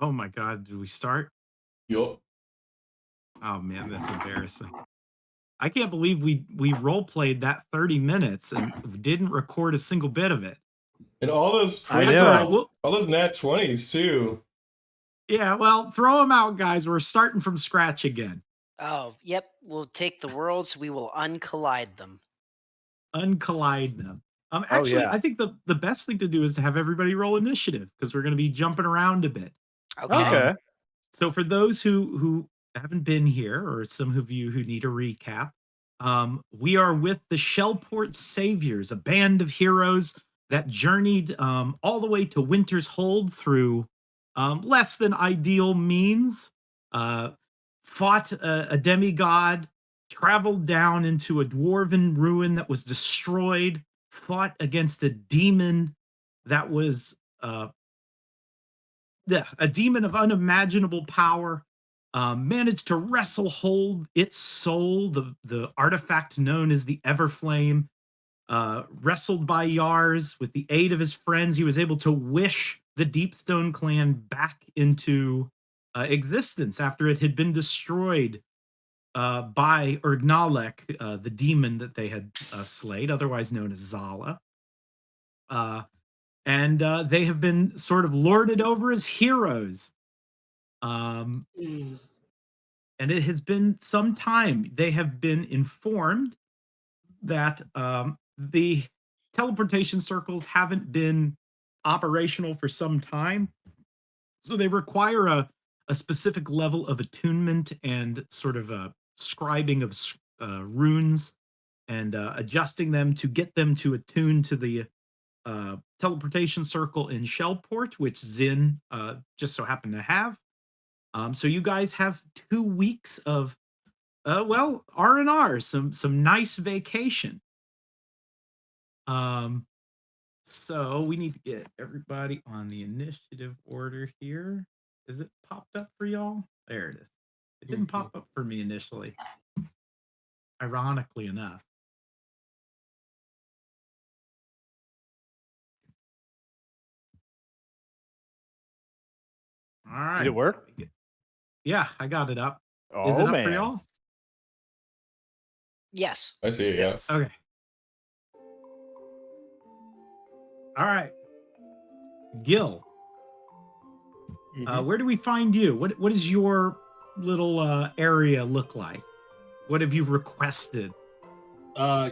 Oh my God, did we start? Yup. Oh man, that's embarrassing. I can't believe we role played that 30 minutes and didn't record a single bit of it. And all those I That's all right. know. Well, all those nat 20s too. yeah, well, throw them out, guys. We're starting from scratch again. Oh, yep. We'll take the worlds. We will uncollide them. Uncollide them. Oh Actually, yeah. I think the best thing to do is to have everybody roll initiative because we're going to be jumping around a bit. Okay. Um, Okay. so for those who haven't been here, or some of you who need a recap, we are with the Shellport Saviors, a band of heroes that journeyed all the way to Winter's Hold through less than ideal means, uh, fought a demigod, traveled down into a dwarven ruin that was destroyed, fought against a demon that was a demon of unimaginable power, managed to wrestle hold its soul, the artifact known as the Everflame, wrestled by Yars with the aid of his friends. He was able to wish the Deepstone clan back into existence after it had been destroyed by Ergnalek, the demon that they had slayed, otherwise known as Zala. Uh, and they have been sort of lorded over as heroes. Um, and it has been some time. They have been informed that the teleportation circles haven't been operational for some time. So they require a specific level of attunement and sort of a scribing of runes and adjusting them to get them to attune to the teleportation circle in Shellport, which Zin just so happened to have. So you guys have 2 weeks of well, R&R, some nice vacation. Um, so we need to get everybody on the initiative order here. Is it popped up for y'all? There it is. It didn't pop up for me initially, ironically enough. All Did it right. work? Yeah, I got it up. Is it Oh up for man. y'all? Yes. I see it, yeah. Yes. Okay. All right. Gil, Mhm. where do we find you? What does your little area look like? What have you requested?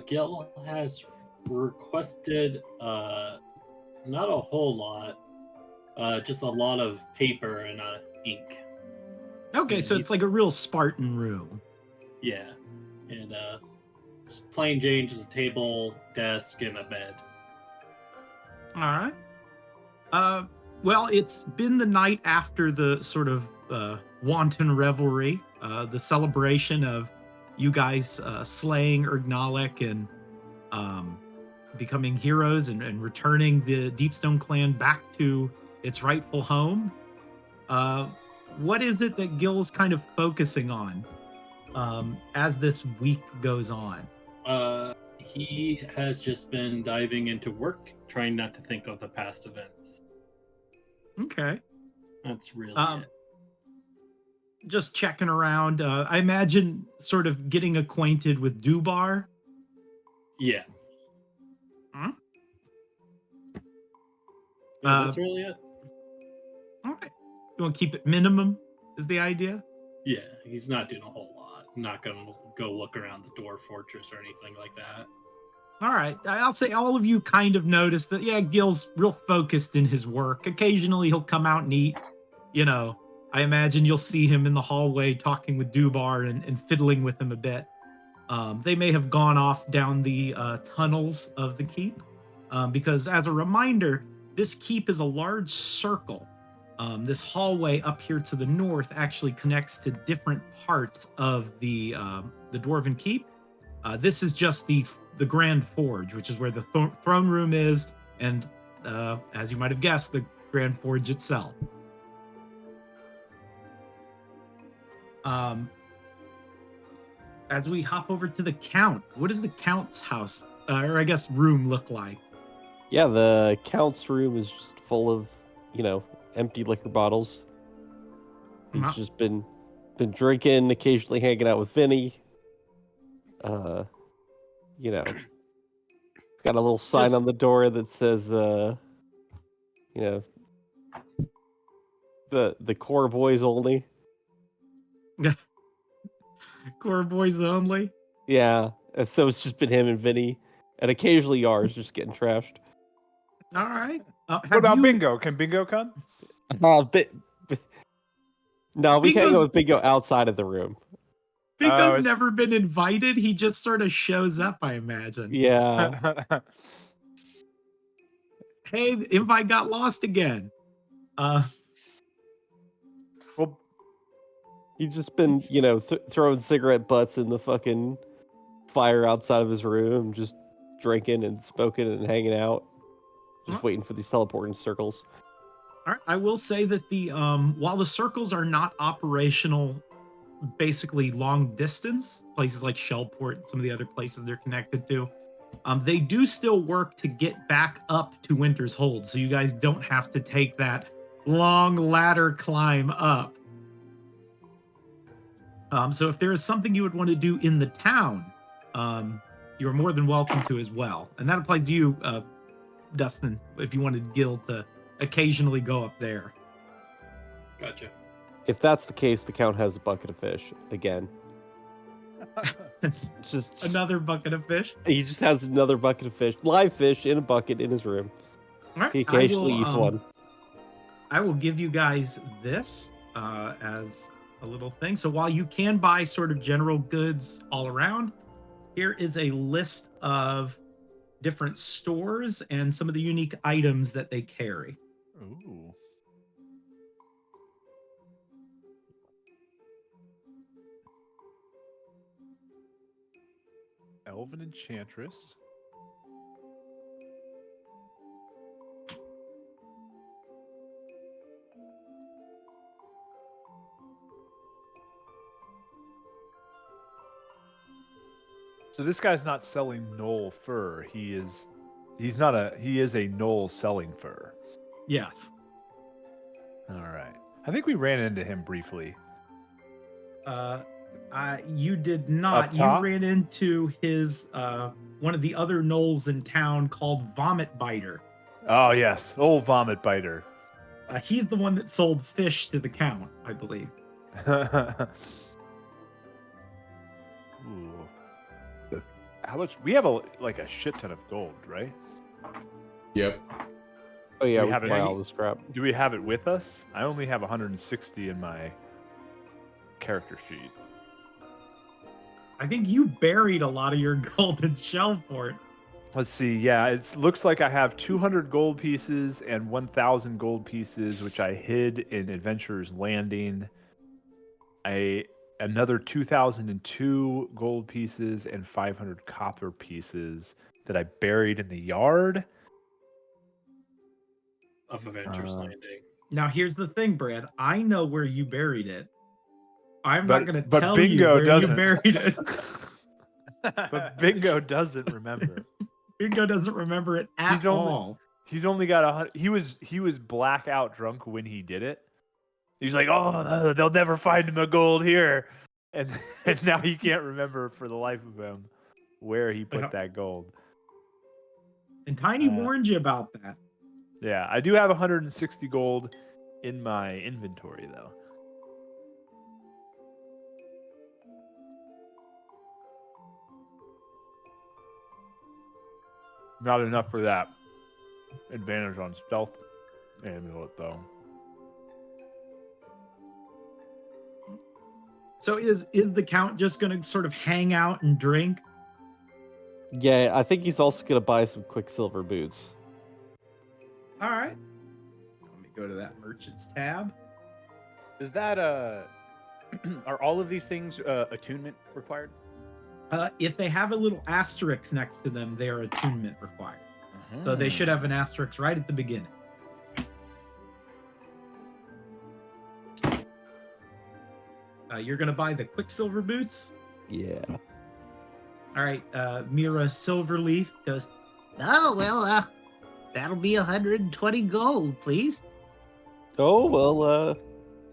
Gil has requested not a whole lot, just a lot of paper and ink. Okay, And so it's like a real Spartan room. yeah, and just plain Jane, just a table, desk, and a bed. All right. Uh, well, it's been the night after the sort of wanton revelry, the celebration of you guys slaying Ergnalek and um, becoming heroes and returning the Deepstone clan back to its rightful home. Uh, what is it that Gil's kind of focusing on as this week goes on? He has just been diving into work, trying not to think of the past events. Okay. That's really Um, it. just checking around. I imagine sort of getting acquainted with Dubar. Yeah, Huh? that's really it. All right. You want to keep it minimum is the idea? Yeah, he's not doing a whole lot. Not gonna go look around the dwarf fortress or anything like that. All right. I'll say all of you kind of notice that, yeah, Gil's real focused in his work. Occasionally he'll come out and eat. You know, I imagine you'll see him in the hallway talking with Dubar and fiddling with him a bit. They may have gone off down the tunnels of the keep because, as a reminder, this keep is a large circle. This hallway up here to the north actually connects to different parts of the dwarven keep. This is just the Grand Forge, which is where the throne room is, and as you might have guessed, the Grand Forge itself. As we hop over to the Count, what does the Count's house, or I guess room, look like? Yeah, the Count's room is just full of, empty liquor bottles. He's Wow. just been drinking, occasionally hanging out with Vinny. You know, got a little sign Just- on the door that says, you know, the core boys only. Core boys only. Yeah, and so it's just been him and Vinny, and occasionally ours just getting trashed. All right. What Have about you- Bingo? Can Bingo come? No, we can't go Bingo's- with Bingo outside of the room. Bingo's it's- never been invited. He just sort of shows up, I imagine. Yeah, Hey, the invite got lost again. Well, he's just been, throwing cigarette butts in the fucking fire outside of his room, just drinking and smoking and hanging out, just Huh? waiting for these teleporting circles. All right. I will say that the while the circles are not operational, basically long distance places like Shellport, some of the other places they're connected to, they do still work to get back up to Winter's Hold, so you guys don't have to take that long ladder climb up. So if there is something you would want to do in the town, you're more than welcome to as well, and that applies to you, Dustin, if you wanted Gil to occasionally go up there. Gotcha. If that's the case, the Count has a bucket of fish again. It's just Another bucket of fish. he just has another bucket of fish, live fish in a bucket in his room. All right, He occasionally eats one. I will give you guys this as a little thing. So while you can buy sort of general goods all around, here is a list of different stores and some of the unique items that they carry. ooh. Elven Enchantress. So this guy's not selling knoll fur. He is a knoll selling fur. Yes. All right. I think we ran into him briefly. You did not. Up You top? ran into his one of the other gnolls in town called Vomit Biter. Oh yes, old vomit biter. He's the one that sold fish to the Count, I believe. Ooh. How much? We have a shit ton of gold, right? Yep. Oh yeah, we we have can it- buy all this crap. Do we have it with us? I only have 160 in my character sheet. I think you buried a lot of your gold in Shellport. Let's see. Yeah, it looks like I have 200 gold pieces and 1,000 gold pieces, which I hid in Adventurer's Landing. Another 2,002 gold pieces and 500 copper pieces that I buried in the yard. Of Avengers Uh, Landing. Now, here's the thing, Brad. I know where you buried it. I'm not going to but tell you Bingo where doesn't. you buried it. But Bingo doesn't remember. Bingo doesn't remember it at He's only- all. He's only got 100. He was blackout drunk when he did it. He's like, oh, they'll never find my gold here, and now he can't remember for the life of him where he put Yeah. that gold. And Tiny Uh, warned you about that. Yeah, I do have 160 gold in my inventory though. Not enough for that. Advantage on stealth amulet though. So is the Count just going to sort of hang out and drink? Yeah, I think he's also gonna buy some Quicksilver boots. All right. Let me go to that merchants tab. Is that are all of these things attunement required? If they have a little asterisk next to them, they are attunement required. So they should have an asterisk right at the beginning. You're going to buy the Quicksilver boots? Yeah. All right. Mira Silverleaf goes, oh, well, that'll be 120 gold, please. Oh well,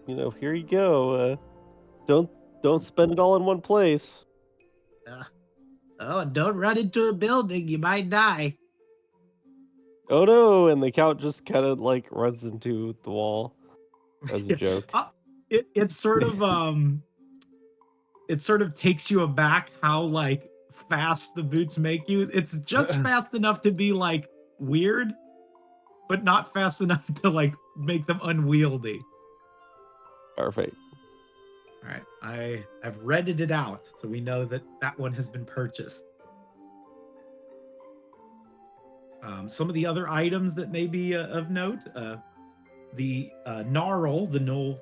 here you go. Don't spend it all in one place. Oh, don't run into a building. You might die. Oh no! And the count just kind of like runs into the wall as a joke. It sort of takes you aback how like fast the boots make you. It's just fast enough to be like weird, but not fast enough to like make them unwieldy. Perfect. All right, I've redded it out, so we know that that one has been purchased. Some of the other items that may be of note, the Gnarl, the Knoll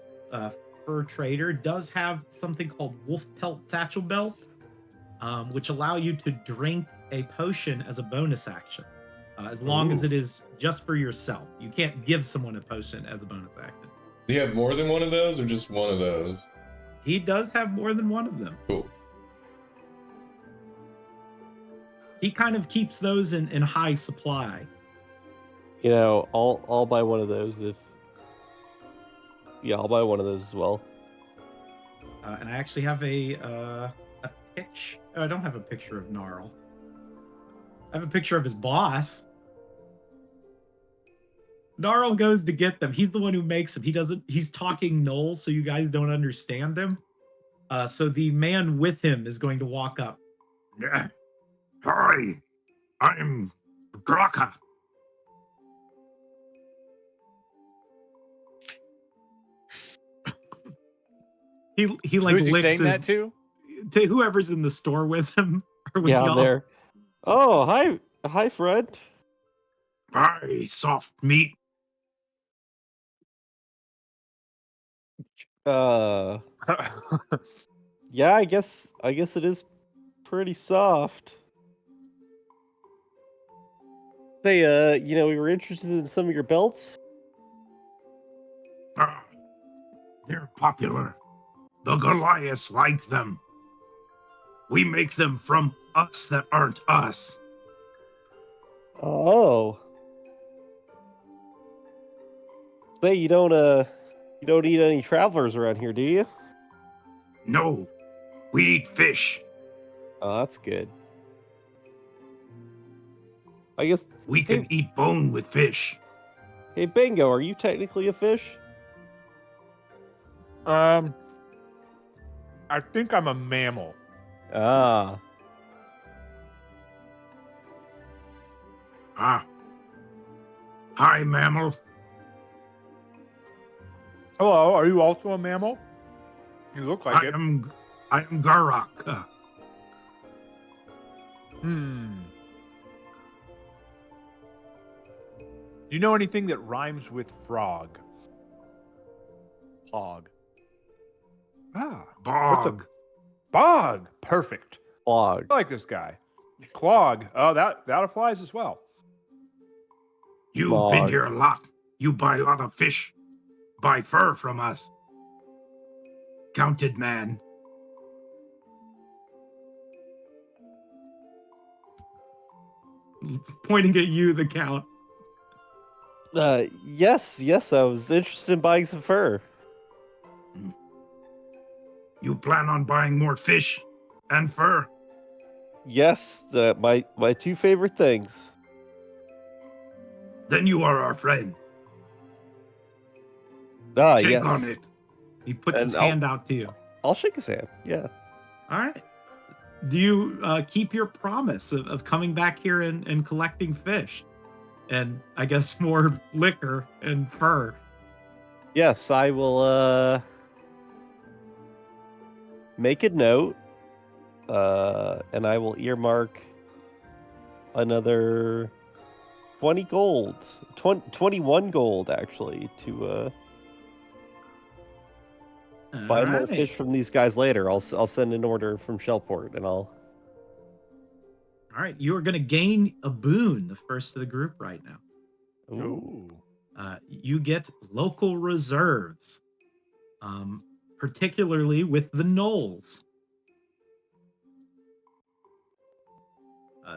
fur trader, does have something called wolf pelt satchel belts, which allow you to drink a potion as a bonus action, as long as Ooh. it is just for yourself. You can't give someone a potion as a bonus action. Do you have more than one of those or just one of those? He does have more than one of them. Cool. He kind of keeps those in high supply. I'll buy one of those if. Yeah, I'll buy one of those as well. And I actually have a picture. Oh, I don't have a picture of Gnarl. I have a picture of his boss. Gnarl goes to get them. He's the one who makes them. He's talking Knoll, so you guys don't understand him. So the man with him is going to walk up. Hi, I'm Graka. He like Who's he licks saying his, that to? to whoever's in the store with him or with Yeah, I'm y'all. there. Oh, hi, Fred. Hi, soft meat. Yeah, I guess it is pretty soft. Say, we were interested in some of your belts. They're popular. The Goliaths like them. We make them from us that aren't us. Oh. Say, you don't eat any travelers around here, do you? No, we eat fish. Oh, that's good. I guess. We can eat bone with fish. Hey, Bingo, are you technically a fish? I think I'm a mammal. Ah. Ah. Hi, mammal. Hello, are you also a mammal? You look like it. I am Garak. Do you know anything that rhymes with frog? Hog. Ah, Bog. bog. Perfect. Log. I like this guy. Clog. Oh, that applies as well. You've Bog. been here a lot. You buy a lot of fish. Buy fur from us. Counted man. Pointing at you, the count. Yes, I was interested in buying some fur. You plan on buying more fish and fur? Yes, my two favorite things. Then you are our friend. Ah, Shake yes. on it. He puts And his hand out to you. I'll shake his hand. Yeah. All right. Do you keep your promise of coming back here and collecting fish? And I guess more liquor and fur. Yes, I will make a note. And I will earmark another 20 gold. 21 gold actually to buy more fish from these guys later. I'll send an order from Shellport and I'll. All right, you are going to gain a boon, the first of the group right now. Ooh. You get local reserves, particularly with the Knolls.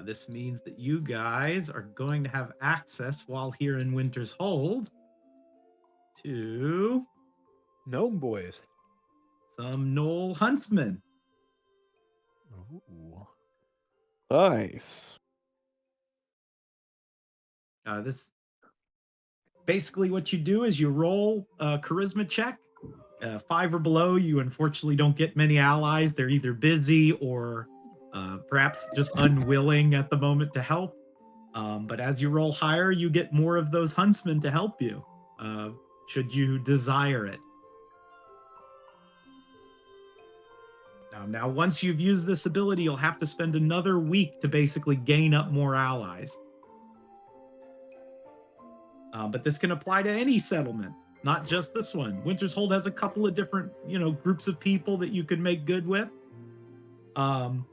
This means that you guys are going to have access while here in Winter's Hold to Gnome boys. Some Knoll huntsmen. Ooh. Nice. This basically what you do is you roll a charisma check. 5 or below, you unfortunately don't get many allies. They're either busy or perhaps just unwilling at the moment to help. But as you roll higher, you get more of those huntsmen to help you, should you desire it. Now, once you've used this ability, you'll have to spend another week to basically gain up more allies. But this can apply to any settlement, not just this one. Winter's Hold has a couple of different, groups of people that you can make good with. But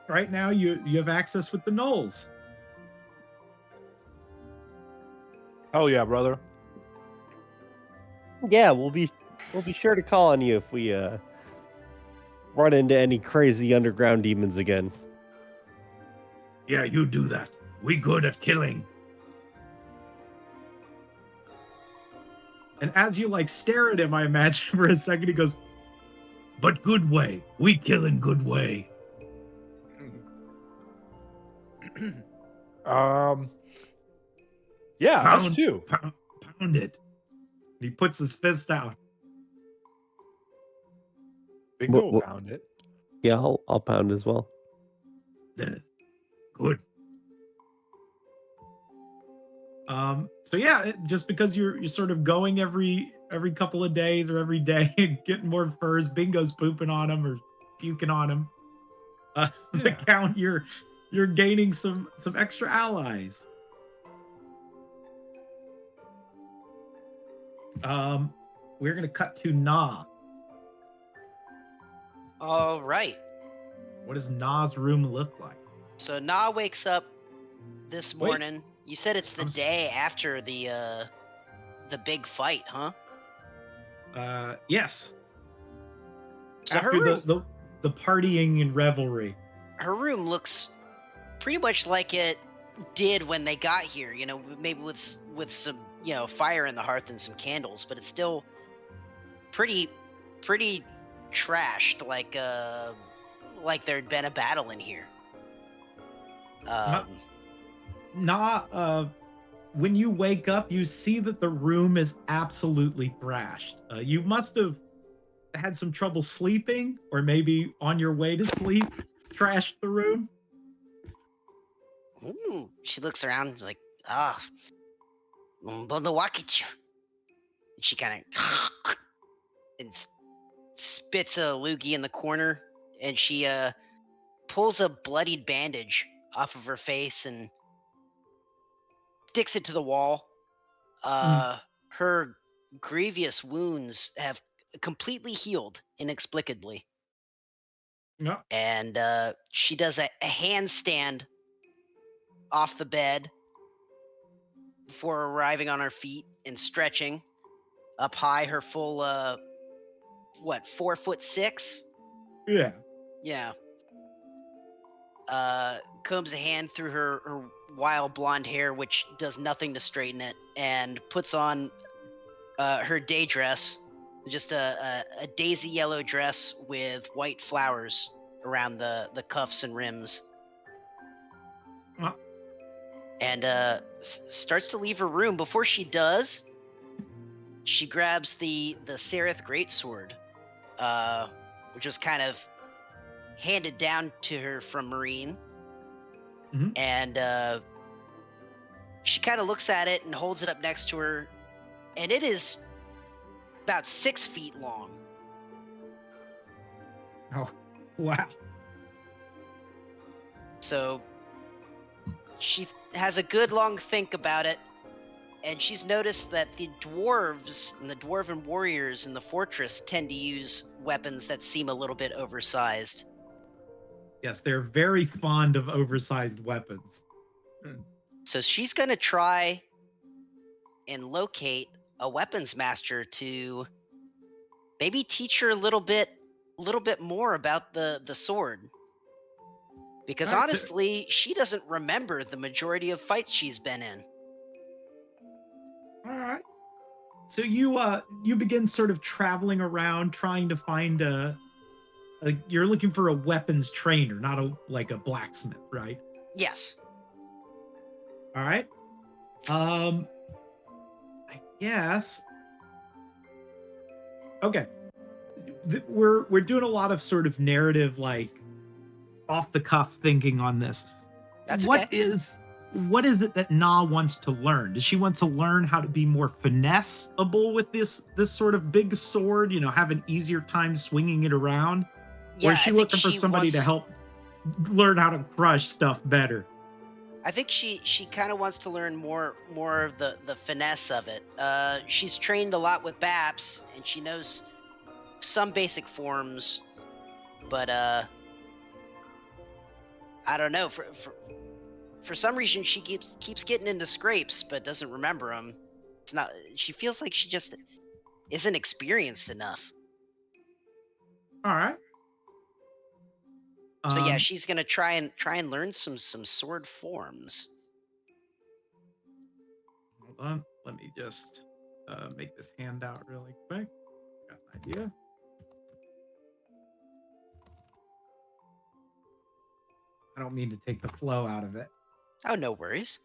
right now you have access with the Knolls. Oh yeah, brother. Yeah, we'll be sure to call on you if we run into any crazy underground demons again. Yeah, you do that. We good at killing. And as you stare at him, I imagine for a second, he goes, "But good way. We kill in good way." Yeah, us Pound, too. pound it. He puts his fist out. Bingo, What- pound it. Yeah, I'll pound as well. Good. So yeah, just because you're sort of going every couple of days or every day and getting more furs, Bingo's pooping on him or puking on him. The Yeah. count, you're gaining some extra allies. We're gonna cut to Na. All right. What does Na's room look like? So Na wakes up this Wait. morning. You said it's the I'm s- day after the big fight, huh? Yes. So After the partying and revelry. her room looks pretty much like it did when they got here. Maybe with some fire in the hearth and some candles, but it's still pretty trashed. Like there'd been a battle in here. Na, when you wake up, you see that the room is absolutely thrashed. You must have had some trouble sleeping, or maybe on your way to sleep, trashed the room. Ooh, she looks around like, ah, Mbonawakichu. She kind of and spits a loogie in the corner, and she pulls a bloodied bandage off of her face and sticks it to the wall. Her grievous wounds have completely healed inexplicably, No. and she does a handstand off the bed before arriving on her feet and stretching up high. Her full 4'6"? Yeah. Yeah. Combs a hand through her wild blonde hair, which does nothing to straighten it, and puts on her day dress, just a daisy yellow dress with white flowers around the cuffs and rims, Uh, and starts to leave her room. Before she does, she grabs the Sereth greatsword, which was kind of handed down to her from Marine. Mhm. And she kind of looks at it and holds it up next to her, and it is about 6 feet long. Oh, wow. So she has a good long think about it, and she's noticed that the dwarves and the dwarven warriors in the fortress tend to use weapons that seem a little bit oversized. Yes, they're very fond of oversized weapons. So she's going to try and locate a weapons master to maybe teach her a little bit more about the sword. Because All right, so- honestly, she doesn't remember the majority of fights she's been in. All right. So you begin sort of traveling around trying to find you're looking for a weapons trainer, not a blacksmith, right? Yes. All right. I guess. Okay. We're doing a lot of sort of narrative, like off the cuff thinking on this. That's What okay. is it that Na wants to learn? Does she want to learn how to be more finesse-able with this sort of big sword? Have an easier time swinging it around, or Yeah, is I she think looking for she somebody to wants. help learn how to crush stuff better? I think she kind of wants to learn more of the finesse of it. She's trained a lot with Baps, and she knows some basic forms, but I don't know. For some reason, she keeps getting into scrapes, but doesn't remember them. It's not. She feels like she just isn't experienced enough. All right. So yeah, Um, she's gonna try and learn some sword forms. Hold on. Let me just make this handout really quick. Got an idea. I don't mean to take the flow out of it. Oh, no worries.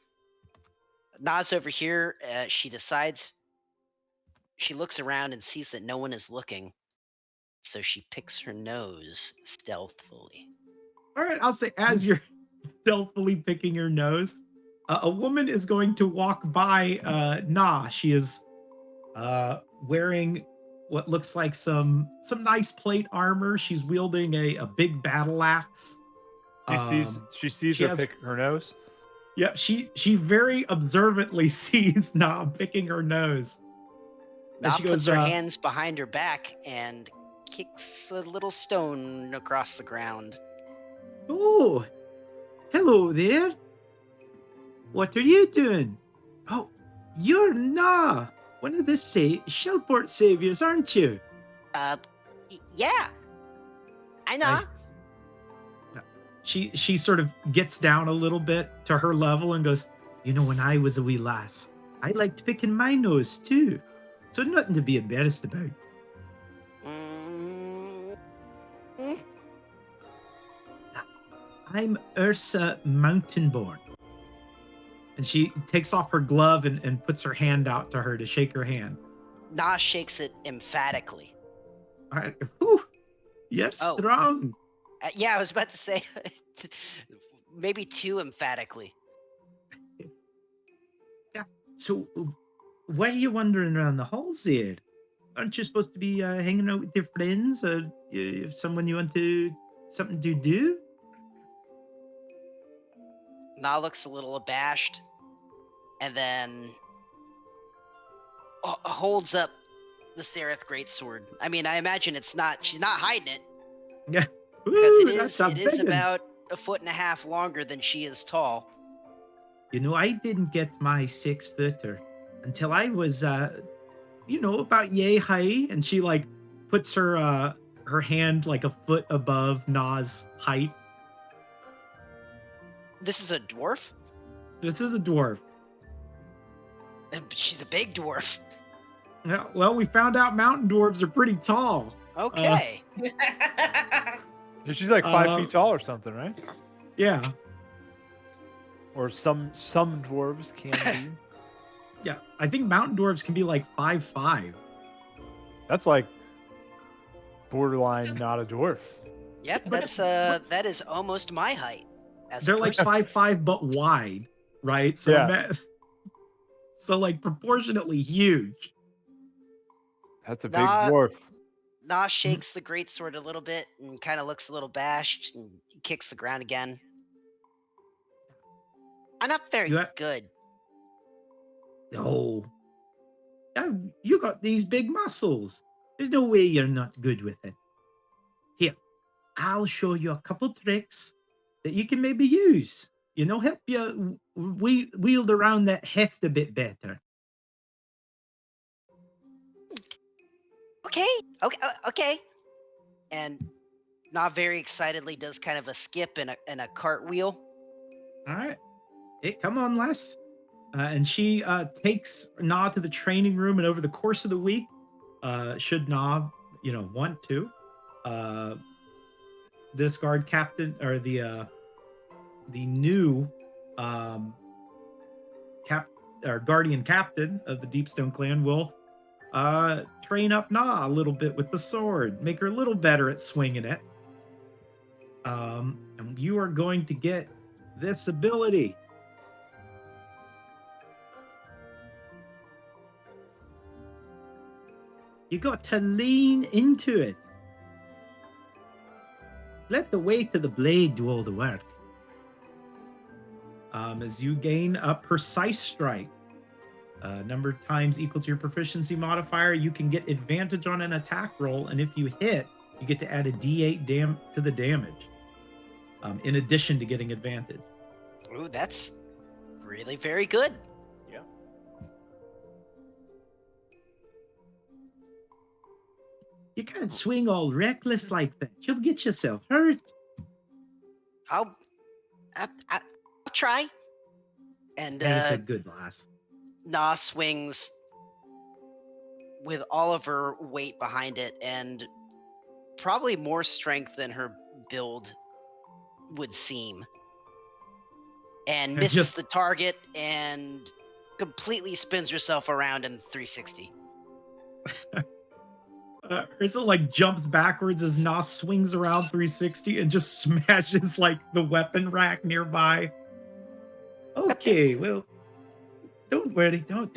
Na's over here. She decides. She looks around and sees that no one is looking, so she picks her nose stealthily. All right, I'll say as you're stealthily picking your nose, a woman is going to walk by Na. She is wearing what looks like some nice plate armor. She's wielding a big battle axe. She sees She her has pick her nose. yeah, she very observantly sees Na picking her nose. And Na she puts goes, her hands behind her back and kicks a little stone across the ground. "Oh, hello there. What are you doing? Oh, you're Na, one of the Shellport Saviors, aren't you?" Uh, yeah, I know. I, she sort of gets down a little bit to her level and goes, when I was a wee lass, I liked picking my nose too. So nothing to be embarrassed about. Mm, mm. I'm Ursa Mountainborn. And she takes off her glove and puts her hand out to her to shake her hand. Na shakes it emphatically. All right. Whew, you're Oh, strong. yeah, I was about to say maybe too emphatically. Yeah. So why are you wandering around the halls here? Aren't you supposed to be hanging out with your friends, or someone you want something to do? Na looks a little abashed and then holds up the Seraph Greatsword. I mean, I imagine she's not hiding it Yeah. because Ooh, that's a it is big one. about a foot and a half longer than she is tall. I didn't get my 6-footer until I was, about yay high, and she like puts her hand like a foot above Na's height. This is a dwarf? This is a dwarf. She's a big dwarf. Yeah, well, we found out mountain dwarves are pretty tall. Okay. She's like 5 feet tall or something, right? Yeah. Or some dwarves can be. Yeah, I think mountain dwarves can be like 5'5". That's like borderline not a dwarf. Yep, But- that is almost my height. As They're a like person. 5'5", but wide, right? So Yeah. so like proportionately huge. That's a big Nah. dwarf. Na shakes the greatsword a little bit and kind of looks a little bashed and kicks the ground again. I'm not very You good. No. You got these big muscles. There's no way you're not good with it. Here, I'll show you a couple tricks that you can maybe use. Help you wield around that heft a bit better. Okay, okay. And Na very excitedly does kind of a skip and a cartwheel. All right. Hey, come on, lass. And she takes Na to the training room, and over the course of the week, should Na, want to, this guard captain or the new cap or guardian captain of the Deepstone clan will train up Na a little bit with the sword, make her a little better at swinging it. And you are going to get this ability. You got to lean into it. Let the weight of the blade do all the work. As you gain a precise strike, number of times equal to your proficiency modifier, you can get advantage on an attack roll, and if you hit, you get to add a D8 to the damage, in addition to getting advantage. Ooh, that's really very good. Yeah. You can't swing all reckless like that. You'll get yourself hurt. I'll try. And And it's a good lass. Na swings with all of her weight behind it and probably more strength than her build would seem. And misses just- the target and completely spins herself around in 360. Ursa like jumps backwards as Nas swings around 360 and just smashes like the weapon rack nearby. Okay, well, don't worry, don't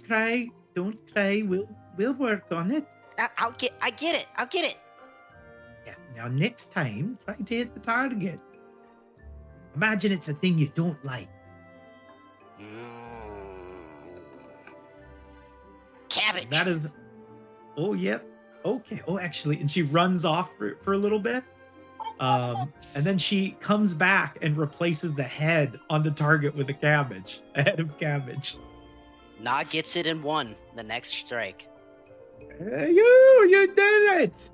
cry, don't cry. We'll work on it. I get it. I'll get it. Yeah. Now next time, try to hit the target. Imagine it's a thing you don't like. Cabbage. That is. Oh yeah. Okay. Oh, actually, and she runs off for a little bit. And then she comes back and replaces the head on the target with a cabbage, a head of cabbage. Na gets it in one. The next strike. You did it.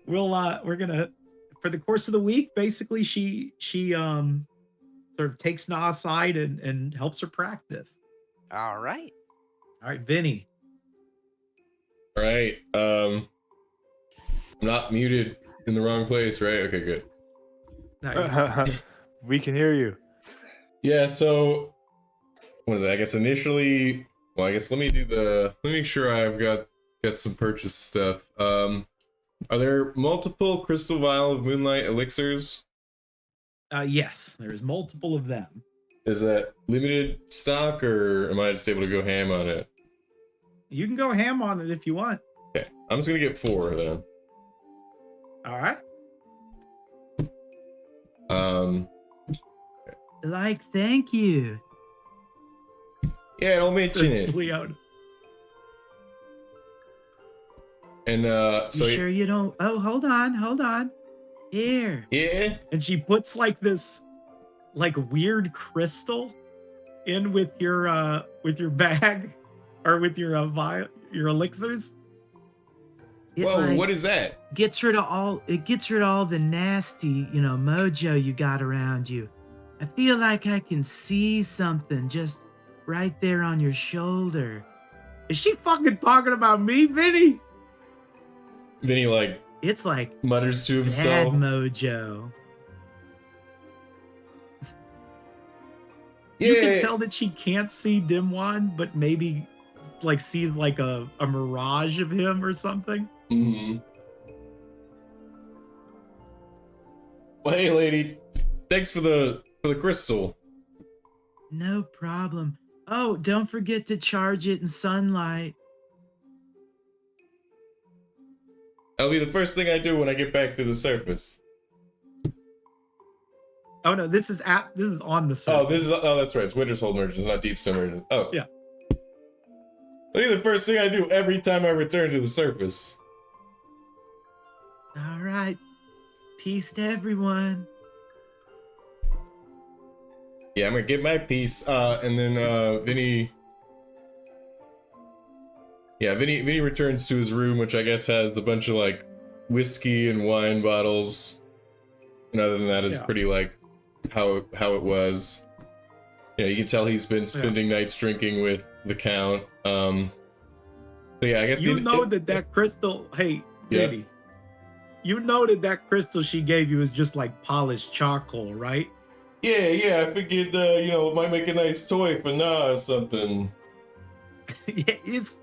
We're gonna, for the course of the week, basically she sort of takes Na aside and helps her practice. All right. All right, Vinny. All right. I'm not muted in the wrong place, right? Okay, good. Now, We can hear you. Yeah, so what is it? I guess initially, well, I guess let me make sure I've got some purchase stuff. Are there multiple crystal vial of moonlight elixirs? yes, there's multiple of them. Is that limited stock, or am I just able to go ham on it? You can go ham on it if you want. Okay, I'm just gonna get 4 then. All right. Like, thank you. Yeah, don't mention Says it. Leona. And so You sure you don't? Oh, hold on. Here. yeah. And she puts like this, like weird crystal in with your bag, or with your vial, your elixirs. It Whoa, like what is that? gets rid of all the nasty, mojo you got around you. I feel like I can see something just right there on your shoulder. Is she fucking talking about me, Vinny? Vinny like It's like mutters to bad himself. mojo. Yeah. You can tell that she can't see Dimwan, but maybe like sees like a mirage of him or something. Mm-hmm. Well, hey, lady. Thanks for the crystal. No problem. Oh, don't forget to charge it in sunlight. That'll be the first thing I do when I get back to the surface. Oh no, this is on the surface. That's right. It's Winter's Hold Merchants, not Deepstone Merchants. Oh. Yeah. That'll be the first thing I do every time I return to the surface. All right. Peace to everyone. Yeah, I'm gonna get my piece, and then Vinny returns to his room, which I guess has a bunch of like whiskey and wine bottles. And other than that, it's Yeah. pretty like how it was. Yeah, you can tell he's been spending nights drinking with the Count. So yeah, I guess You know that crystal. Hey, Yeah. Vinny. You know that crystal she gave you is just like polished charcoal, right? Yeah, I figured, it might make a nice toy for Na or something. Yeah, it's.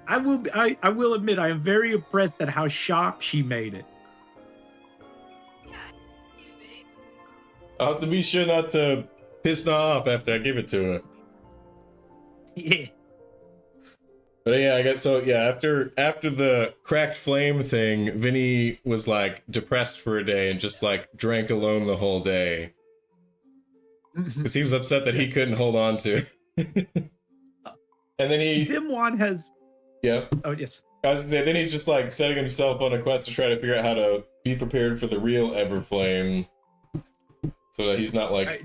I will admit I am very impressed at how sharp she made it. I'll have to be sure not to piss Na off after I give it to her. Yeah. But yeah, I guess so. Yeah, after the cracked flame thing, Vinny was like depressed for a day and just like drank alone the whole day because he was upset that he couldn't hold on to. And then Dimwan has. Yeah. Oh yes. I was gonna say, then he's just like setting himself on a quest to try to figure out how to be prepared for the real Everflame, so that he's not like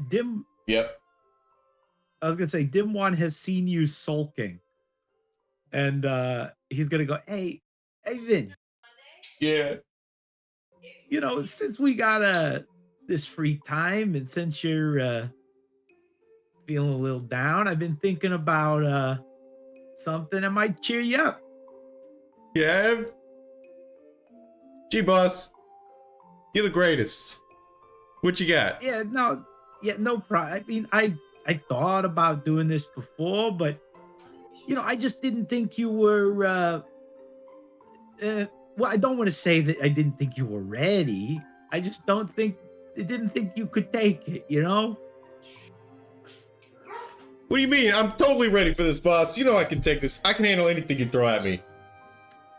Yep. I was gonna say Dimwan has seen you sulking, and he's gonna go, hey Vin. Yeah. You know, since we got this free time, and since you're feeling a little down, I've been thinking about something that might cheer you up. Yeah. Gee, boss, you're the greatest. What you got? Yeah, no problem. I mean, I thought about doing this before, but I just didn't think you were. Well, I don't want to say that I didn't think you were ready. I just didn't think you could take it. What do you mean? I'm totally ready for this, boss. You know I can take this. I can handle anything you throw at me.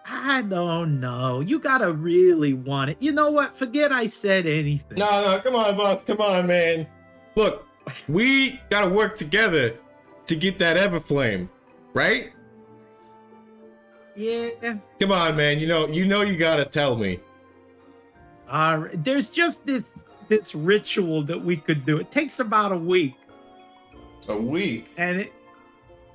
I don't know. You gotta really want it. You know what? Forget I said anything. No, come on, boss. Come on, man. Look, we gotta work together to get that Everflame, right? Yeah. Come on, man. You know you gotta tell me. There's just this ritual that we could do. It takes about a week. A week? And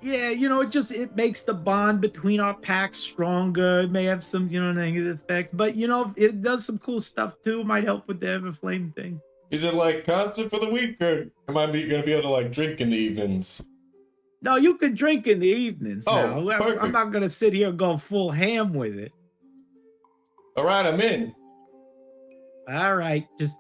it makes the bond between our packs stronger. It may have some, negative effects, but it does some cool stuff too. It might help with the Everflame thing. Is it like constant for the week, or am I gonna be able to like drink in the evenings? No, you can drink in the evenings now. Perfect. I'm not gonna sit here and go full ham with it. All right, I'm in. All right, just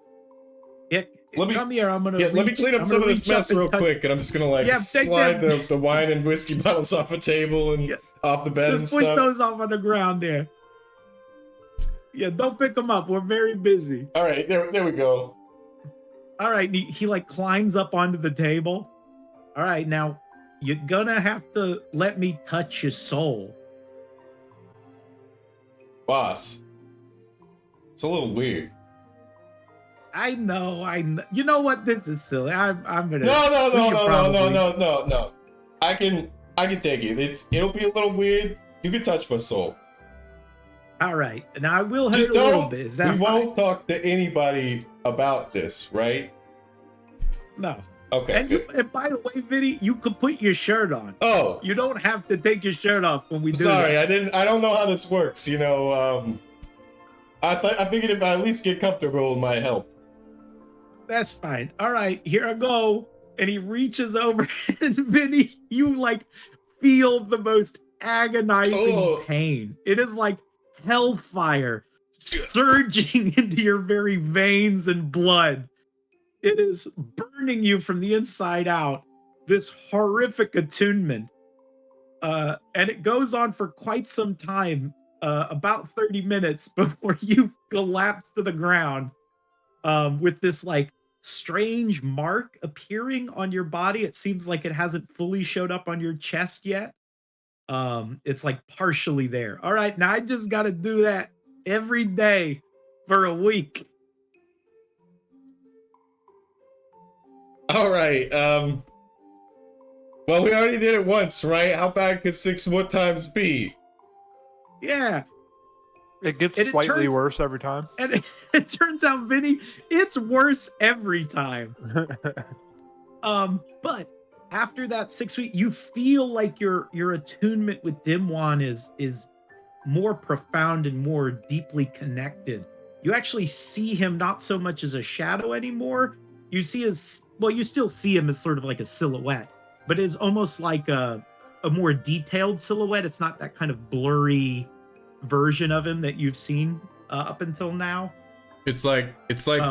come here. I'm gonna let me clean up some of this mess real quick, and I'm just gonna slide the wine and whiskey bottles off a table and off the bed and stuff. Push those off on the ground there. Yeah, don't pick them up. We're very busy. All right, there we go. All right, he like climbs up onto the table. All right, now you're gonna have to let me touch your soul. Boss, it's a little weird. I know. You know what? This is silly. I'm gonna. No. I can take it. It'll be a little weird. You can touch my soul. All right. Now I will hurt a little bit. Is that we won't talk to anybody about this, right? No. Okay. And by the way, Vinny, you could put your shirt on. Oh. You don't have to take your shirt off when we do Sorry, this. I don't know how this works. I figured if I at least get comfortable, it might help. That's fine. All right, here I go. And he reaches over, and Vinny, you like feel the most agonizing pain. It is like hellfire surging into your very veins and blood. It is burning you from the inside out. This horrific attunement. And it goes on for quite some time, about 30 minutes before you collapse to the ground. With this like strange mark appearing on your body. It seems like it hasn't fully showed up on your chest yet. It's like partially there. All right, now I just got to do that every day for a week. All right. Well, we already did it once, right? How bad could 6 more times be? Yeah. It gets slightly worse every time. And it turns out, Vinny, it's worse every time. But after that 6 week, you feel like your attunement with Dimwan is more profound and more deeply connected. You actually see him not so much as a shadow anymore. you see his, well, you still see him as sort of like a silhouette, but it's almost like a more detailed silhouette. It's not that kind of blurry version of him that you've seen up until now. It's like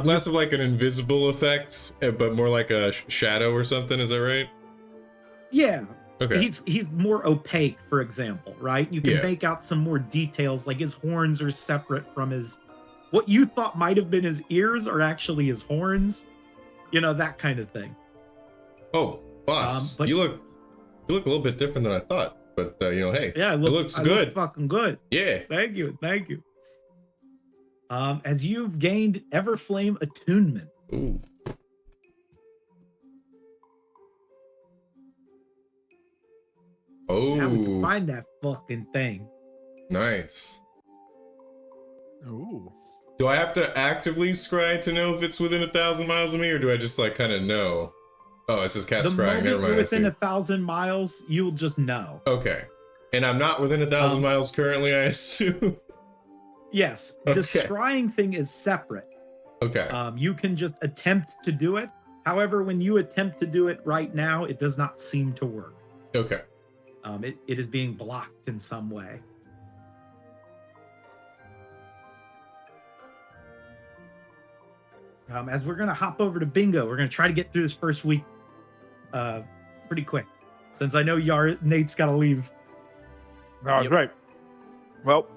less of like an invisible effect, but more like a shadow or something. Is that right? Yeah. Okay. He's more opaque, for example, right? You can Yeah. make out some more details, like his horns are separate from his, what you thought might have been his ears are actually his horns. You know, that kind of thing. Oh, boss, but you look a little bit different than I thought. But hey, yeah, it looks good. Look fucking good. Yeah. Thank you. As you've gained Everflame attunement. Ooh. Now we can Oh, find that fucking thing. nice. Ooh. Do I have to actively scry to know if it's within 1,000 miles of me, or do I just like kind of know? Oh, it says cast The scrying. moment Never mind. you're I within see. 1,000 miles, you'll just know. Okay, and I'm not within 1,000 miles currently, I assume. Yes, Okay. the scrying thing is separate. Okay. You can just attempt to do it. However, when you attempt to do it right now, it does not seem to work. Okay. It is being blocked in some way. As we're gonna hop over to bingo, we're gonna try to get through this first week pretty quick, since I know Nate's got to leave. Oh, great. Well,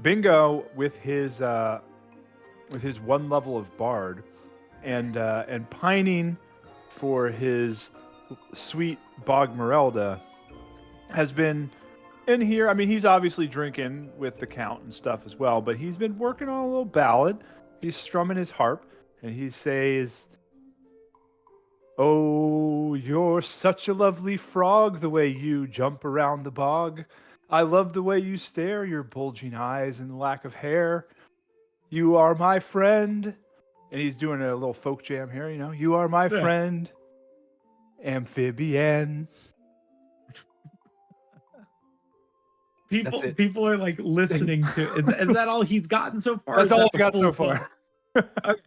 Bingo with his one level of bard, and pining for his sweet Bog Merelda, has been in here. I mean, he's obviously drinking with the count and stuff as well, but he's been working on a little ballad. He's strumming his harp, and he says, "Oh, you're such a lovely frog, the way you jump around the bog. I love the way you stare, your bulging eyes and lack of hair. You are my friend." And he's doing a little folk jam here, you know. "You are my Yeah. friend, amphibian." That's it. People are like listening to. Is that all he's gotten so far? That's Is all that I've the got so full far. Okay.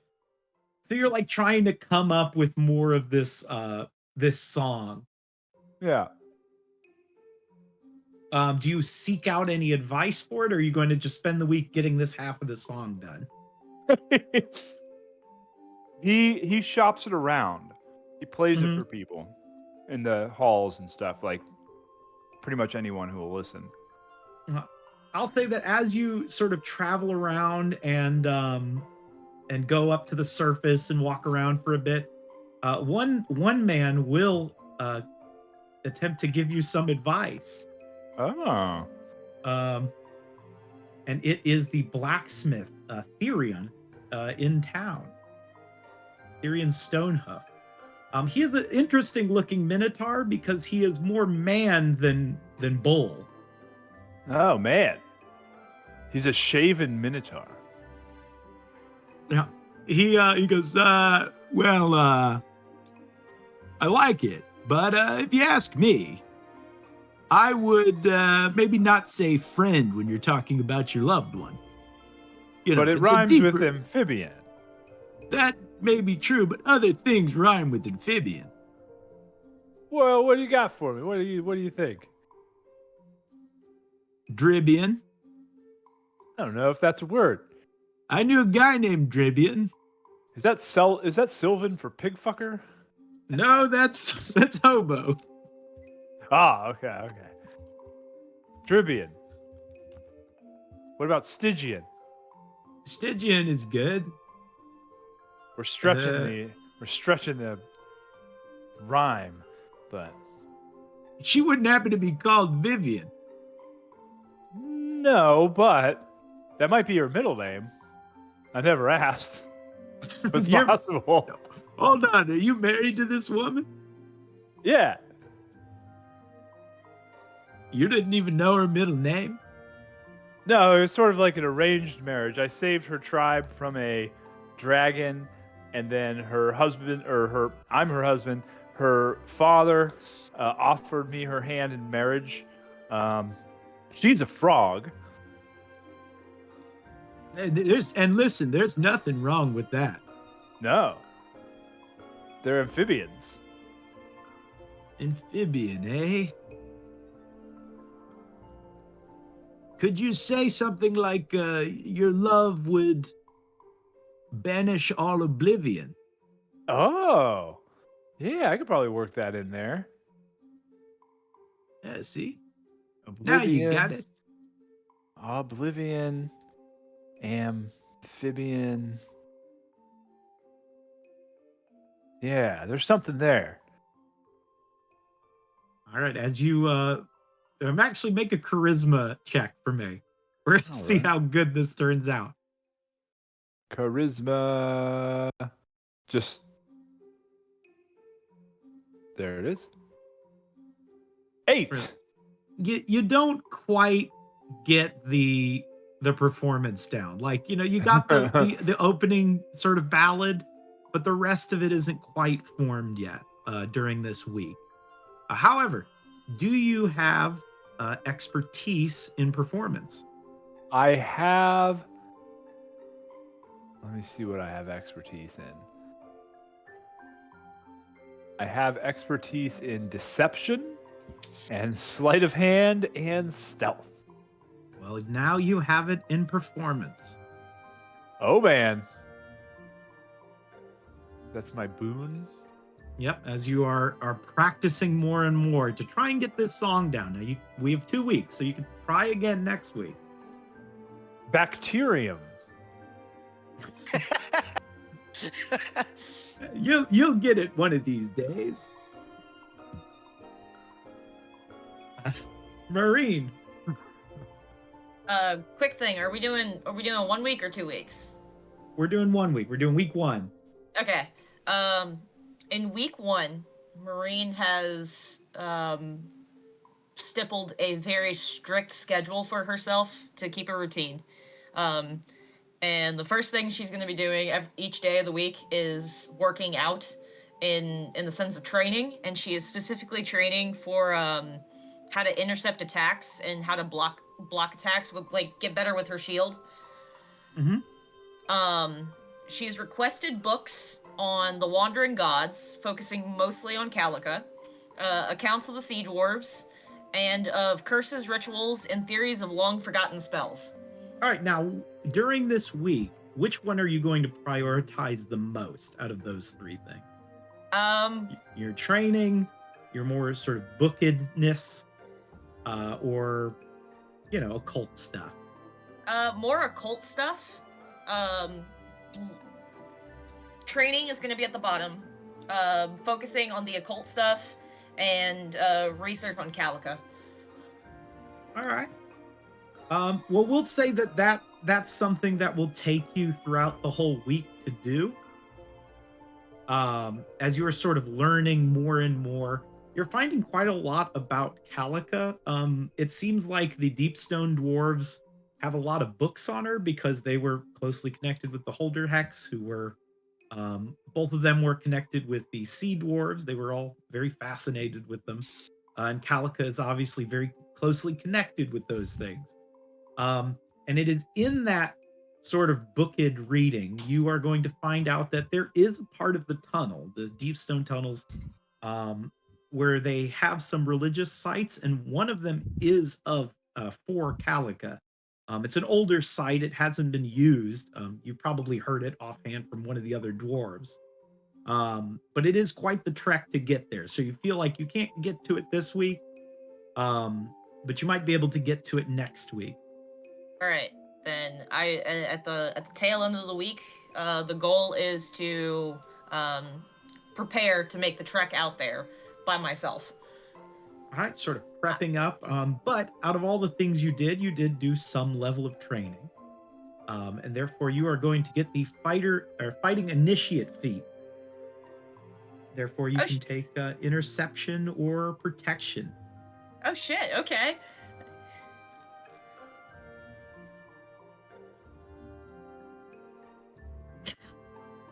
So you're like trying to come up with more of this this song. Yeah. Do you seek out any advice for it, or are you going to just spend the week getting this half of the song done? He shops it around. He plays it Mhm. for people in the halls and stuff, like pretty much anyone who will listen. I'll say that as you sort of travel around and go up to the surface and walk around for a bit, one man will attempt to give you some advice. Oh. And it is the blacksmith, Therion, in town. Therion Stonehoof. He is an interesting looking minotaur because he is more man than bull. Oh man. He's a shaven minotaur. Yeah. He goes, well, I like it, but if you ask me, I would maybe not say friend when you're talking about your loved one. You know, But it it's a rhymes with deeper- amphibian. That may be true, but other things rhyme with amphibian. Well, what do you got for me? What do you think? Dribian. I don't know if that's a word. I knew a guy named Dribian. Is that Sylvan for pig fucker? No, that's hobo. Ah, okay. Dribian. What about Stygian? Stygian is good. We're stretching the rhyme, but She wouldn't happen to be called Vivian. no, but that might be her middle name. I never asked. It's You're- possible. Hold on, are you married to this woman? Yeah. You didn't even know her middle name? No, it was sort of like an arranged marriage. I saved her tribe from a dragon, and then her husband, I'm her husband. Her father offered me her hand in marriage. She's a frog. And listen, there's nothing wrong with that. No. They're amphibians. Amphibian, eh? Could you say something like your love would banish all oblivion? Oh, yeah, I could probably work that in there. Yeah, see? Now you got Oblivion, it. Oblivion, amphibian. Yeah, there's something there. All right, as you actually make a charisma check for me. We're gonna see Alright. how good this turns out. Charisma. Just there it is. 8. Really? You don't quite get the performance down. Like, you got the opening sort of ballad, but the rest of it isn't quite formed yet during this week. However, do you have expertise in performance? I have. Let me see what I have expertise in. I have expertise in deception and sleight of hand and stealth. Well, now you have it in performance. Oh man. That's my boon. Yep, as you are practicing more and more to try and get this song down. Now we have 2 weeks, so you can try again next week. Bacterium. You'll get it one of these days. Marine. Quick thing. Are we doing 1 week or 2 weeks? We're doing 1 week. We're doing week 1. Okay. In week 1, Marine has stippled a very strict schedule for herself to keep a routine. And the first thing she's going to be doing each day of the week is working out in the sense of training, and she is specifically training for how to intercept attacks and how to block attacks with get better with her shield. Mm-hmm. She's requested books on the Wandering Gods, focusing mostly on Calica, accounts of the Sea Dwarves, and of curses, rituals, and theories of long-forgotten spells. All right, now, during this week, which one are you going to prioritize the most out of those 3 things? Your training, your more sort of bookedness, or, occult stuff? More occult stuff. Training is going to be at the bottom, focusing on the occult stuff and research on Calica. All right. Well, we'll say that's something that will take you throughout the whole week to do. As you are sort of learning more and more, you're finding quite a lot about Calica. It seems like the Deepstone dwarves have a lot of books on her because they were closely connected with the Holder Hex, who were both of them were connected with the Sea Dwarves. They were all very fascinated with them. And Calica is obviously very closely connected with those things. And it is in that sort of booked reading, you are going to find out that there is a part of the tunnel, the Deepstone tunnels, where they have some religious sites, and one of them is for Calica. It's an older site. It hasn't been used. You probably heard it offhand from one of the other dwarves. But it is quite the trek to get there. So you feel like you can't get to it this week, but you might be able to get to it next week. All right, then at the tail end of the week, the goal is to prepare to make the trek out there by myself. All right, sort of prepping up. But out of all the things you did do some level of training. And therefore you are going to get the fighting initiate feat. Therefore you can take interception or protection. Oh shit, okay.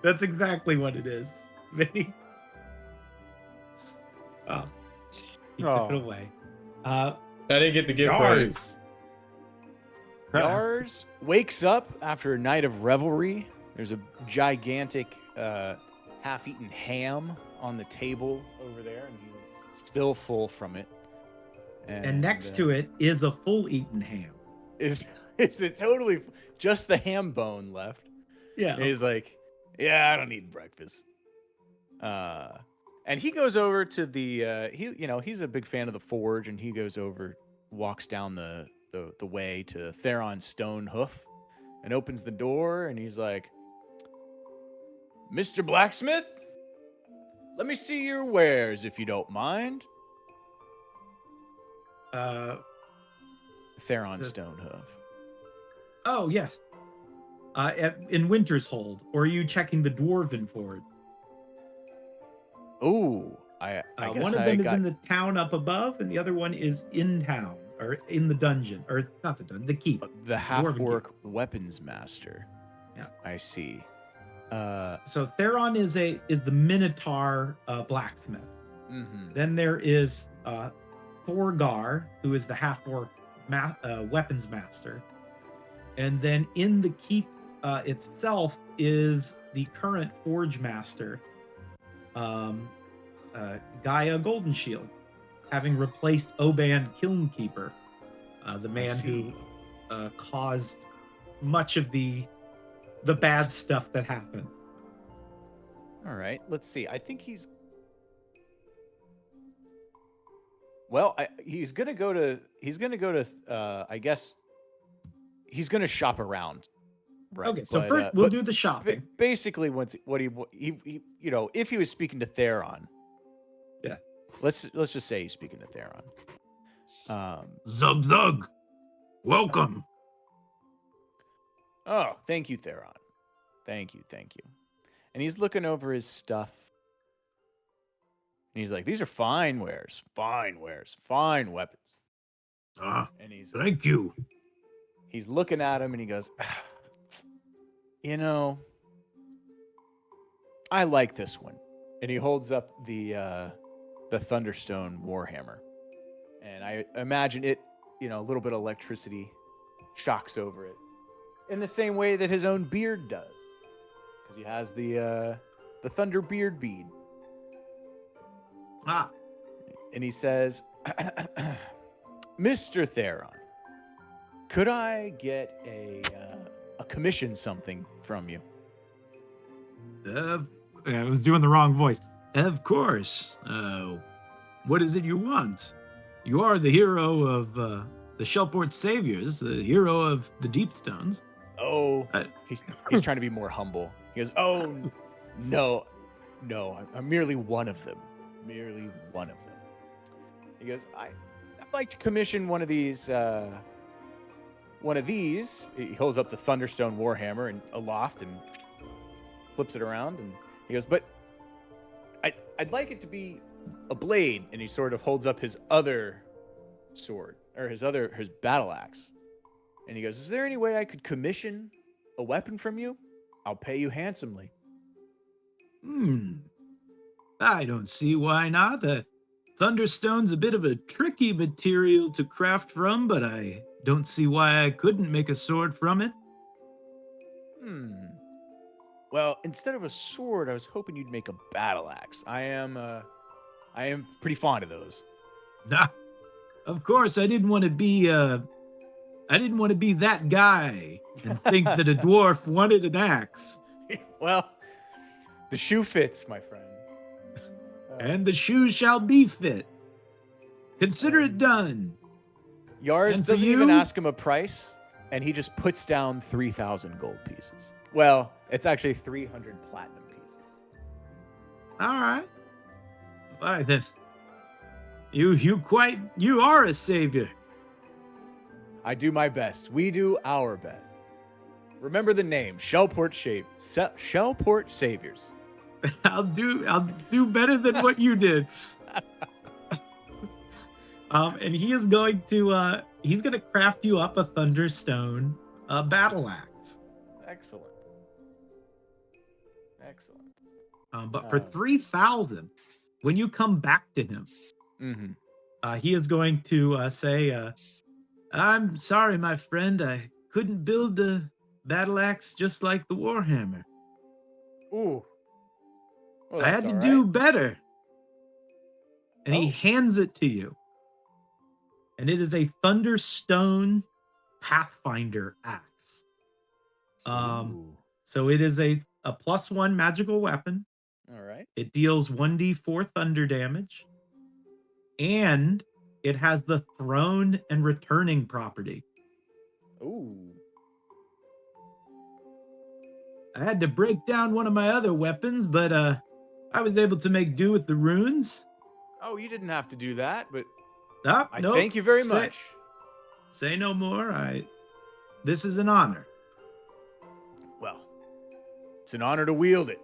That's exactly what it is. Vinny. Oh. He took it away. I didn't get the gift right. Yars wakes up after a night of revelry. There's a gigantic half-eaten ham on the table over there, and he's still full from it. And next to it is a full eaten ham. is it totally just the ham bone left? Yeah. And he's like, "Yeah, I don't need breakfast." And he goes over to the he's a big fan of the forge, and he goes over, walks down the way to Theron's stone hoof, and opens the door, and he's like, "Mr. Blacksmith, let me see your wares if you don't mind." Theron the- Stonehoof. Oh, yes. In Winter's Hold, or are you checking the Dwarven Forge? Ooh, I guess one of I them is got in the town up above, and the other one is in town, or in the dungeon, or not the dungeon, the keep. the half-orc weapons master. Yeah. I see. So Theron is the Minotaur blacksmith. Mhm. Then there is Thorgar, who is the half-orc weapons master. And then in the keep itself is the current forge master, Gaia Goldenshield, having replaced Oban Kilnkeeper, the man who caused much of the bad stuff that happened. All right, let's see. I think he's well. He's gonna go to. I guess he's gonna shop around. Right. Okay, so but, first we'll but do the shopping. Basically, what he if he was speaking to Theron. Yeah. Let's just say he's speaking to Theron. Zug Zug, welcome. Oh, thank you, Theron. Thank you. And he's looking over his stuff. And he's like, "These are fine wares, fine weapons." And Thank you. he's looking at him and he goes, I like this one. And he holds up the Thunderstone Warhammer. And I imagine it, a little bit of electricity shocks over it. In the same way that his own beard does. Because he has the Thunder Beard bead. And he says, "Mr. Theron, could I get a commission something from you?" I was doing the wrong voice. Of course. What is it you want? You are the hero of the Shellport Saviors, the hero of the Deepstones. Oh, he's trying to be more humble. He goes, "Oh, no, I'm merely one of them. Merely one of them." He goes, I'd like to commission one of these. He holds up the Thunderstone Warhammer and aloft and flips it around, and he goes, "But I'd like it to be a blade." And he sort of holds up his other sword, or his battle axe. And he goes, "Is there any way I could commission a weapon from you? I'll pay you handsomely." I don't see why not. Thunderstone's a bit of a tricky material to craft from, but I don't see why I couldn't make a sword from it. Well, instead of a sword, I was hoping you'd make a battle axe. I am pretty fond of those. Nah, of course, I didn't want to be that guy and think that a dwarf wanted an axe. Well, the shoe fits, my friend. And the shoes shall be fit. Consider it done. Yars And for doesn't even you? ask him a price, and he just puts down 3,000 gold pieces. Well, it's actually 300 platinum pieces. All right. Why then? You are a savior. I do my best. We do our best. Remember the name, Shellport Saviors. I'll do better than what you did. And he is going to he's gonna craft you up a Thunderstone battle axe. Excellent. But for 3,000, when you come back to him, he is going to say, "I'm sorry, my friend, I couldn't build the battle axe just like the Warhammer." Ooh. Well, I that's had to all do right. better. And he Oh. hands it to you. And it is a Thunderstone Pathfinder axe. Ooh. So it is a +1 magical weapon. All right. It deals 1d4 thunder damage. And it has the thrown and returning property. Ooh. I had to break down one of my other weapons, but I was able to make do with the runes. Oh, you didn't have to do that, but I Nope. thank you very much. Say no more. This is an honor. Well, it's an honor to wield it.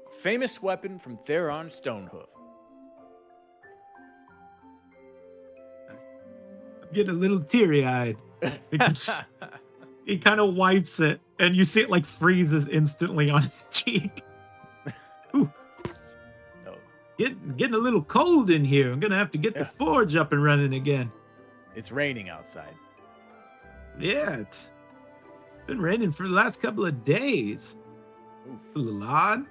A famous weapon from Theron Stonehoof. I'm getting a little teary-eyed. He kind of wipes it, and you see it like freezes instantly on his cheek. Ooh. Oh, Getting a little cold in here. I'm gonna have to get the forge up and running again. it's raining outside. Yeah, it's been raining for the last couple of days. It's a little odd.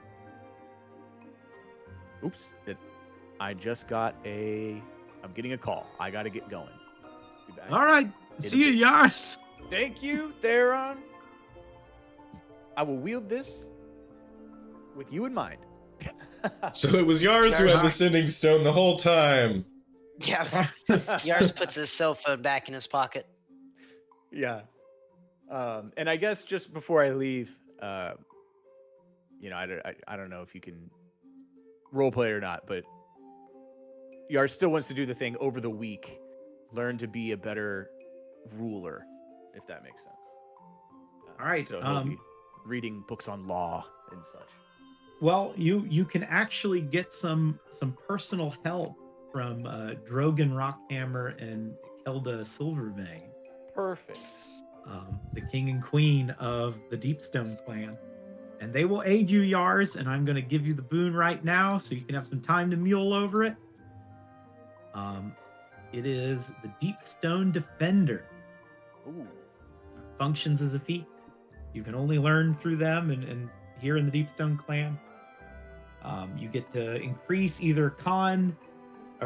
Oops. I just got I'm getting a call. I gotta get going. Be back. All right, see you, Yars. Thank you, Theron. I will wield this with you in mind. So it was Yars who had the sending stone the whole time. Yeah. Yars puts his cell phone back in his pocket. Yeah. And I guess just before I leave, you know, I don't know if you can roleplay or not, but Yars still wants to do the thing over the week. Learn to be a better ruler, if that makes sense. All right, So he'll be reading books on law and such. Well, you can actually get some personal help from Drogon Rockhammer and Kelda Silvervein, Perfect. the king and queen of the Deepstone clan. And they will aid you, Yars, and I'm going to give you the boon right now so you can have some time to mule over it. It is the Deepstone Defender. Ooh. Functions as a feat. You can only learn through them and here in the Deepstone clan. You get to increase either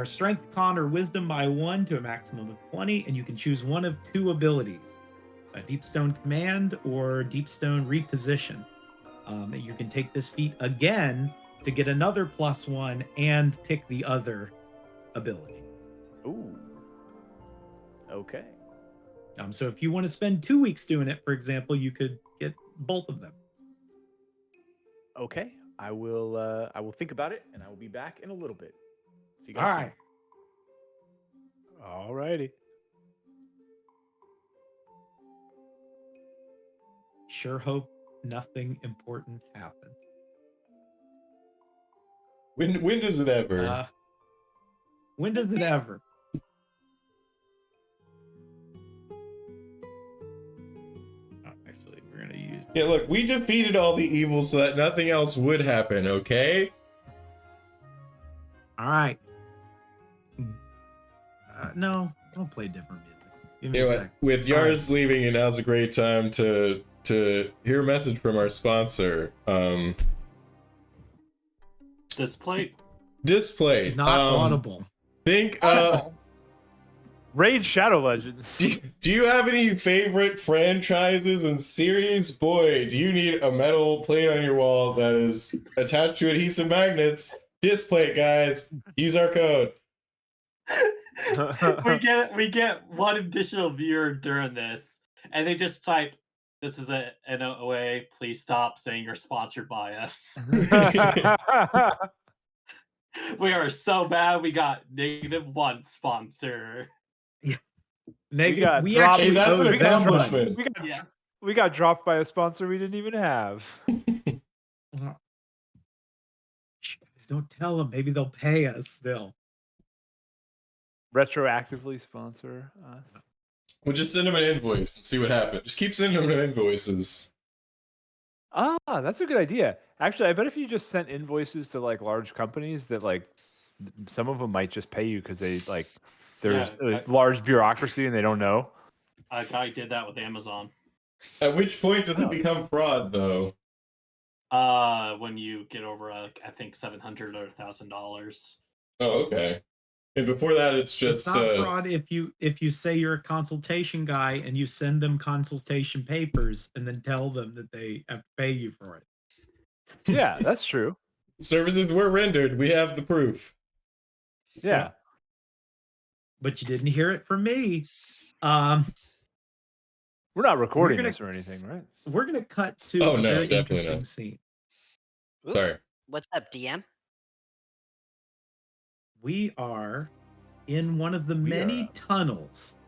strength, con, or wisdom by 1 to a maximum of 20, and you can choose one of 2 abilities, a Deepstone Command or Deepstone Reposition. You can take this feat again to get another +1 and pick the other ability. Ooh. Okay. So if you want to spend 2 weeks doing it, for example, you could get both of them. Okay. I will think about it, and I will be back in a little bit. See you All guys right. All righty. Sure hope nothing important happens. When does it ever? When does it ever? Actually, we're gonna use. Yeah, look, we defeated all the evil so that nothing else would happen, okay? All right. No, don't play different music. Give me You a know sec. what? With Yars leaving, and now's a great time to hear a message from our sponsor. Display. Display. Not audible. Think Raid Shadow Legends. do you have any favorite franchises and series? Boy, do you need a metal plate on your wall that is attached to adhesive magnets. Display, guys. Use our code. we get one additional viewer during this, and they just type, "This is an NOA. Please stop saying you're sponsored by us." We are so bad. We got -1 sponsor. Negative. We dropped- actually Hey, that's owe an them money. accomplishment. Yeah. We got dropped by a sponsor we didn't even have. Shh, guys, don't tell them. Maybe they'll pay us still. Retroactively sponsor us. We'll just send them an invoice and see what happens. Just keep sending them invoices. Ah, that's a good idea. Actually, I bet if you just sent invoices to like large companies, that like some of them might just pay you because they like there's a large bureaucracy and they don't know. A guy did that with Amazon. At which point does it become fraud, though? When you get over, I think $700 or $1,000. Oh, okay. And before that, it's It's just not fraud if you say you're a consultation guy and you send them consultation papers and then tell them that they have to pay you for it. Yeah, that's true. services were rendered. We have the proof. Yeah. But you didn't hear it from me. We're not recording gonna- this or anything, right? We're gonna cut to Oh, a no, very definitely interesting not. scene. Oop, Sorry. What's up, DM? We are in one of the We many are- tunnels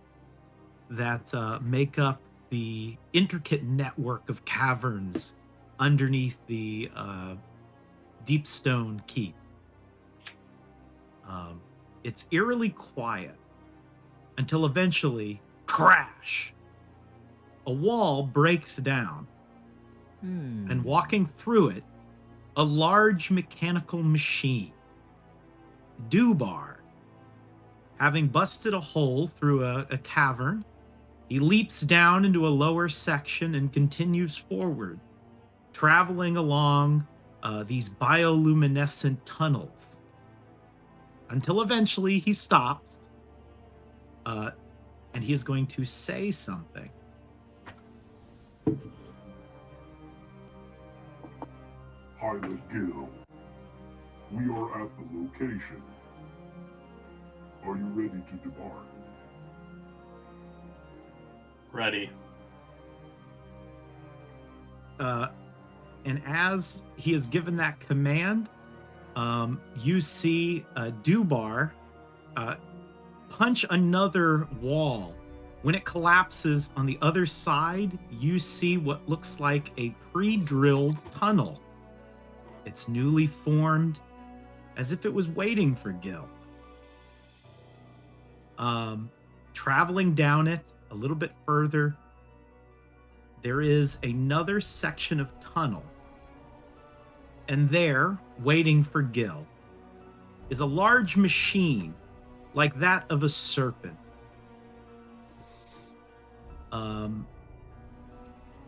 that make up the intricate network of caverns underneath the Deepstone Keep. It's eerily quiet until eventually, crash! A wall breaks down, and walking through it, a large mechanical machine. Dubar, having busted a hole through a cavern, he leaps down into a lower section and continues forward, traveling along these bioluminescent tunnels until eventually he stops and he is going to say something. Pilot Gill, we are at the location. Are you ready to depart? Ready. And as he is given that command, you see Dubar punch another wall. When it collapses on the other side, you see what looks like a pre-drilled tunnel. It's newly formed, as if it was waiting for Gil. Traveling down it a little bit further, there is another section of tunnel. And there, waiting for Gil, is a large machine like that of a serpent.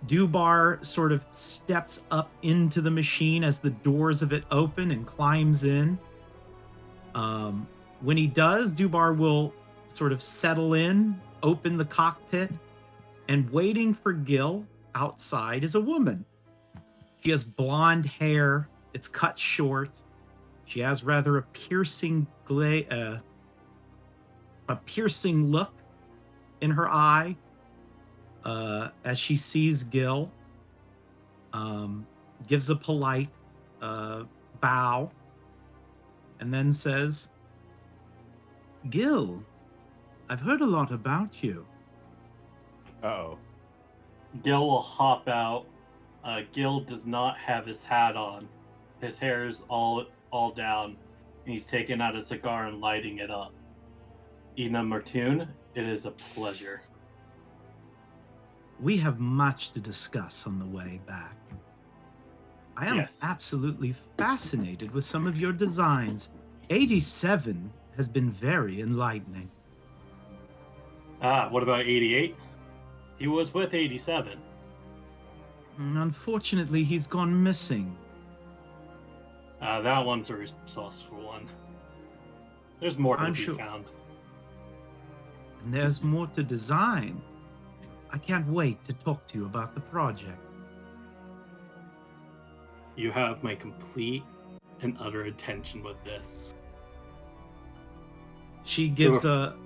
Dubar sort of steps up into the machine as the doors of it open and climbs in. When he does, Dubar will sort of settle in, open the cockpit, and waiting for Gil outside is a woman. She has blonde hair. It's cut short. She has rather a piercing look in her eye as she sees Gil. Gives a polite bow, and then says, "Gil, I've heard a lot about you." Uh-oh. Gil will hop out. Gil does not have his hat on. His hair is all down, and he's taking out a cigar and lighting it up. Ina Martoon, it is a pleasure. We have much to discuss on the way back. I am Yes. absolutely fascinated with some of your designs. 87 has been very enlightening. What about 88? He was with 87. Unfortunately, he's gone missing. That one's a resourceful one. There's more to I'm be sure- found. And there's more to design. I can't wait to talk to you about the project. You have my complete and utter attention with this. She gives a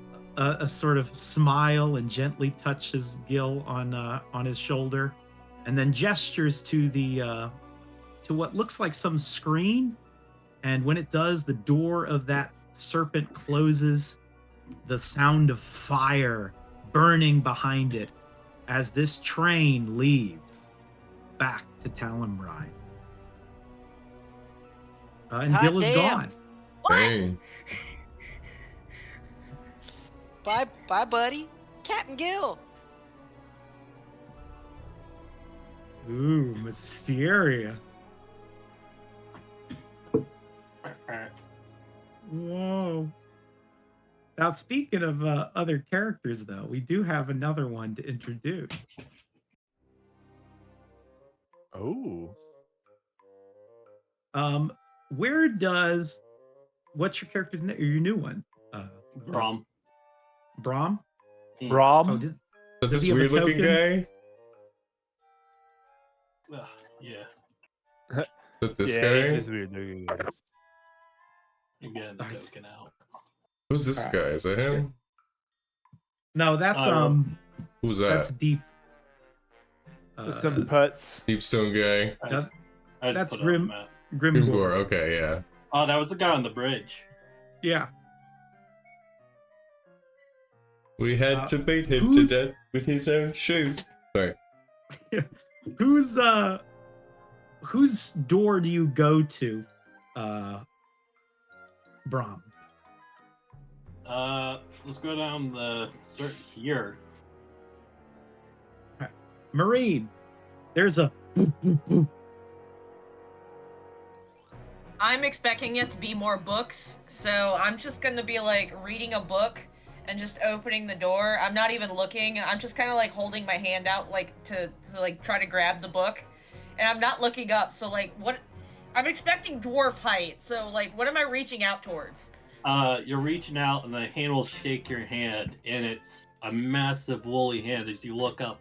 sort of smile and gently touches Gil on his shoulder, and then gestures to the to what looks like some screen. And when it does, the door of that serpent closes. The sound of fire burning behind it as this train leaves back to Talonbride. And Hot Gil is damn. gone. Dang. Bye, buddy. Captain Gill. Ooh, mysterious. Whoa. Now, speaking of other characters, though, we do have another one to introduce. Oh. Where does what's your character's name? Or your new one? Brom. Brom. Oh, Brom? does This he have a weird looking token? guy? Yeah. That this yeah, guy? he's just weird looking. You're getting the I see. token out. Who's this Alright. guy? Is that him? No, that's Who's that's that? deep. Some putts. Deepstone guy. I just That's put it on the Grim map. Grimgor. Grimgor. Okay, yeah. Oh, that was the guy on the bridge. Yeah. We had to beat him to who's- death with his own shoes. Sorry. Whose door do you go to, Brom? Let's go down the cert here. Marine, there's a boop, boop, boop. I'm expecting it to be more books, so I'm just gonna be like reading a book and just opening the door. I'm not even looking, and I'm just kind of like holding my hand out like to like try to grab the book, and I'm not looking up. So like what? I'm expecting dwarf height. So like what am I reaching out towards? You're reaching out, and the hand will shake your hand, and it's a massive woolly hand as you look up,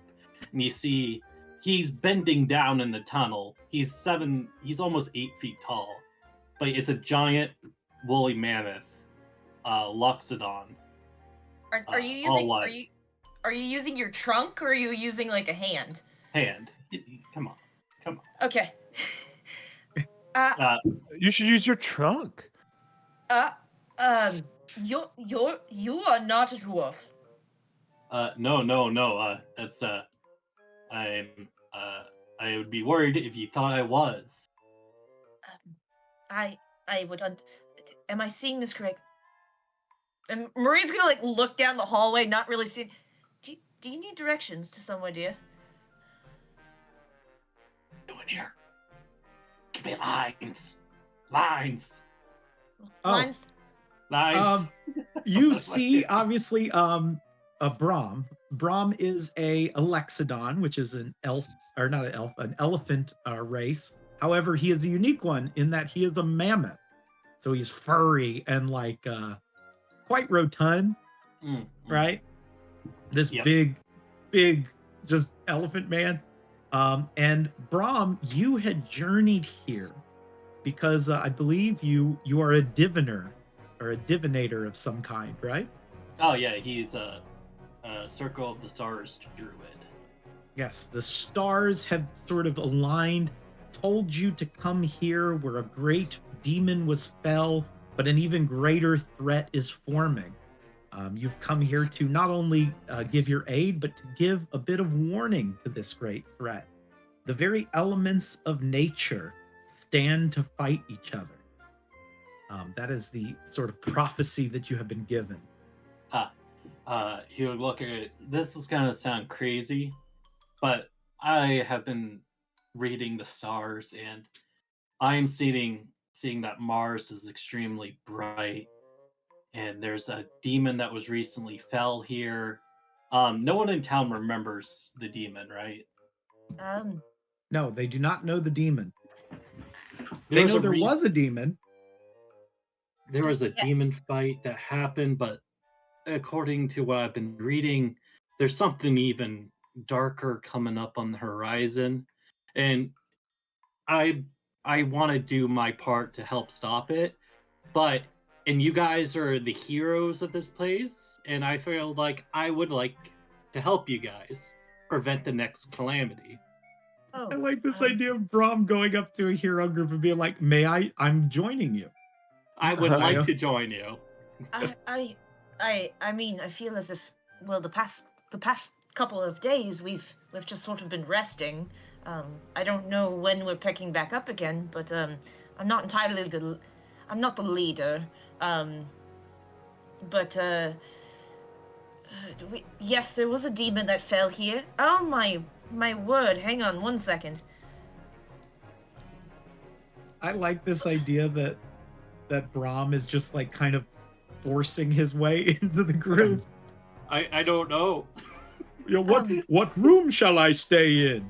and you see he's bending down in the tunnel. He's almost 8 feet tall, but it's a giant woolly mammoth, Loxodon. Are you all using white. are you using your trunk, or are you using like a hand? Hand. Come on. Okay. You should use your trunk. You are not a dwarf. No. That's I would be worried if you thought I was. I would. Am I seeing this correct? And Marine's gonna like look down the hallway, not really seeing. Do you need directions to somewhere, dear? Doing here. Give me lines. Oh. Lines. You see, obviously, a Brom. Brom is a Alexodon, which is an elf, or not an elf, an elephant race. However, he is a unique one in that he is a mammoth. So he's furry and like quite rotund, right? This Yep. big, just elephant man. And Brom, you had journeyed here because I believe you are a diviner or a divinator of some kind, right? Oh yeah, he's a Circle of the Stars druid. Yes, the stars have sort of aligned, told you to come here where a great demon was fell, but an even greater threat is forming. You've come here to not only give your aid, but to give a bit of warning to this great threat. The very elements of nature stand to fight each other. That is the sort of prophecy that you have been given. He would look at it. This is gonna sound crazy, but I have been reading the stars, and I'm seeing that Mars is extremely bright, and there's a demon that was recently fell here. No one in town remembers the demon, right? No, they do not know the demon. There They was know a there was a demon. There was a demon fight that happened, but according to what I've been reading, there's something even darker coming up on the horizon, and I want to do my part to help stop it. And you guys are the heroes of this place, and I feel like I would like to help you guys prevent the next calamity. I like this idea of Brom going up to a hero group and being like, "May I? I'm joining you." I would like to join you. I mean, I feel as if, well, the past couple of days we've just sort of been resting. I don't know when we're picking back up again, but I'm not entirely I'm not the leader. Yes, there was a demon that fell here. Oh my word! Hang on one second. I like this idea that Brom is just like kind of forcing his way into the group. I don't know. You know, what room shall I stay in?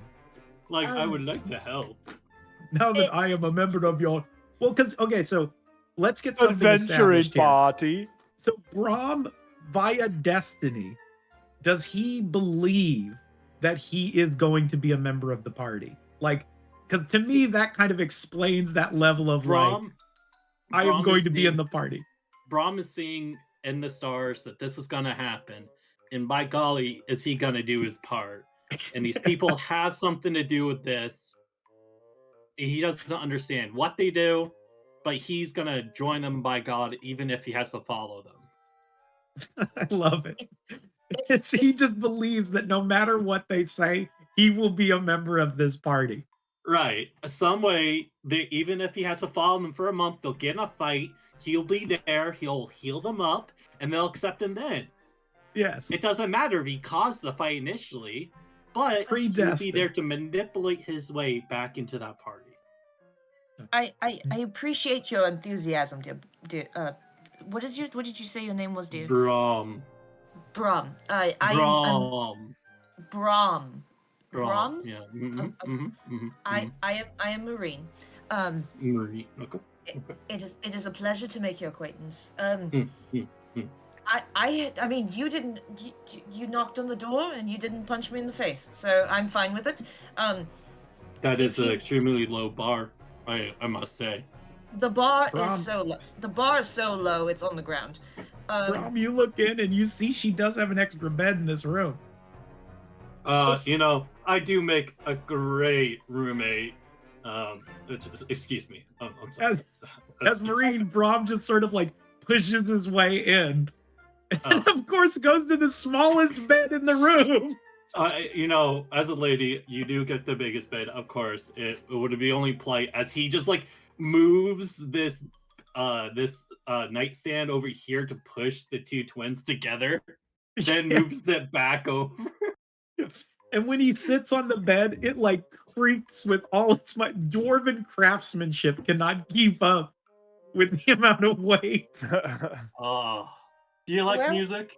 Like, I would like to help. Now that I am a member of your, well, because okay, so let's get something Adventuring established here. party. So Brahm, via destiny, does he believe that he is going to be a member of the party? Like, because to me that kind of explains that level of like, I am Brahm going is to be in seeing- the party. Brahm is seeing in the stars that this is gonna happen, and by golly, is he gonna do his part? And these people have something to do with this. He doesn't understand what they do, but he's gonna join them by God, even if he has to follow them. I love it. If- He just believes that no matter what they say, he will be a member of this party. Right. Some way, even if he has to follow them for a month, they'll get in a fight. He'll be there. He'll heal them up, and they'll accept him then. Yes. It doesn't matter if he caused the fight initially, but he'll be Predestined. there to manipulate his way back into that party. I appreciate your enthusiasm, dear. What did you say your name was, dear? Brahm. Brahm. I'm Brahm. Brahm. Brahm? Yeah. I am Marine. Marie. Okay. It is a pleasure to make your acquaintance. mm. I mean, you knocked on the door and you didn't punch me in the face, so I'm fine with it. That If is an you- extremely low bar, I must say. The bar Brahm. is so low. The bar is so low, it's on the ground. Brahm, you look in and you see she does have an extra bed in this room. If- You know, I do make a great roommate. Excuse me. I'm sorry. As Excuse me. Marine, Brahm just sort of like pushes his way in. And Oh. of course goes to the smallest bed in the room. You know, as a lady, you do get the biggest bed, of course. It would be only polite as he just like moves this nightstand over here to push the two twins together, then moves it back over. And when he sits on the bed, it like creaks with all its might. Dwarven craftsmanship cannot keep up with the amount of weight. Do you like Well- music?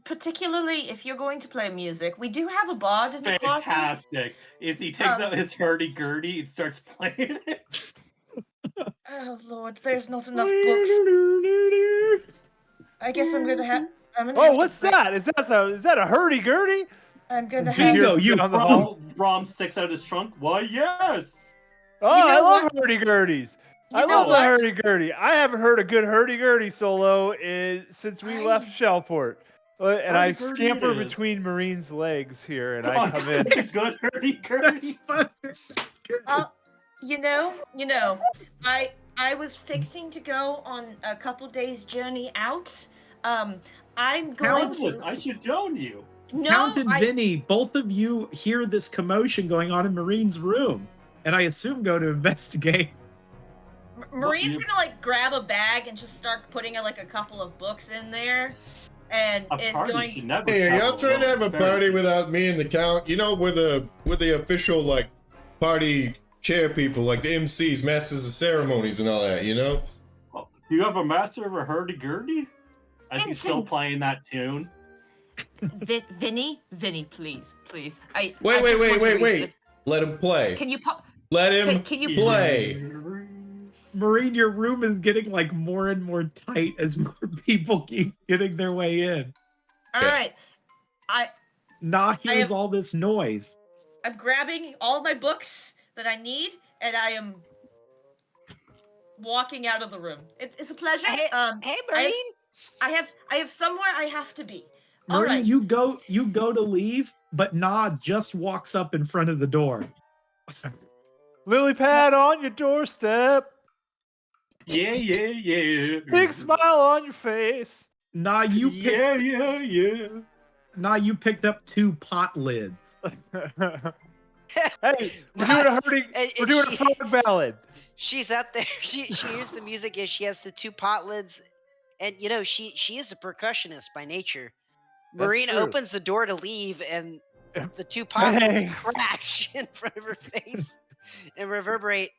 Particularly if you're going to play music, we do have a bard in the party. Fantastic. Is he takes out his hurdy-gurdy and starts playing it? Oh Lord, there's not enough books. I guess I'm gonna have. Oh, what's that? Is that a hurdy-gurdy? I'm gonna He have. hears Bingo, him you down the hall. Brahm sticks out his trunk. Why, yes. Oh, You I know love what? hurdy-gurdies. I You know love the what? hurdy-gurdy. I haven't heard a good hurdy-gurdy solo since we left Shellport. And I Hurdy-gurdy scamper it is. between Marine's legs here, and I come in. It's a good hurdy-gurdy. That's good. You know, I was fixing to go on a couple days journey out. I'm going Countless, to. I should join you. No, Count and Vinny, both of you hear this commotion going on in Marine's room, and I assume go to investigate. Marine's you- gonna like grab a bag and just start putting like a couple of books in there, and A is party going should to. never Hey, are y'all travel trying to alone. have a Very party good. without me and the count? You know, we're the official like party chair people, like the MCs, masters of ceremonies, and all that. You know. Oh, do you have a master of a hurdy-gurdy? As he's still Vincent. playing that tune. Vinny, please. I Wait, just want to wait. research- Let him play. Can you pop? Let him Can you play. Marine, your room is getting like more and more tight as more people keep getting their way in. All Yeah. right, Nah hears am- all this noise. I'm grabbing all my books that I need, and I am walking out of the room. It's a pleasure. Hey, hey, Marine. I have somewhere I have to be. All Marine, right. you go to leave, but Nah just walks up in front of the door. Lily pad on your doorstep. Yeah. Big smile on your face. Nah, you picked, Yeah. Nah, you picked up 2 pot lids. Hey, we're doing a hurdy. And We're doing a she- frog ballad. She's out there. She hears the music and she has the 2 pot lids, and you know she is a percussionist by nature. That's Marine true. opens the door to leave, and the 2 pot lids Dang. crash in front of her face and reverberate.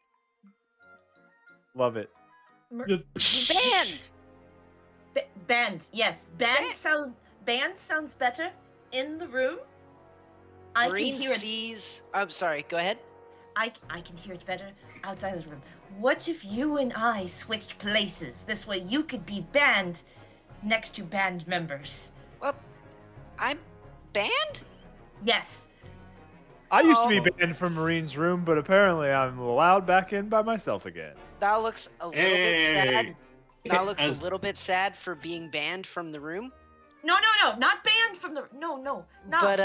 Love it. Band. Band. Yes, band Band. sounds better in the room. I can Marine hear it. sees. I'm sorry. Go ahead. I can hear it better outside of the room. What if you and I switched places? This way you could be band next to band members. Well, I'm banned. Yes. I used to be Oh. banned from Marine's room, but apparently I'm allowed back in by myself again. That looks a little bit sad. Hey. That looks a As- little bit sad for being banned from the room. No, not banned from the. No, not. But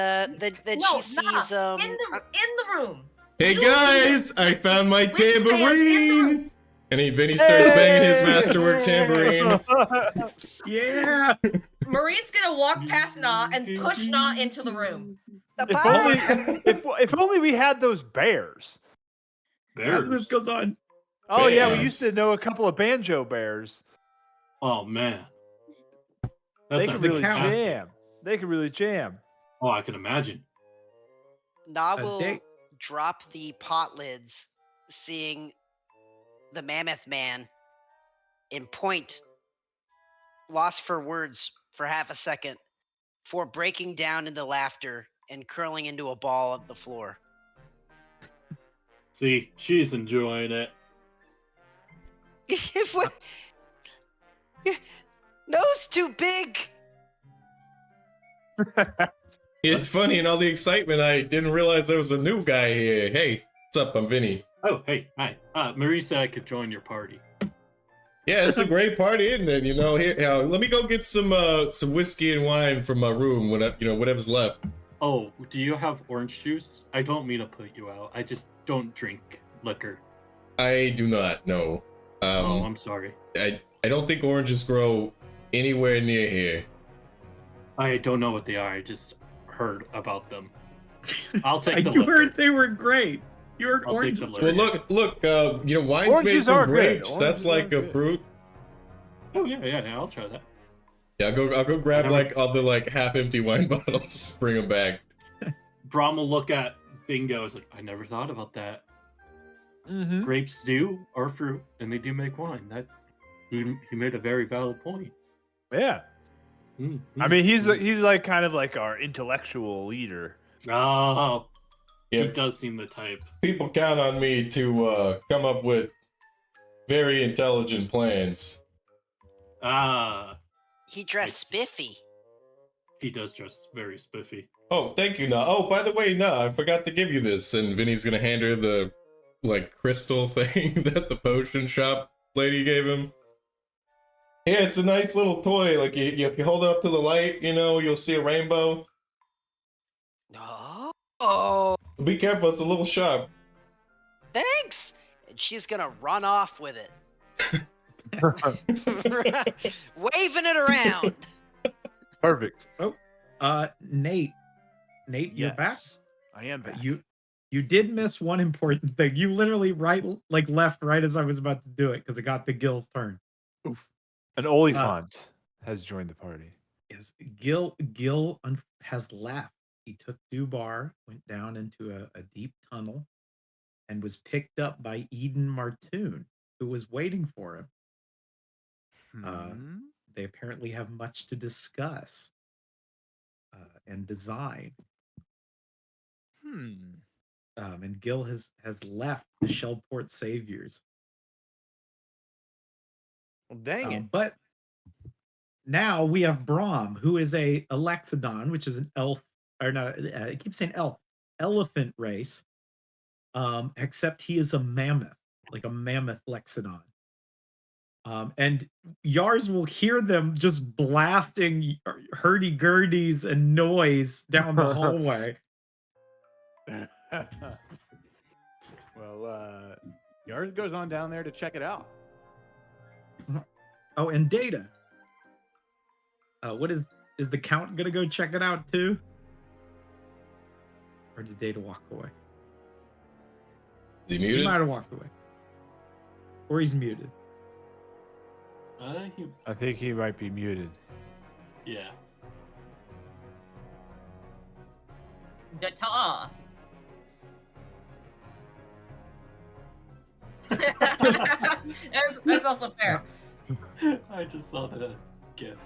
then no, she sees in the room. Hey You guys, I found my Wristband in the tambourine. And Vinny starts banging his masterwork tambourine. Yeah. Marine's gonna walk past Na and push Na into the room. the If boss. only, if only we had those bears. As this goes on. Oh yeah, we used Bears. to know a couple of banjo bears. Oh man. That's They not could really fantastic. jam. They could really jam. Oh, I can imagine. Na A will day- drop the pot lids, seeing the mammoth man, and point, lost for words for half a second, before breaking down into laughter and curling into a ball on the floor. See, she's enjoying it. What? Nose too big. It's funny, in all the excitement, I didn't realize there was a new guy here. Hey, what's up? I'm Vinny. Oh, hey, hi. Marie said I could join your party. Yeah, it's a great party, isn't it? You know, here, let me go get some whiskey and wine from my room. Whatever's left. Oh, do you have orange juice? I don't mean to put you out. I just don't drink liquor. I do not know. Oh, I'm sorry. I don't think oranges grow anywhere near here. I don't know what they are. I just heard about them. I'll take the You liquor. heard they were great. You heard I'll take the oranges. liquor. were Well, look. Wine's Oranges made are from good. grapes. That's Oranges are like a good. fruit. Oh yeah, I'll try that. Yeah, I'll go grab Never- like all the like half-empty wine bottles, bring them back. Brom will look at Bingo. Is like, I never thought about that. Mm-hmm. Grapes are fruit, and they do make wine. That he made a very valid point. Yeah. Mm, I mm, mean, he's mm. like kind of like our intellectual leader. Oh, he Yeah. does seem the type. People count on me to come up with very intelligent plans. He dressed spiffy. He does dress very spiffy. Oh, thank you, Na. Oh, by the way, Na, I forgot to give you this. And Vinny's gonna hand her the, like, crystal thing that the potion shop lady gave him. Yeah, it's a nice little toy. Like, if you hold it up to the light, you'll see a rainbow. Oh, Be careful, it's a little sharp. thanks. And she's gonna run off with it, waving it around. Perfect. Nate, you're back. I am back. You did miss one important thing. You literally left right as I was about to do it because it got the Gil's turn. An Oliphant has joined the party. Yes, Gil has left. He took Dubar, went down into a deep tunnel, and was picked up by Eden Martoon, who was waiting for him. They apparently have much to discuss and design. And Gil has left the Shellport Saviors. Well, dang it. But now we have Brahm, who is a Lexodon, which is an elf, or no, I keep saying elf, elephant race, except he is a mammoth, like a mammoth Lexodon. And Yars will hear them just blasting hurdy-gurdies and noise down the hallway. Well, Yars goes on down there to check it out. Oh, and Data. What is the Count gonna go check it out too? Or did Data walk away? Is he He muted? might have walked away. Or he's muted. I think he might be muted. Yeah. Data. that's also fair. I just saw the gif.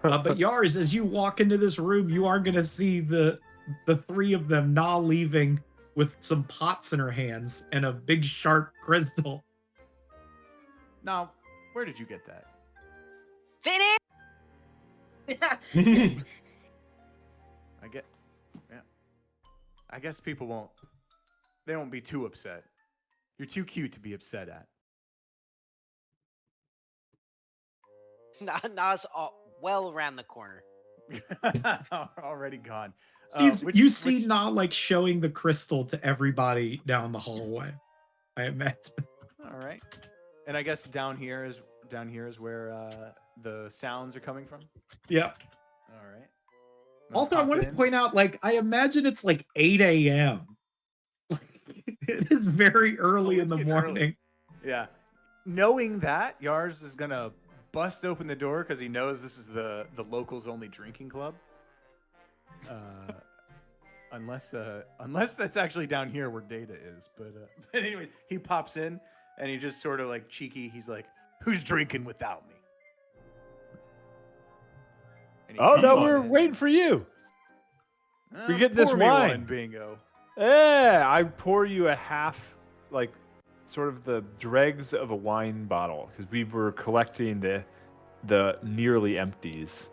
But Yars, as you walk into this room, you are gonna see the the three of them, Na leaving with some pots in her hands and a big sharp crystal. Now, where did you get that? Finish! I get, yeah. I guess people won't. They won't be too upset. You're too cute to be upset at. Na's well around the corner. Already gone. You see Na like showing the crystal to everybody down the hallway. I imagine. All right. And I guess down here is where the sounds are coming from. Yep. All right. Also, I want to point out, like, I imagine it's like 8 a.m. It is very early in the morning. Yeah. Knowing that, Yars is gonna bust open the door because he knows this is the locals only drinking club. Unless that's actually down here where Data is. But anyway, he pops in and he just sort of like cheeky. He's like, "Who's drinking without me?" And he Oh comes no, on we're in. waiting for you. We get this Pour me wine. one, bingo. Yeah, I pour you a half, like, sort of the dregs of a wine bottle because we were collecting the nearly empties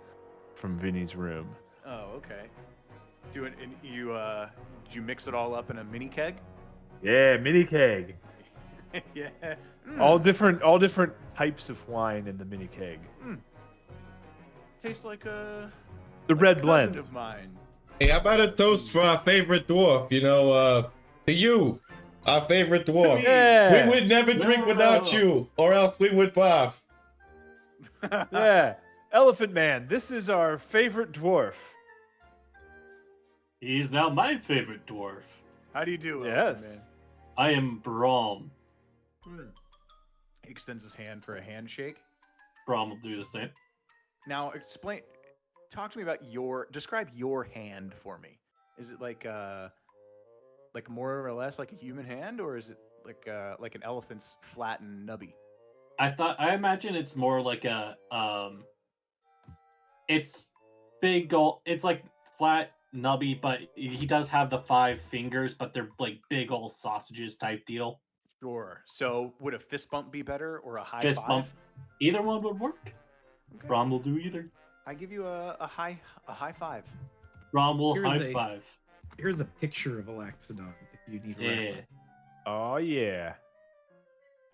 from Vinny's room. Oh, okay. Did you mix it all up in a mini keg? Yeah, mini keg. Yeah. All different types of wine in the mini keg. Tastes like a The like red a blend. cousin of mine. Hey, how about a toast for our favorite dwarf? You know, to you, our favorite dwarf. me. Yeah. We would never drink without you, or else we would barf. Yeah. Elephant Man, this is our favorite dwarf. He's now my favorite dwarf. How do you do, Yes. Elephant I am Braum. Man? He extends his hand for a handshake. Braum will do the same. Now, talk to me about describe your hand for me. Is it like more or less like a human hand, or is it like an elephant's flat and nubby? I imagine it's more like a it's it's like flat nubby, but he does have the 5 fingers, but they're like big old sausages type deal. Sure. So would a fist bump be better, or a high Fist five? bump. Either one would work. Okay. Braum will do either. I give you a high five. Braum will Here's high a- five. Here's a picture of Alaxodon if you need Yeah. reference. Oh yeah.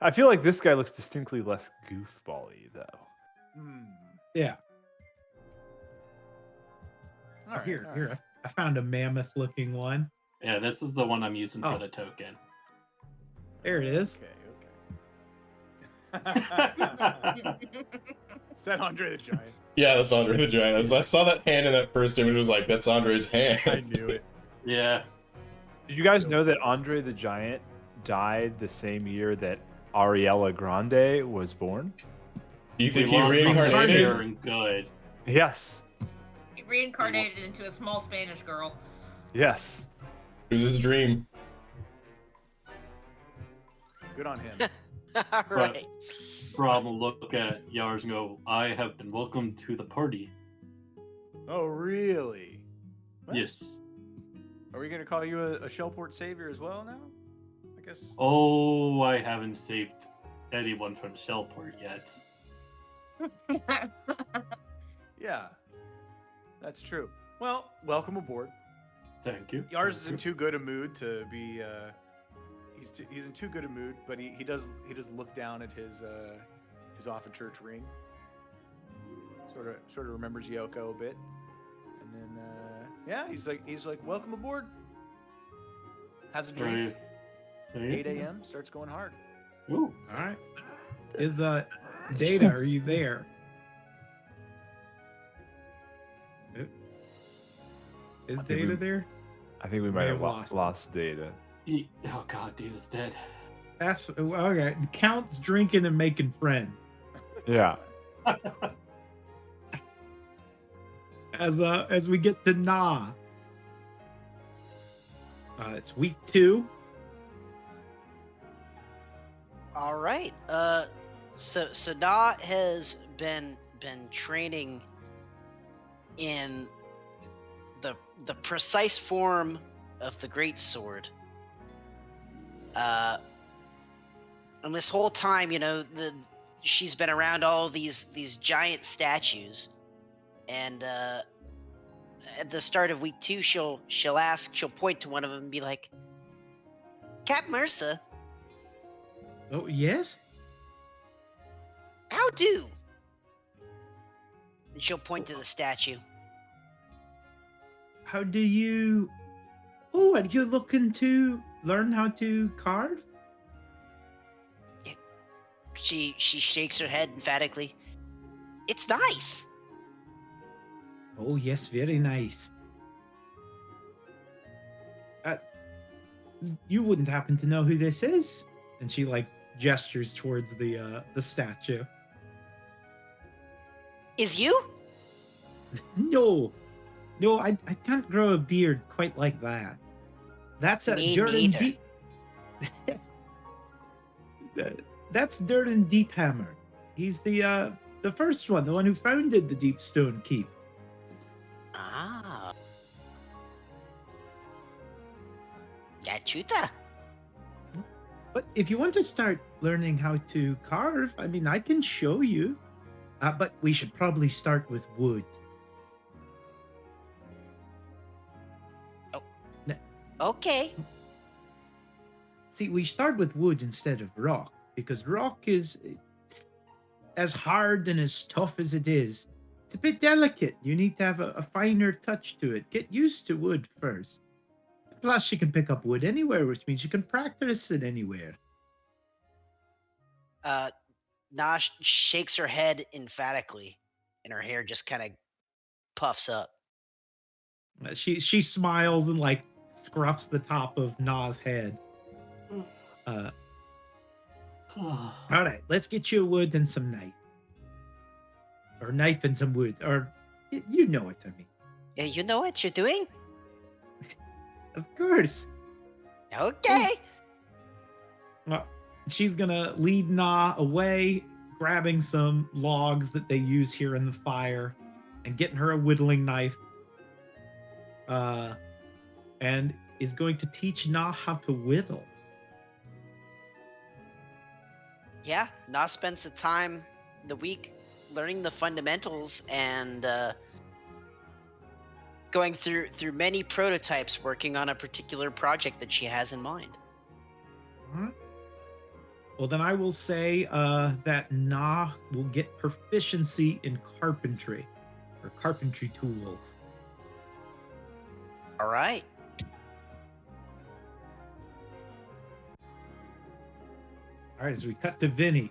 I feel like this guy looks distinctly less goofball-y though. Yeah. All right, Here, all here. right. I found a mammoth-looking one. Yeah, this is the one I'm using Oh. for the token. There it is. Okay. Is that Andre the Giant? Yeah, that's Andre the Giant. I saw that hand in that first image. Was like, that's Andre's hand. I knew it. Yeah. Did you guys know that Andre the Giant died the same year that Ariella Grande was born? Do you think We he lost something reincarnated? pure and good. Yes. He reincarnated into a small Spanish girl. Yes. It was his dream. Good on him. All right. Braum will look at Yars and go, I have been welcomed to the party. Oh, really? What? Yes. Are we gonna call you a Shellport Savior as well now? I guess. Oh, I haven't saved anyone from Shellport yet. Yeah, that's true. Well, welcome aboard. Thank you. Yars Thank is in you. too good a mood to be. He's in too good a mood, but he does look down at his off a church ring. Sort of remembers Yoko a bit, and then yeah, he's like welcome aboard. Has a drink. 8 a.m. starts going hard. Ooh. All right. Is Data, are you there? Is I think Data we- there? I think we May might have have lost lost Data. Oh god, Data's dead. That's okay. The Count's drinking and making friends. Yeah. As we get to Na. It's week 2. All right. So Na has been training in the precise form of the great sword. And this whole time, she's been around all these giant statues, and at the start of week 2, she'll point to one of them and be like, "Cap Mercer, Oh, yes? how do?" And she'll point to the statue. How do you... Oh, are you looking to learn how to carve? She shakes her head emphatically. It's nice. Oh, yes, very nice. You wouldn't happen to know who this is? And she, like, gestures towards the statue. Is you? No, I can't grow a beard quite like that. That's a Me Durden neither. Deep. That's Durden Deephammer. He's the first one, the one who founded the Deepstone Keep. Ah. Gachuta. But if you want to start learning how to carve, I mean, I can show you. But we should probably start with wood. Okay. See, we start with wood instead of rock, because rock is as hard and as tough as it is. It's a bit delicate. You need to have a finer touch to it. Get used to wood first. Plus, you can pick up wood anywhere, which means you can practice it anywhere. Nash shakes her head emphatically, and her hair just kind of puffs up. She smiles and like scruffs the top of Na's head. All right, let's get you a wood and some knife. Or knife and some wood. Or, you know what I mean. Yeah, you know what you're doing? Of course. Okay. Well, she's gonna lead Na away, grabbing some logs that they use here in the fire, and getting her a whittling knife. And is going to teach Na how to whittle. Yeah, Na spends the week learning the fundamentals and going through many prototypes, working on a particular project that she has in mind. All right. Well, then I will say that Na will get proficiency in carpentry, or carpentry tools. All right. All right, as we cut to Vinny.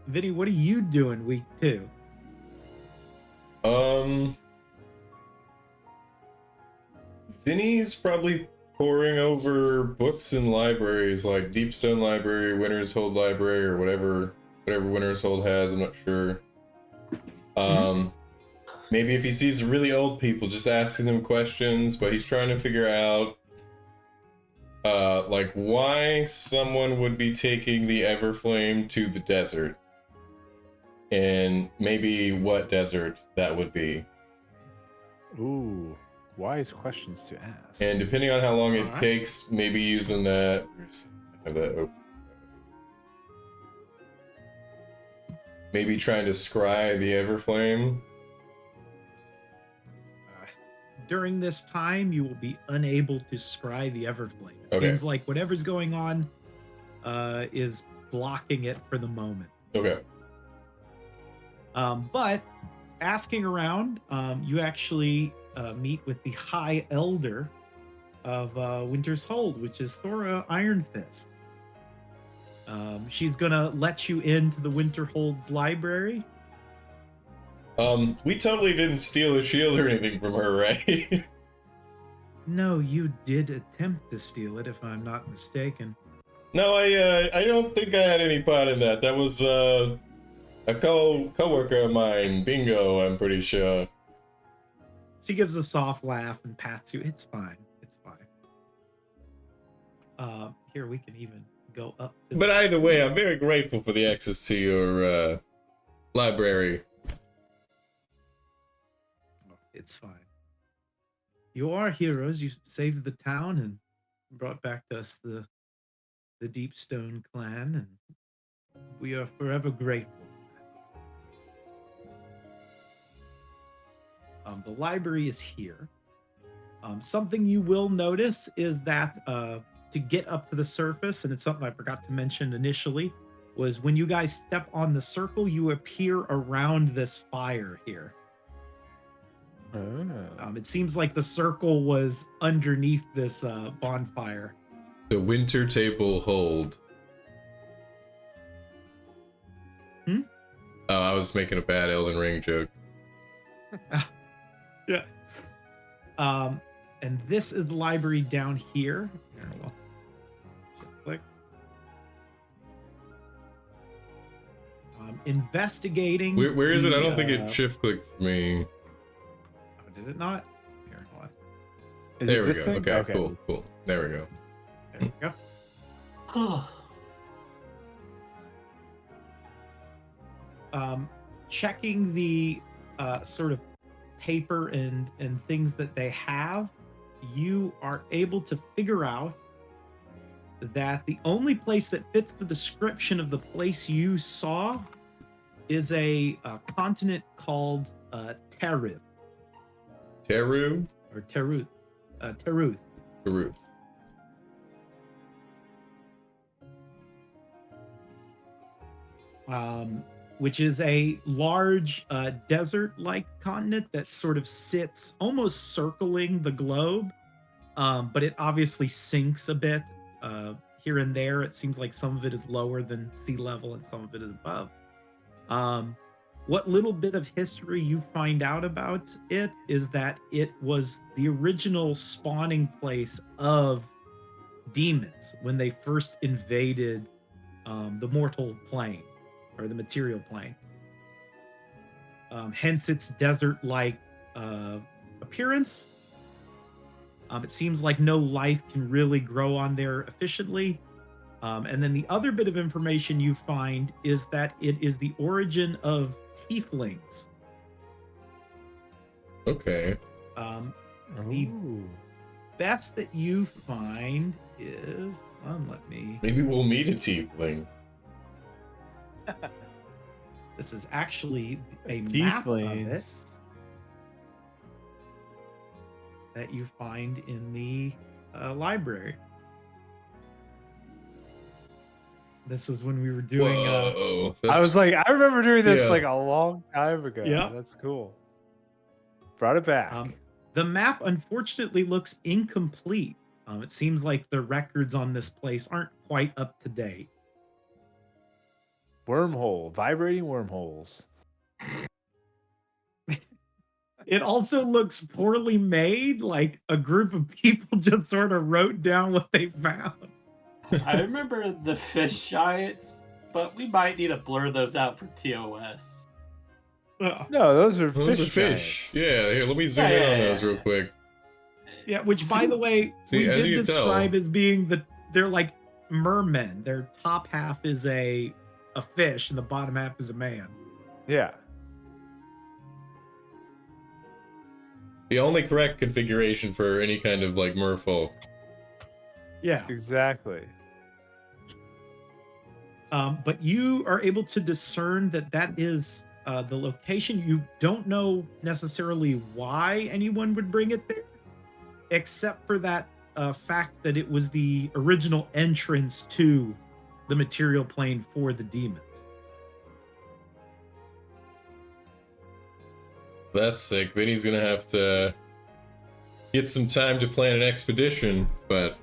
Vinny, what are you doing week 2? Vinny's probably poring over books in libraries like Deepstone Library, Winter's Hold Library, or whatever Winter's Hold has. I'm not sure. Maybe if he sees really old people, just asking them questions, but he's trying to figure out like why someone would be taking the Everflame to the desert, and maybe what desert that would be. Ooh, wise questions to ask. And depending on how long it Alright. takes, maybe using that. I have that open. Maybe trying to scry the Everflame. During this time, you will be unable to scry the Everflame. It Okay. seems like whatever's going on is blocking it for the moment. Okay. But asking around, you actually meet with the High Elder of Winter's Hold, which is Thora Ironfist. She's gonna let you into the Winterhold's library. We totally didn't steal a shield or anything from her, right? No, you did attempt to steal it, if I'm not mistaken. No, I don't think I had any part in that. That was a coworker of mine, Bingo, I'm pretty sure. She gives a soft laugh and pats you. It's fine. It's fine. Here, we can even go up to But either way, I'm very grateful for the access to library. It's fine. You are heroes. You saved the town and brought back to us the Deepstone clan, and we are forever grateful. The library is here. Something you will notice is that to get up to the surface, and it's something I forgot to mention initially, was when you guys step on the circle, you appear around this fire here. It seems like the circle was underneath this bonfire. The winter table hold. Hmm? Oh, I was making a bad Elden Ring joke. Yeah. And this is the library down here. Here, well, click. Investigating. Where is it? I don't think the, it shift clicked for me. Oh, did it not? Here, hold on. Is There it we this go. thing? Okay, cool. There we go. There we go. Checking the sort of paper and things that they have, you are able to figure out that the only place that fits the description of the place you saw is a continent called Teruth. Teru? Or Teruth. Teruth. Teruth. Which is a large desert-like continent that sort of sits almost circling the globe, but it obviously sinks a bit here and there. It seems like some of it is lower than sea level and some of it is above. What little bit of history you find out about it is that it was the original spawning place of demons when they first invaded the mortal plane, or the material plane. Hence its desert-like appearance. It seems like no life can really grow on there efficiently. And then the other bit of information you find is that it is the origin of tieflings. Okay. The best that you find is, let me. Maybe we'll meet a tiefling. This is actually a map of it that you find in the library. This was when we were doing. Whoa, I was like, I remember doing this yeah. like a long time ago. Yeah. That's cool. Brought it back. The map unfortunately looks incomplete. It seems like the records on this place aren't quite up to date. Wormhole, vibrating wormholes. It also looks poorly made, like a group of people just sort of wrote down what they found. I remember the fish giants, but we might need to blur those out for TOS. No, those are Those fish. are fish. Yeah, here, let me zoom in on those real quick. Yeah, which by the way, See, we as did you can describe tell- as being they're like mermen. Their top half is a fish and the bottom half is a man. Yeah. The only correct configuration for any kind of like merfolk. Yeah. Exactly. But you are able to discern that that is the location. You don't know necessarily why anyone would bring it there, except for that fact that it was the original entrance to the material plane for the demons. That's sick. Vinny's gonna have to get some time to plan an expedition, but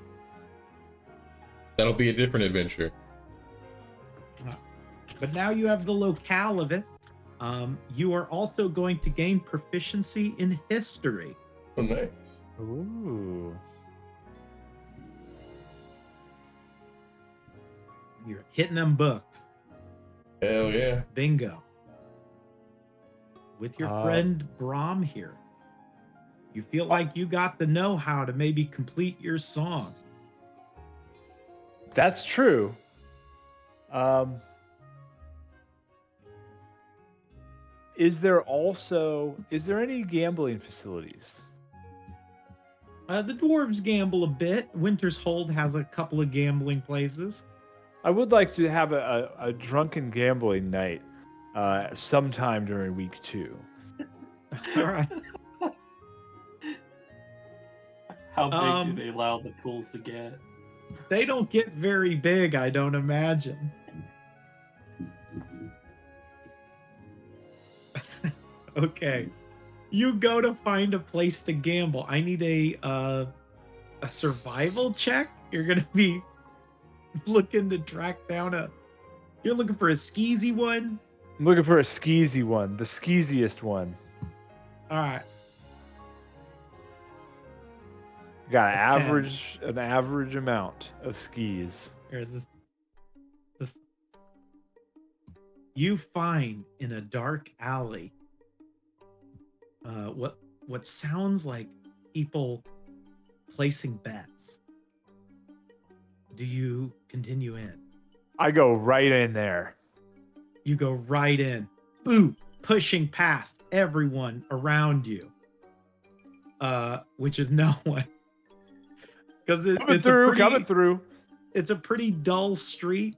that'll be a different adventure. But now you have the locale of it. You are also going to gain proficiency in history. Oh, nice. Ooh. You're hitting them books. Hell yeah. Bingo. With your friend Brahm here. You feel like you got the know-how to maybe complete your song. That's true. Is there any gambling facilities? The dwarves gamble a bit. Winter's Hold has a couple of gambling places. I would like to have a drunken gambling night sometime during week 2. All right. How big Um, do they allow the pools to get? They don't get very big, I don't imagine. Okay. You go to find a place to gamble. I need a survival check. You're gonna be looking to track down you're looking for a skeezy one. I'm looking for a skeezy one, the skeeziest one. All right. Got A 10. an average amount of skis. Here's this. You find in a dark alley what sounds like people placing bets. Do you continue in? I go right in there. You go right in, boom, pushing past everyone around you, which is no one, because Coming through. It's a pretty dull street,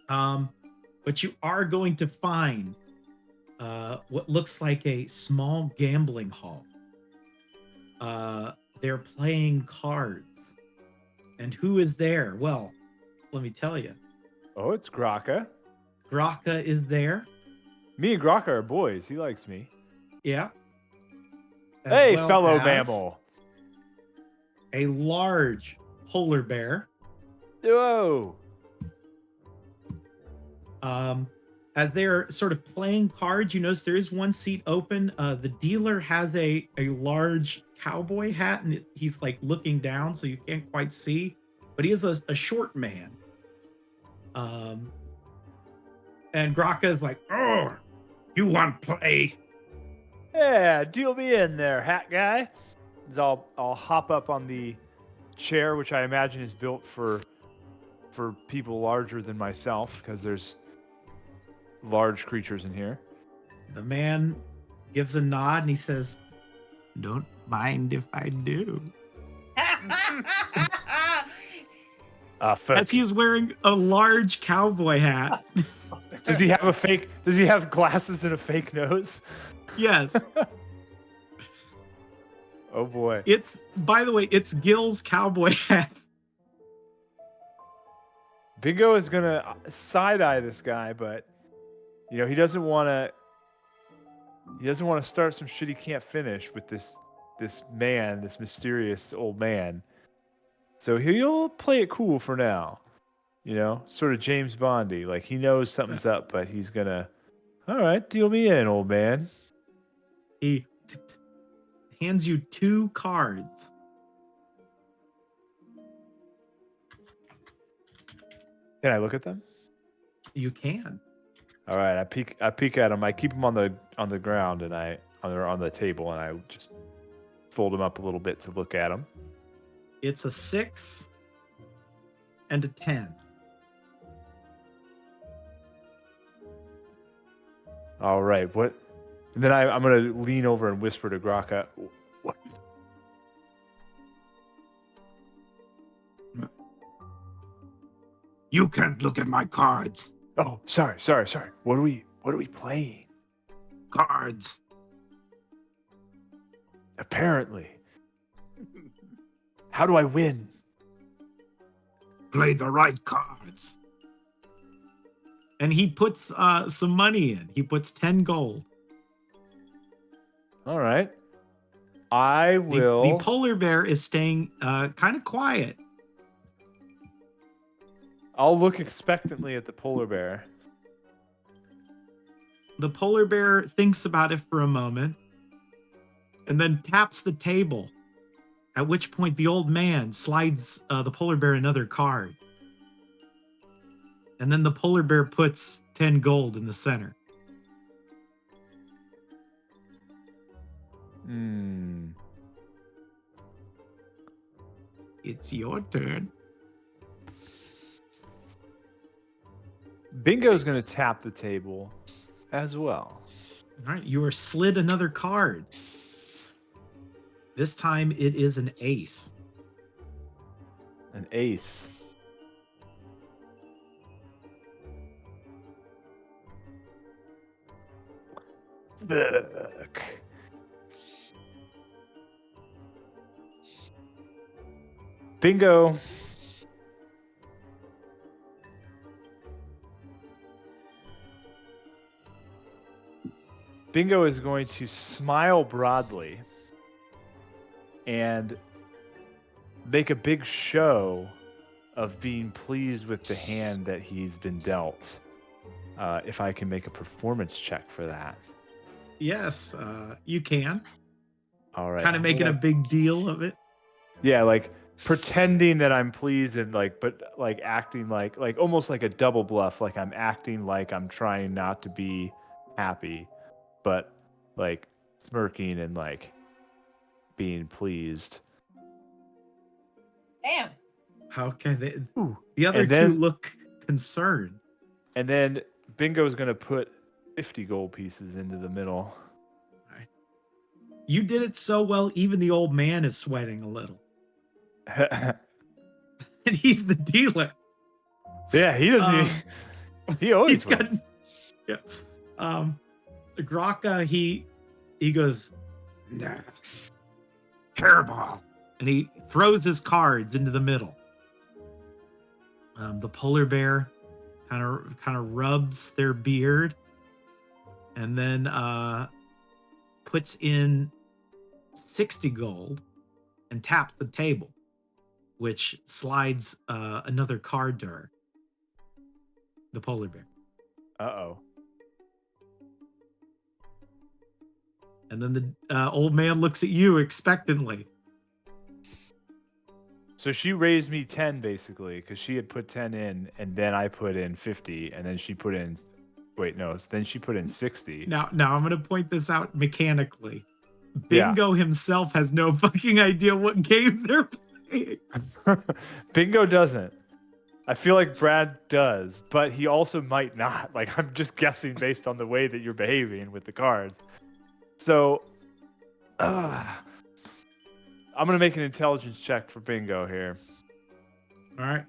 but you are going to find what looks like a small gambling hall. They're playing cards, and who is there? Well, let me tell you. Oh, it's Graka. Graka is there. Me and Graka are boys. He likes me. Yeah. Hey, well fellow as mammal. A large polar bear. Whoa. As they're sort of playing cards, you notice there is one seat open. The dealer has a large cowboy hat, and he's like looking down, so you can't quite see. But he is a short man. And Graka is like, "Oh, you want to play?" Yeah, deal me in there, hat guy. So I'll hop up on the chair, which I imagine is built for people larger than myself, because there's large creatures in here. The man gives a nod and he says, "Don't mind if I do." As he is wearing a large cowboy hat. Does he have glasses and a fake nose? Yes. Oh boy. By the way, it's Gil's cowboy hat. Bingo is gonna side-eye this guy, but he doesn't want to start some shit he can't finish with this mysterious old man. So he'll play it cool for now. Sort of James Bondy. Like, he knows something's up, but he's gonna, all right, deal me in, old man. He hands you 2 cards. Can I look at them? You can. All right, I peek at them. I keep them on the ground, and on the table, and I just fold them up a little bit to look at them. It's a 6 and a 10. All right, what? And then I'm gonna lean over and whisper to Graka, "What?" You can't look at my cards. Oh, sorry. What are we playing? Cards. Apparently. How do I win? Play the right cards. And he puts some money in. He puts 10 gold. All right. I will. The polar bear is staying kind of quiet. I'll look expectantly at the polar bear. The polar bear thinks about it for a moment and then taps the table, at which point the old man slides the polar bear another card. And then the polar bear puts 10 gold in the center. It's your turn. Bingo's going to tap the table as well. All right, you are slid another card. This time it is an ace. An ace. Fuck. Bingo. Bingo is going to smile broadly and make a big show of being pleased with the hand that he's been dealt. If I can make a performance check for that. Yes, you can. All right. Kind of I'm making a gonna- big deal of it. Yeah, like pretending that I'm pleased and but acting like almost like a double bluff. Like I'm acting like I'm trying not to be happy, but like smirking and like being pleased. Damn. How can they? Ooh. The other And two then- look concerned. And then Bingo's gonna put 50 gold pieces into the middle. You did it so well, even the old man is sweating a little. And he's the dealer. Yeah, he doesn't. He always He's got. wins. Yeah. Graka, he goes, nah, hairball, and he throws his cards into the middle. The polar bear kind of rubs their beard, and then puts in 60 gold and taps the table, which slides another card to her. The polar bear. Uh-oh. And then the old man looks at you expectantly. So she raised me 10 basically, because she had put 10 in, and then I put in 50, and then she put in. Wait, no. Then she put in 60. Now I'm going to point this out mechanically. Yeah. Bingo himself has no fucking idea what game they're playing. Bingo doesn't. I feel like Brad does, but he also might not. Like, I'm just guessing based on the way that you're behaving with the cards. So, I'm gonna make an intelligence check for Bingo here, All right.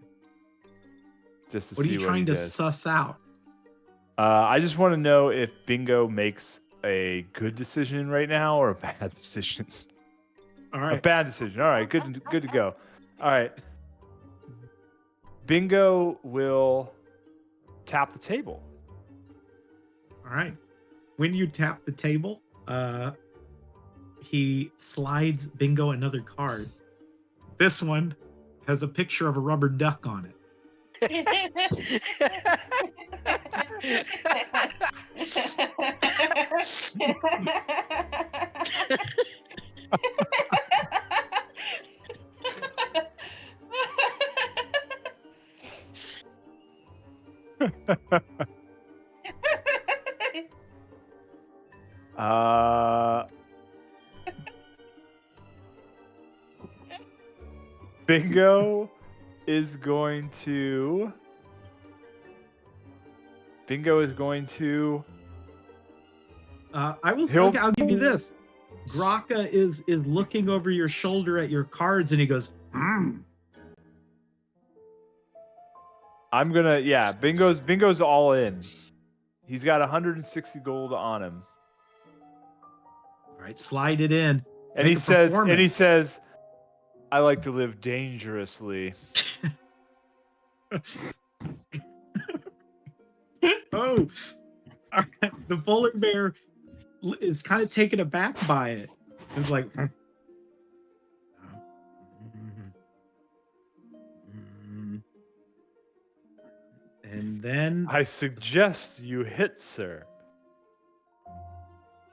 just to What are see you what trying he to does. suss out? I just want to know if Bingo makes a good decision right now or a bad decision. All A right. bad decision. All right, good to go. All right. Bingo will tap the table. All right. When you tap the table, he slides Bingo another card. This one has a picture of a rubber duck on it. Bingo is going to. Bingo is going to. I will say, He'll- okay, I'll give you this. Graka is looking over your shoulder at your cards and he goes, I'm gonna. Yeah, Bingo's all in. He's got 160 gold on him, All right, slide it in. and Make he a says, performance. "I like to live dangerously." Oh, all right. The polar bear is kind of taken aback by it. It's like, and then I suggest you hit, sir.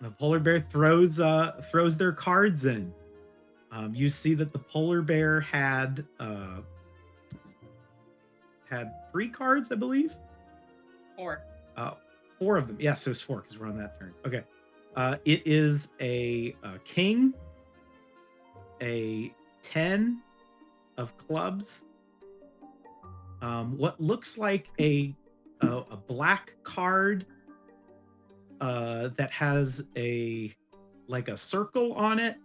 the polar bear throws their cards in. You see that the polar bear had 3 cards, I believe. 4. 4 of them. Yes, it was 4 because we're on that turn. Okay. It is a king, a 10 of clubs, what looks like a black card, that has a circle on it.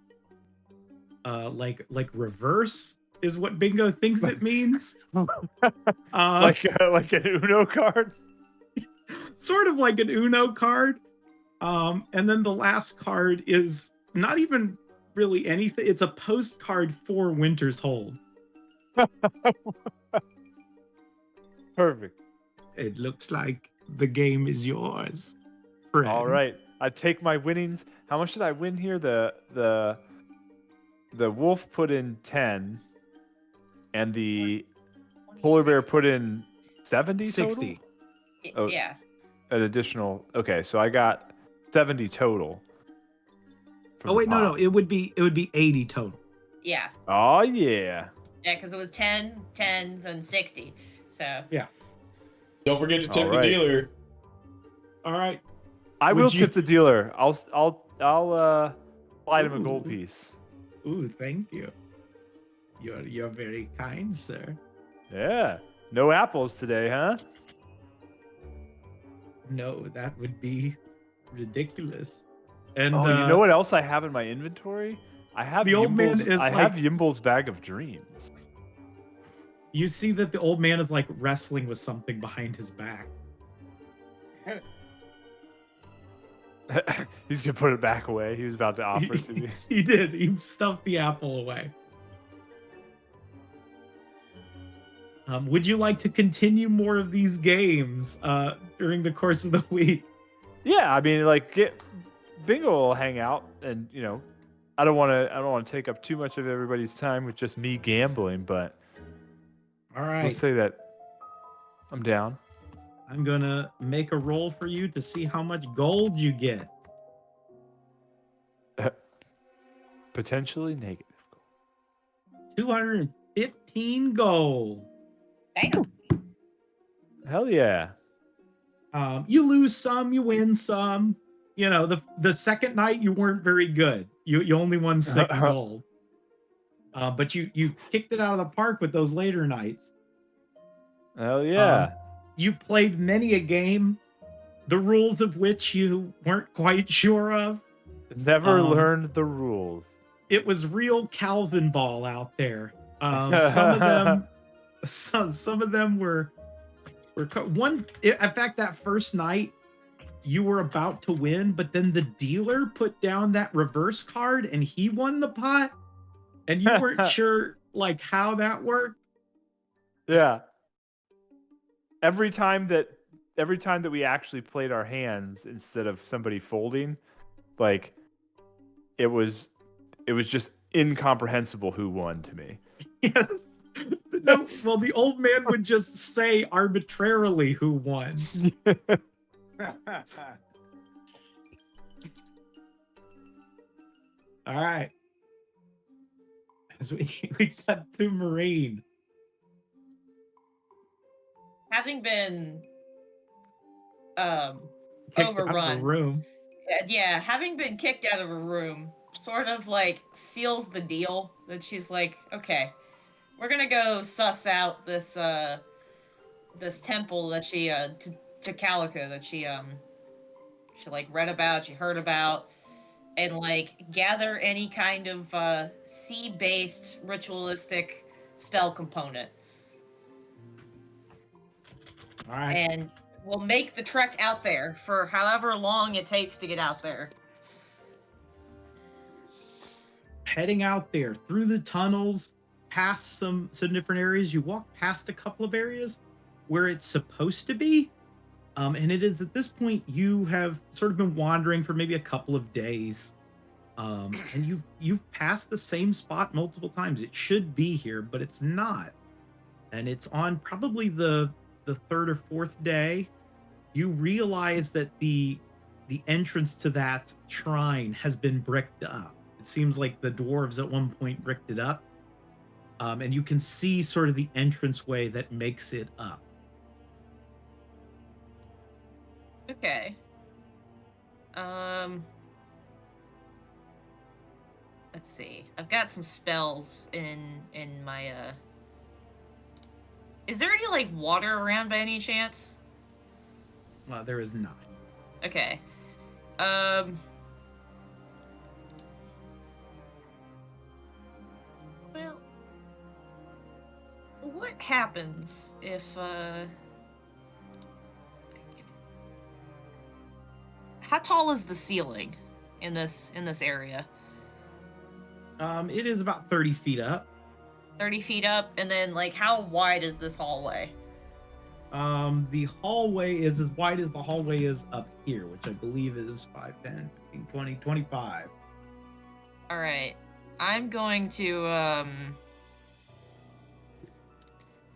Like reverse is what Bingo thinks it means. like an Uno card. Sort of like an Uno card. And then the last card is not even really anything. It's a postcard for Winter's Hold. Perfect. It looks like the game is yours, friend. All right. I take my winnings. How much did I win here? The wolf put in 10, and the polar bear put in 70 60. total? Oh, Yeah. An additional. Okay, so I got 70 total. from Oh the wait, no, pot. it would be 80 total. Yeah. Oh yeah. Yeah, because it was 10, 10, and 60. So. Don't forget to tip All the right. dealer. All right. I Would will you- tip the dealer. I'll slide him a gold Ooh. piece. Ooh, thank you. You're very kind, sir. Yeah. No apples today, huh? No, that would be ridiculous. And Oh, you know what else I have in my inventory? I have The old man Yimble's- is I like- have Yimble's bag of dreams. You see that the old man is like wrestling with something behind his back. He's gonna put it back away. He was about to offer it to me. He did. He stuffed the apple away. Would you like to continue more of these games during the course of the week? Yeah, I mean, like, Bingo will hang out, and I don't want to take up too much of everybody's time with just me gambling, but All we'll right. say that I'm down. I'm gonna make a roll for you to see how much gold you get. Potentially negative. 215 gold. Damn. Hell yeah. You lose some, you win some. You know, the second night you weren't very good. You only won 6 gold. But you kicked it out of the park with those later nights. Hell yeah. You played many a game, the rules of which you weren't quite sure of. Never learned the rules. It was real Calvin ball out there. Some of them were one. In fact, that first night you were about to win, but then the dealer put down that reverse card and he won the pot, and you weren't sure like how that worked. Yeah. Every time that we actually played our hands instead of somebody folding, like it was just incomprehensible who won to me. Yes. No, well, the old man would just say arbitrarily who won. All right. As we cut to Marine. Having been Kicked out of the overrun. room. Yeah, having been kicked out of a room sort of like seals the deal that she's like, okay, we're gonna go suss out this this temple that she to Calico that she like read about, she heard about, and like gather any kind of sea-based ritualistic spell component. All right. And we'll make the trek out there for however long it takes to get out there. Heading out there through the tunnels, past some different areas. You walk past a couple of areas where it's supposed to be. And it is at this point you have sort of been wandering for maybe a couple of days. And you've passed the same spot multiple times. It should be here, but it's not. And it's on probably the third or fourth day. You realize that the entrance to that shrine has been bricked up. It seems like the dwarves at one point bricked it up. And you can see sort of the entranceway that makes it up. Okay. Let's see. I've got some spells in my Is there any like water around by any chance? There is not. Okay. Um. Well, what happens if how tall is the ceiling in this area? It is about 30 feet up. 30 feet up, and then like how wide is this hallway? The hallway is as wide as the hallway is up here, which I believe is 5, 10, 15, 20, 25. All right. I'm going to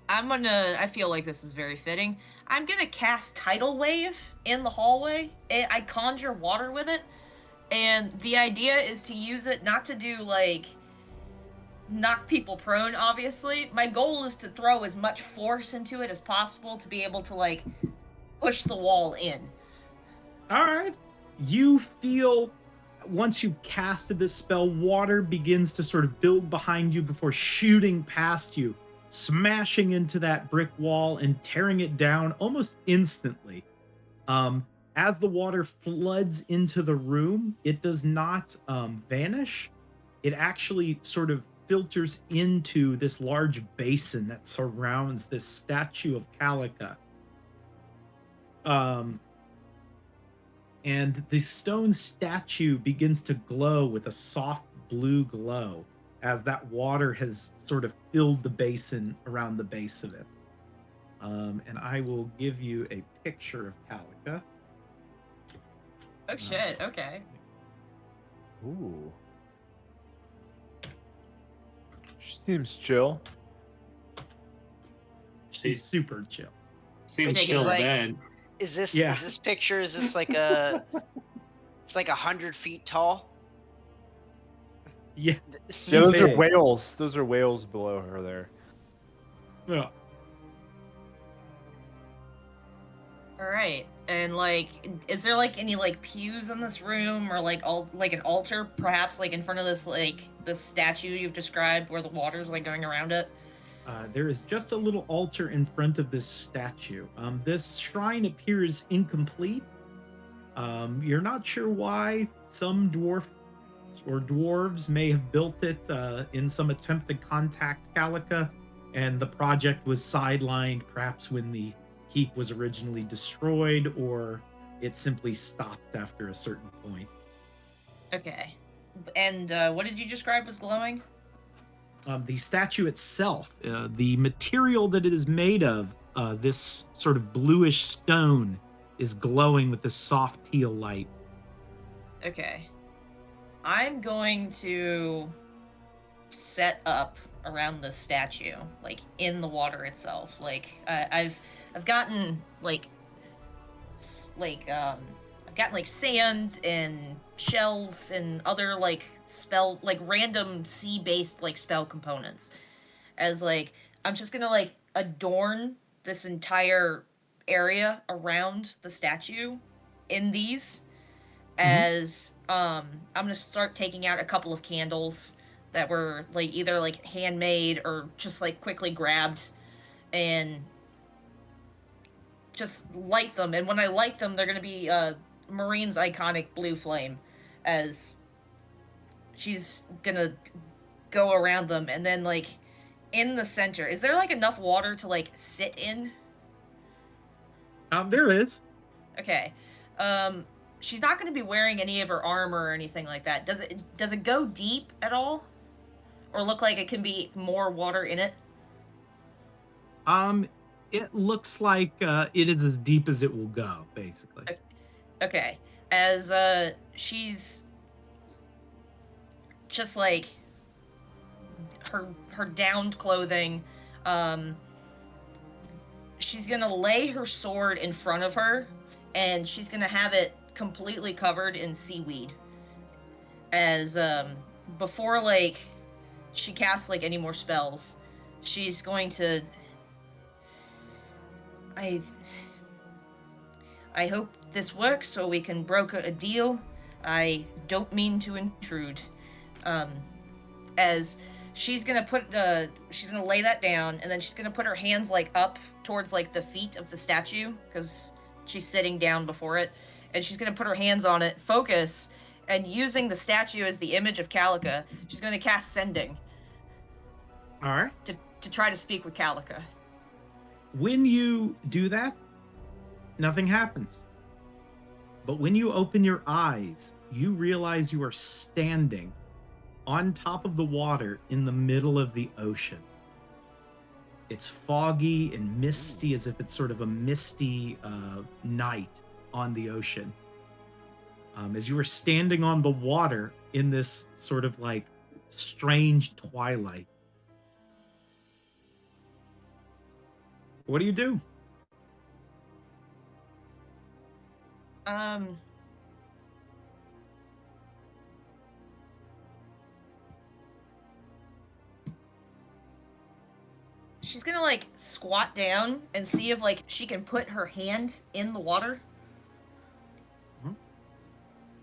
I feel like this is very fitting. I'm gonna cast Tidal Wave in the hallway. I conjure water with it, and the idea is to use it not to do like knock people prone, obviously. My goal is to throw as much force into it as possible to be able to like push the wall in. All right. You feel once you've casted this spell, water begins to sort of build behind you before shooting past you, smashing into that brick wall and tearing it down almost instantly. As the water floods into the room, it does not vanish. It actually sort of filters into this large basin that surrounds this statue of Calica. And the stone statue begins to glow with a soft blue glow as that water has sort of filled the basin around the base of it. And I will give you a picture of Calica. Oh shit, okay. Ooh. She seems chill. She's super chill. Seems Okay, chill like- then. Is this Yeah. is this picture? Is this like a? It's like 100 feet tall. Yeah. Yeah, She's those are big. whales. Those are whales below her there. Yeah. All right. And like, is there like any like pews in this room, or like like an altar, perhaps like in front of this like the statue you've described, where the water's like going around it? There is just a little altar in front of this statue. This shrine appears incomplete. You're not sure why. Some dwarves may have built it in some attempt to contact Calica, and the project was sidelined, perhaps when the keep was originally destroyed, or it simply stopped after a certain point. Okay. And what did you describe was glowing? The statue itself, the material that it is made of, this sort of bluish stone, is glowing with this soft teal light. Okay. I'm going to set up around the statue, like in the water itself. Like I've gotten like I've gotten like sand and shells and other like random sea-based like spell components. As like I'm just gonna like adorn this entire area around the statue in these. As I'm gonna start taking out a couple of candles that were like either like handmade or just like quickly grabbed, and just light them. And when I light them, they're gonna be Marine's iconic blue flame, as she's gonna go around them. And then like in the center, is there like enough water to like sit in? There is. Okay. She's not going to be wearing any of her armor or anything like that. Does it go deep at all, or look like it can be more water in it? It looks like it is as deep as it will go, basically. Okay. As she's just like her downed clothing, she's gonna lay her sword in front of her, and she's gonna have it completely covered in seaweed. As before like she casts like any more spells, she's going to I hope this works so we can broker a deal. I don't mean to intrude. As she's gonna she's gonna lay that down, and then she's gonna put her hands like up towards like the feet of the statue, because she's sitting down before it, and she's gonna put her hands on it, focus, and using the statue as the image of Calica, she's gonna cast Sending All right. to try to speak with Calica. When you do that, nothing happens. But when you open your eyes, you realize you are standing on top of the water in the middle of the ocean. It's foggy and misty, as if it's sort of a misty night on the ocean. As you are standing on the water in this sort of like strange twilight. What do you do? She's gonna like squat down and see if like she can put her hand in the water.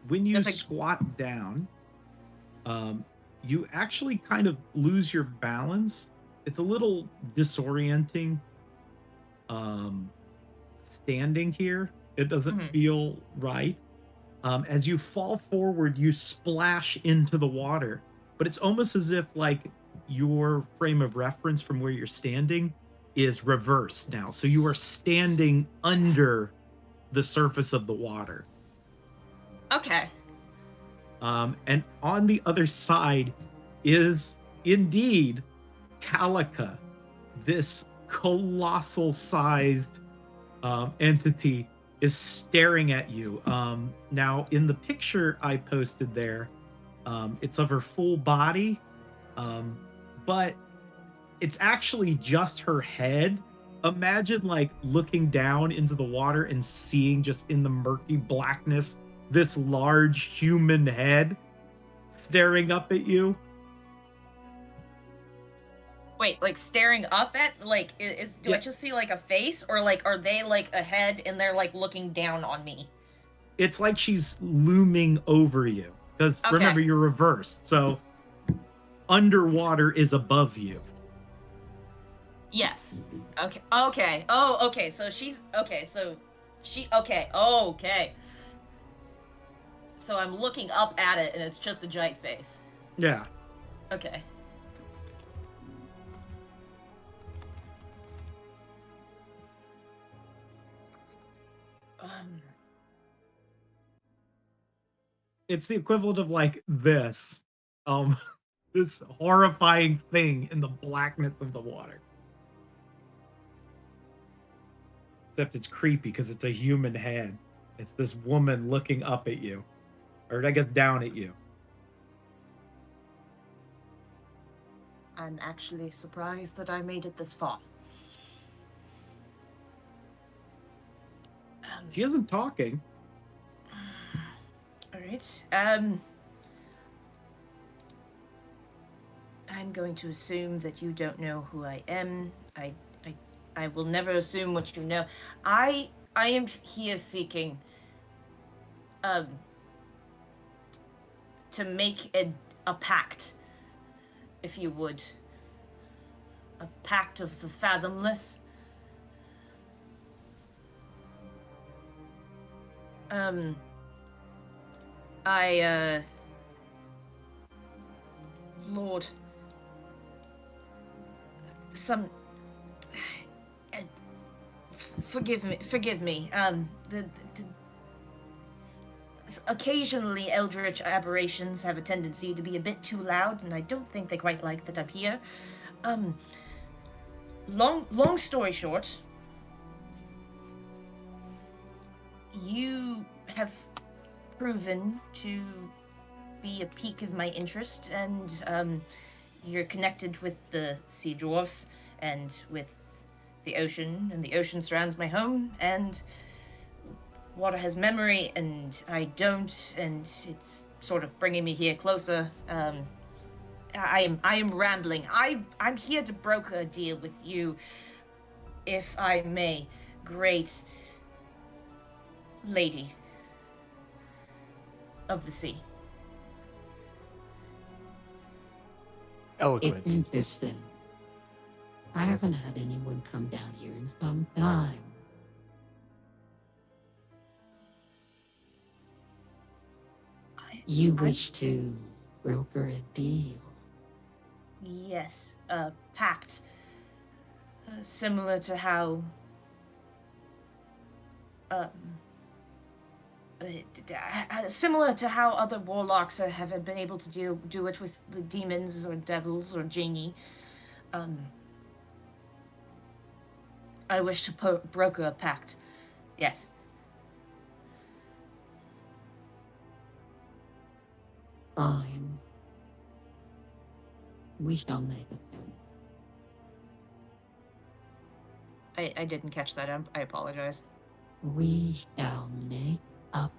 When you Like... squat down, you actually kind of lose your balance. It's a little disorienting standing here. It doesn't feel right. As you fall forward, you splash into the water, but it's almost as if like your frame of reference from where you're standing is reversed now. So you are standing under the surface of the water. Okay. And on the other side is indeed Calica, this colossal sized entity is staring at you. Now, in the picture I posted there, it's of her full body, but it's actually just her head. Imagine like looking down into the water and seeing just in the murky blackness this large human head staring up at you. Wait, like staring up at, like, do I just see like a face, or like are they like a head and they're like looking down on me? It's like she's looming over you, because remember, you're reversed, so underwater is above you. Yes. Okay. Okay. Oh, okay. So she's okay. So she okay. Oh, okay. So I'm looking up at it, and it's just a giant face. Yeah. Okay. It's the equivalent of like this, this horrifying thing in the blackness of the water. Except it's creepy because it's a human head. It's this woman looking up at you, or I guess down at you. I'm actually surprised that I made it this far. She isn't talking. All right. I'm going to assume that you don't know who I am. I will never assume what you know. I am here seeking to make a pact, if you would. A pact of the fathomless. Lord, forgive me. Occasionally eldritch aberrations have a tendency to be a bit too loud, and I don't think they quite like that I'm here. Long story short, you have proven to be a peak of my interest, and you're connected with the sea dwarfs and with the ocean, and the ocean surrounds my home, and water has memory and I don't, and it's sort of bringing me here closer. I am rambling. I'm here to broker a deal with you, if I may, great lady of the sea. Eloquent. It's interesting. I haven't had anyone come down here in some time. You wish to broker a deal. Yes, a pact. Similar to how similar to how other warlocks have been able to do it with the demons or devils or genie. I wish to broker a pact. Yes. Fine. We shall make it. I didn't catch that. I apologize. We shall make up.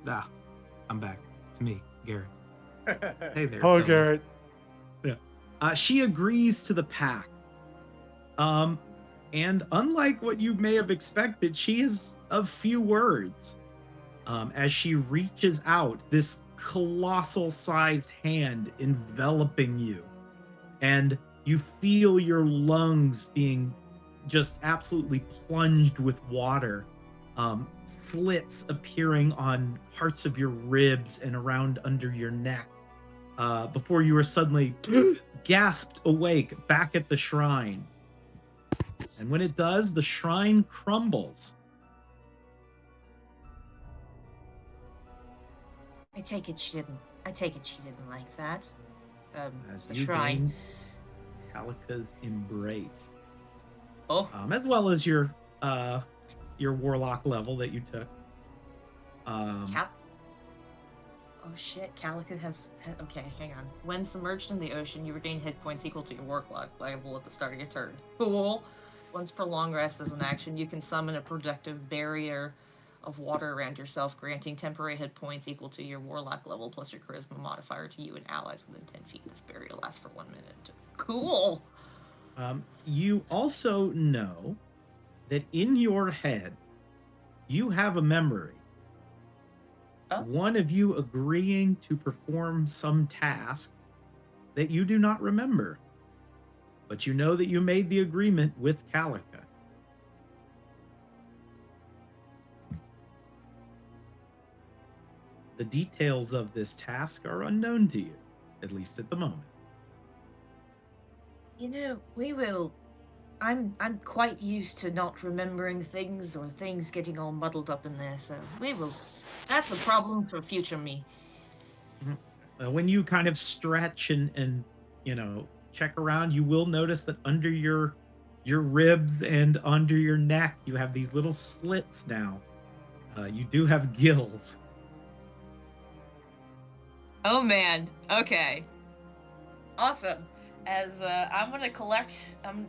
Ah, I'm back. It's me, Garrett. Hey there. Oh, fellas. Garrett. Yeah. She agrees to the pact. And unlike what you may have expected, she is of few words. As she reaches out, this colossal sized hand enveloping you, and you feel your lungs being just absolutely plunged with water, slits appearing on parts of your ribs and around under your neck, before you are suddenly gasped awake back at the shrine. And when it does, the shrine crumbles. I take it she didn't like that. As The you shrine. gain Kalika's embrace, Oh. as well as your warlock level that you took. Oh shit, Calica has... Okay, hang on. When submerged in the ocean, you regain hit points equal to your warlock level at the start of your turn. Cool! Once per long rest as an action, you can summon a protective barrier of water around yourself, granting temporary hit points equal to your warlock level plus your charisma modifier to you and allies within 10 feet. This barrier lasts for 1 minute. Cool! You also know that in your head, you have a memory. Oh. One of you agreeing to perform some task that you do not remember. But you know that you made the agreement with Kalika. The details of this task are unknown to you, at least at the moment. You know, we will... I'm quite used to not remembering things or things getting all muddled up in there, so we will... That's a problem for future me. When you kind of stretch and check around, you will notice that under your ribs and under your neck, you have these little slits now. You do have gills. Oh man, okay. Awesome. As I'm gonna collect, I'm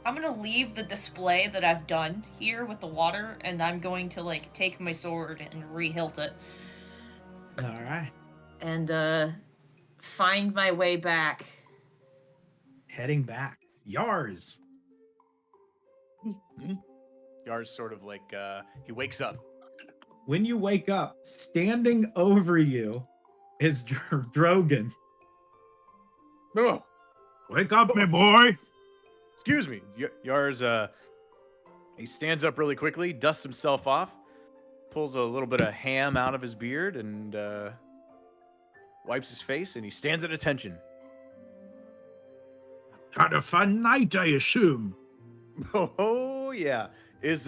gonna leave the display that I've done here with the water, and I'm going to like take my sword and rehilt it. All right. And find my way back. Heading back. Yars. Yars sort of like he wakes up. When you wake up, standing over you is Drogan. Oh, Wake up, me boy. excuse me. Yars he stands up really quickly, dusts himself off, pulls a little bit of ham out of his beard, and wipes his face, and he stands at attention. Had a fun night, I assume. Oh yeah. Is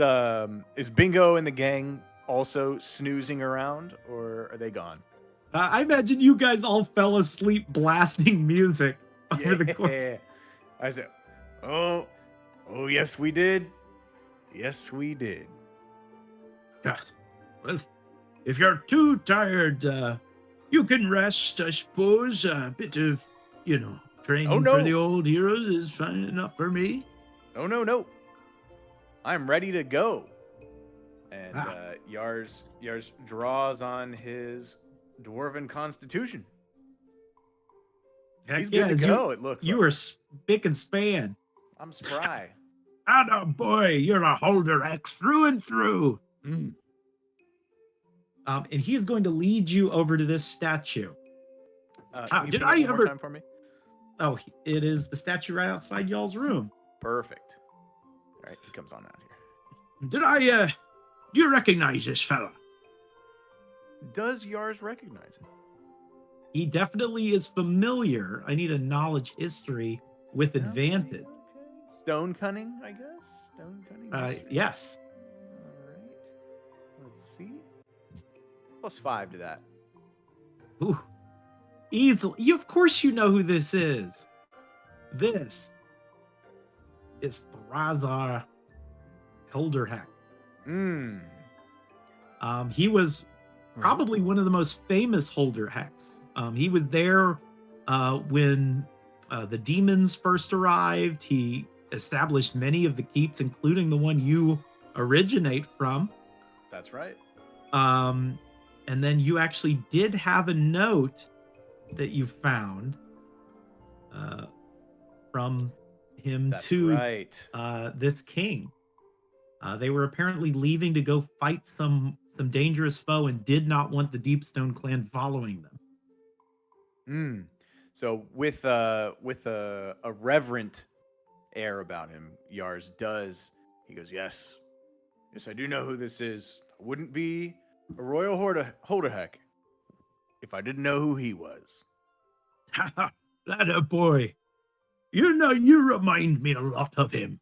Bingo and the gang also snoozing around, or are they gone? I imagine you guys all fell asleep blasting music over the course. I said, oh yes we did. Yes we did. Yes. Well, if you're too tired, you can rest, I suppose. A bit of, training for the old heroes is fine enough for me. No. I'm ready to go. And Yars draws on his dwarven constitution. Heck He's good to go, it looks you like. are spick and span. I'm spry. Atta boy, you're a holder X through and through. And he's going to lead you over to this statue. Can you did ping it I one more ever- time for me? Oh, it is the statue right outside y'all's room. Perfect. All right, he comes on out here. Do you recognize this fella? Does Yars recognize him? He definitely is familiar. I need a knowledge history with advantage. Okay. Stone cunning, I guess. Stone cunning. history? Yes. All right. Let's see. +5 to that. Ooh, easily. Of course you know who this is. This is Thrazar Helderheck. He was probably one of the most famous Holderhecks. He was there when the demons first arrived. He established many of the keeps, including the one you originate from. That's right. And then you actually did have a note that you found from him That's to right. this king. They were apparently leaving to go fight some dangerous foe and did not want the Deepstone clan following them. So with a reverent air about him, Yars does. He goes, yes, I do know who this is. I wouldn't be a royal Holderheck if I didn't know who he was. That a boy. You know, you remind me a lot of him.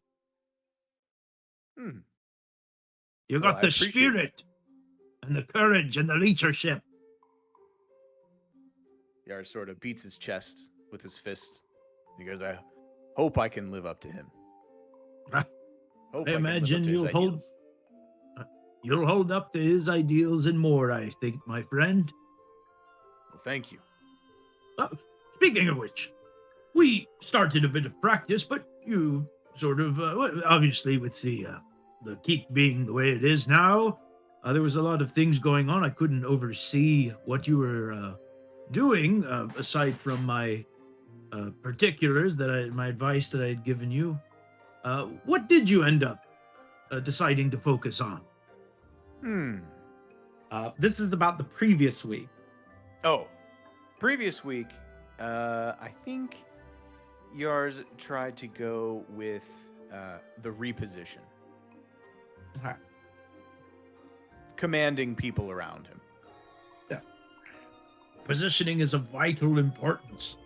You got the spirit and the courage and the leadership. Yars sort of beats his chest with his fist. He goes, I hope I can live up to him. I imagine you'll hold up to his ideals and more, I think, my friend. Well, thank you. Speaking of which, we started a bit of practice, but you sort of, obviously with the keep being the way it is now, there was a lot of things going on. I couldn't oversee what you were doing, aside from my particulars, my advice that I had given you. What did you end up deciding to focus on? This is about the previous week. Oh, previous week, I think Yars tried to go with the reposition. Okay. Commanding people around him. Yeah. Positioning is of vital importance.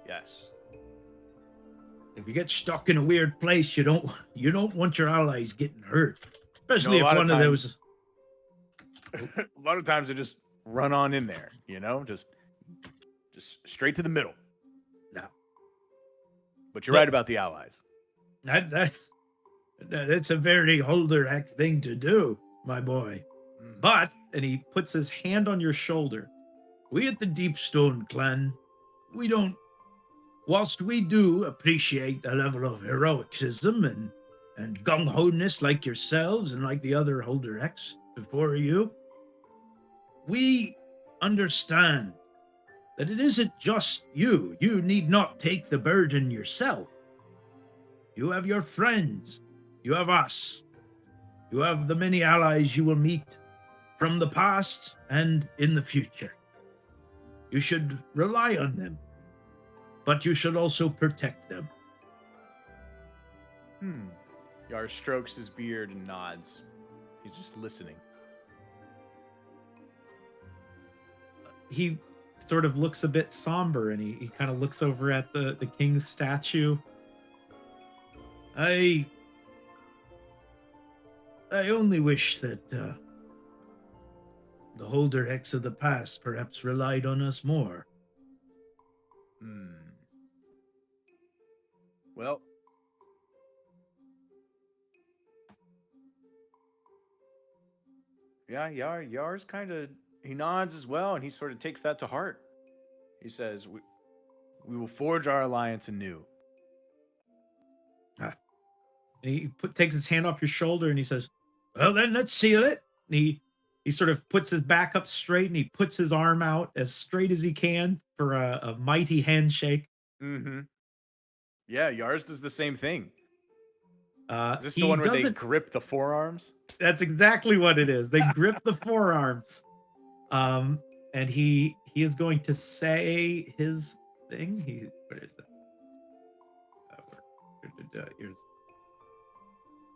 Yes. If you get stuck in a weird place, you don't want your allies getting hurt. Especially if one of those. A lot of times they just run on in there, just straight to the middle. No. But you're right about the allies. That's a very Holderheck thing to do, my boy. But, and he puts his hand on your shoulder, we at the Deepstone clan, whilst we do appreciate a level of heroicism and gung-ho-ness like yourselves and like the other Holderhecks before you, we understand that it isn't just you. You need not take the burden yourself. You have your friends. You have us. You have the many allies you will meet from the past and in the future. You should rely on them, but you should also protect them. Yar strokes his beard and nods. He's just listening. He sort of looks a bit somber, and he kind of looks over at the king's statue. I only wish that the Holderhecks of the past perhaps relied on us more. Well, yeah, Yar's kind of, he nods as well, and he sort of takes that to heart. He says, we will forge our alliance anew. And he takes his hand off your shoulder and he says, well, then let's seal it. And he sort of puts his back up straight and he puts his arm out as straight as he can for a mighty handshake. Yeah, Yars does the same thing. Is this He the one where they doesn't- grip the forearms? That's exactly what it is. They grip the forearms. And he he is going to say his thing. What is it? Here's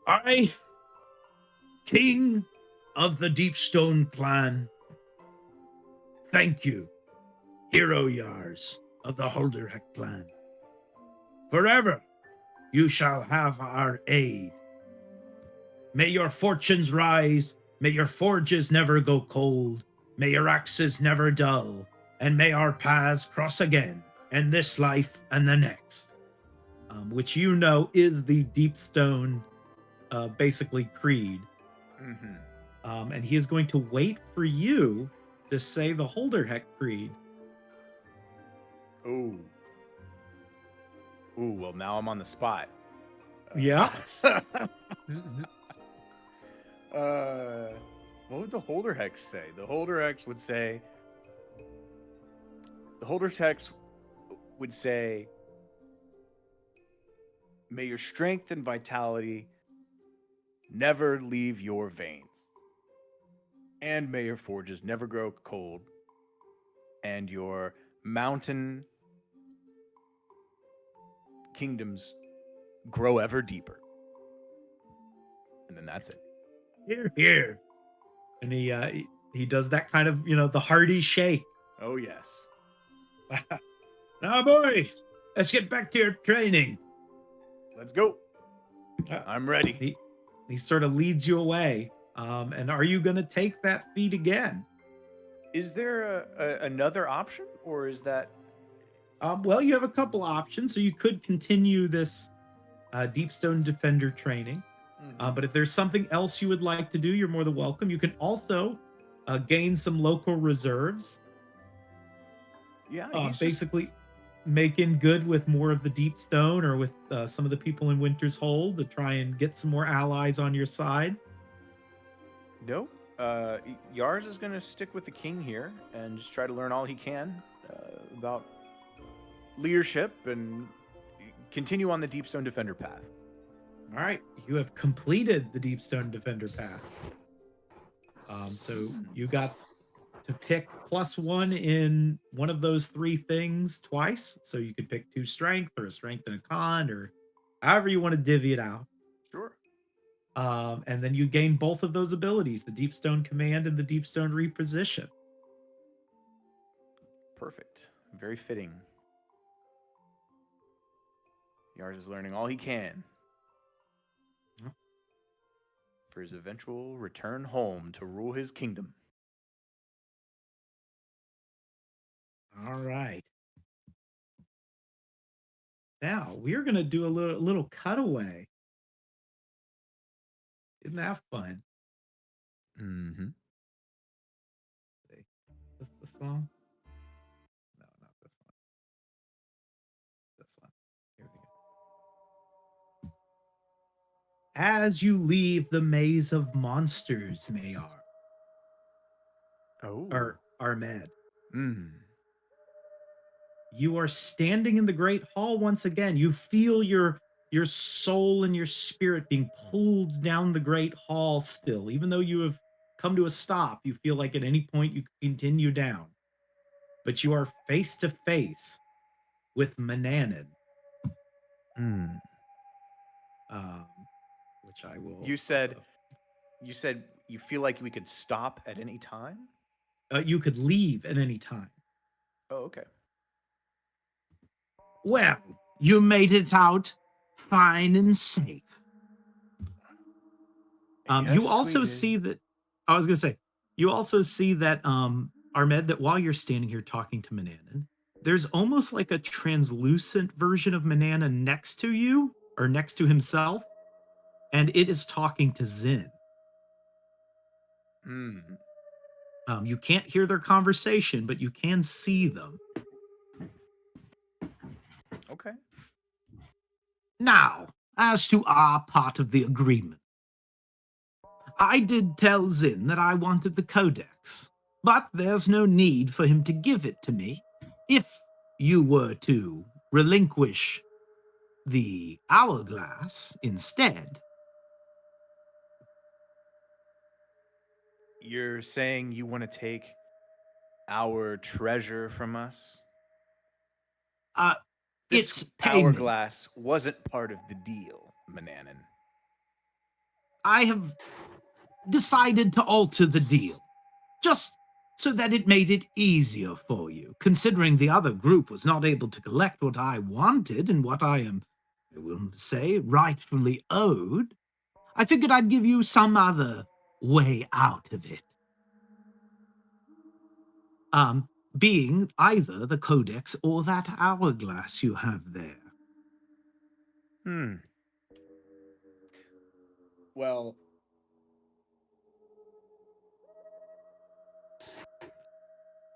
I, King of the Deepstone clan, thank you, hero Yars of the Holderheck clan. Forever you shall have our aid. May your fortunes rise, may your forges never go cold, may your axes never dull, and may our paths cross again in this life and the next. Which you know is the Deepstone, basically creed. Mm-hmm. And he is going to wait for you to say the Holderheck creed. Ooh. Ooh, well, now I'm on the spot. Yeah. What would the Holderhex say? The Holderhex would say, may your strength and vitality never leave your veins, and may your forges never grow cold, and your mountain kingdoms grow ever deeper. And then that's it. Here, here. And he does that kind of, the hearty shake. Oh, yes. Now, boy, let's get back to your training. Let's go. I'm ready. He sort of leads you away. And are you going to take that feat again? Is there another option, or is that... Well, you have a couple options. So you could continue this Deepstone Defender training. But if there's something else you would like to do, you're more than welcome. You can also gain some local reserves. Yeah, basically making good with more of the Deepstone, or with some of the people in Winter's Hold, to try and get some more allies on your side. No. Yars is going to stick with the king here and just try to learn all he can about leadership and continue on the Deepstone Defender path. All right, you have completed the Deepstone Defender path. So you got to pick +1 in one of those 3 things twice. So you could pick 2 strength, or a strength and a con, or however you want to divvy it out. Sure. And then you gain both of those abilities, the Deepstone Command and the Deepstone Reposition. Perfect. Very fitting. Yars is learning all he can for his eventual return home to rule his kingdom. All right. Now we're going to do a little cutaway. Isn't that fun? Mm-hmm. Is this song? No, not this one. This one. Here we go. As you leave the maze of monsters, Mayar. Oh. Or Ahmed. Mm. You are standing in the Great Hall once again. You feel your soul and your spirit being pulled down the Great Hall still. Even though you have come to a stop, you feel like at any point you can continue down. But you are face to face with Mananan. Which I will... You said you feel like we could stop at any time? You could leave at any time. Oh, okay. Well, you made it out fine and safe. Yes, you also see that... I was going to say, you also see that, Ahmed, that while you're standing here talking to Mananan, there's almost like a translucent version of Mananan next to you, or next to himself, and it is talking to Zin. You can't hear their conversation, but you can see them. Okay. Now, as to our part of the agreement. I did tell Zin that I wanted the codex, but there's no need for him to give it to me. If you were to relinquish the hourglass instead. You're saying you want to take our treasure from us? Uh, This it's payment. hourglass wasn't part of the deal, Mananan. I have decided to alter the deal, just so that it made it easier for you, considering the other group was not able to collect what I wanted and what I will say, rightfully owed. I figured I'd give you some other way out of it. Um, being either the codex or that hourglass you have there. Hmm. Well,